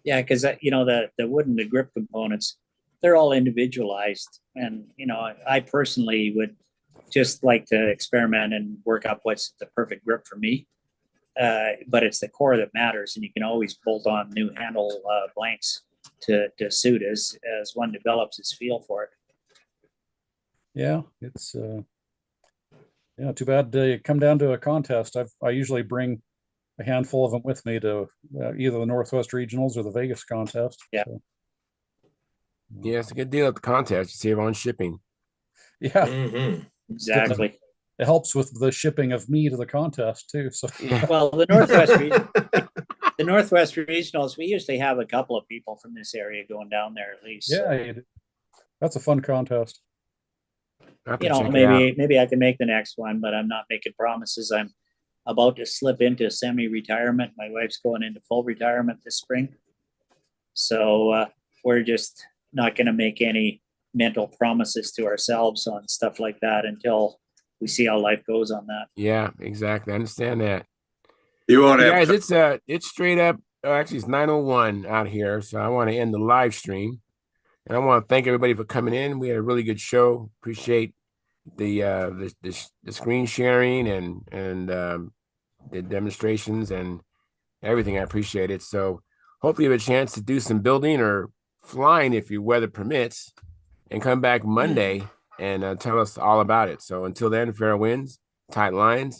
Yeah, because the wood and the grip components, they're all individualized, and I personally would just like to experiment and work up what's the perfect grip for me. But it's the core that matters, and you can always bolt on new handle blanks to suit as one develops his feel for it. yeah, it's yeah, too bad you come down to a contest. I usually bring a handful of them with me to either the Northwest Regionals or the Vegas contest. Yeah. So, Yeah, it's a good deal at the contest. You save on shipping. yeah, Exactly. it helps with the shipping of me to the contest too. So Yeah. Well, the Northwest Regionals, we usually have a couple of people from this area going down there at least. yeah, that's a fun contest. I have to check it out. Maybe I can make the next one, but I'm not making promises. I'm about to slip into semi-retirement. My wife's going into full retirement this spring. So we're just not going to make any mental promises to ourselves on stuff like that until we see how life goes on that. Yeah, exactly. I understand that. You won't Hey have guys, it's straight up. Actually, it's 9:01 out here, so I want to end the live stream, and I want to thank everybody for coming in. We had a really good show. Appreciate the screen sharing and the demonstrations and everything. I appreciate it. So hopefully you have a chance to do some building or flying if your weather permits, and come back Monday and tell us all about it. So until then, fair winds, tight lines,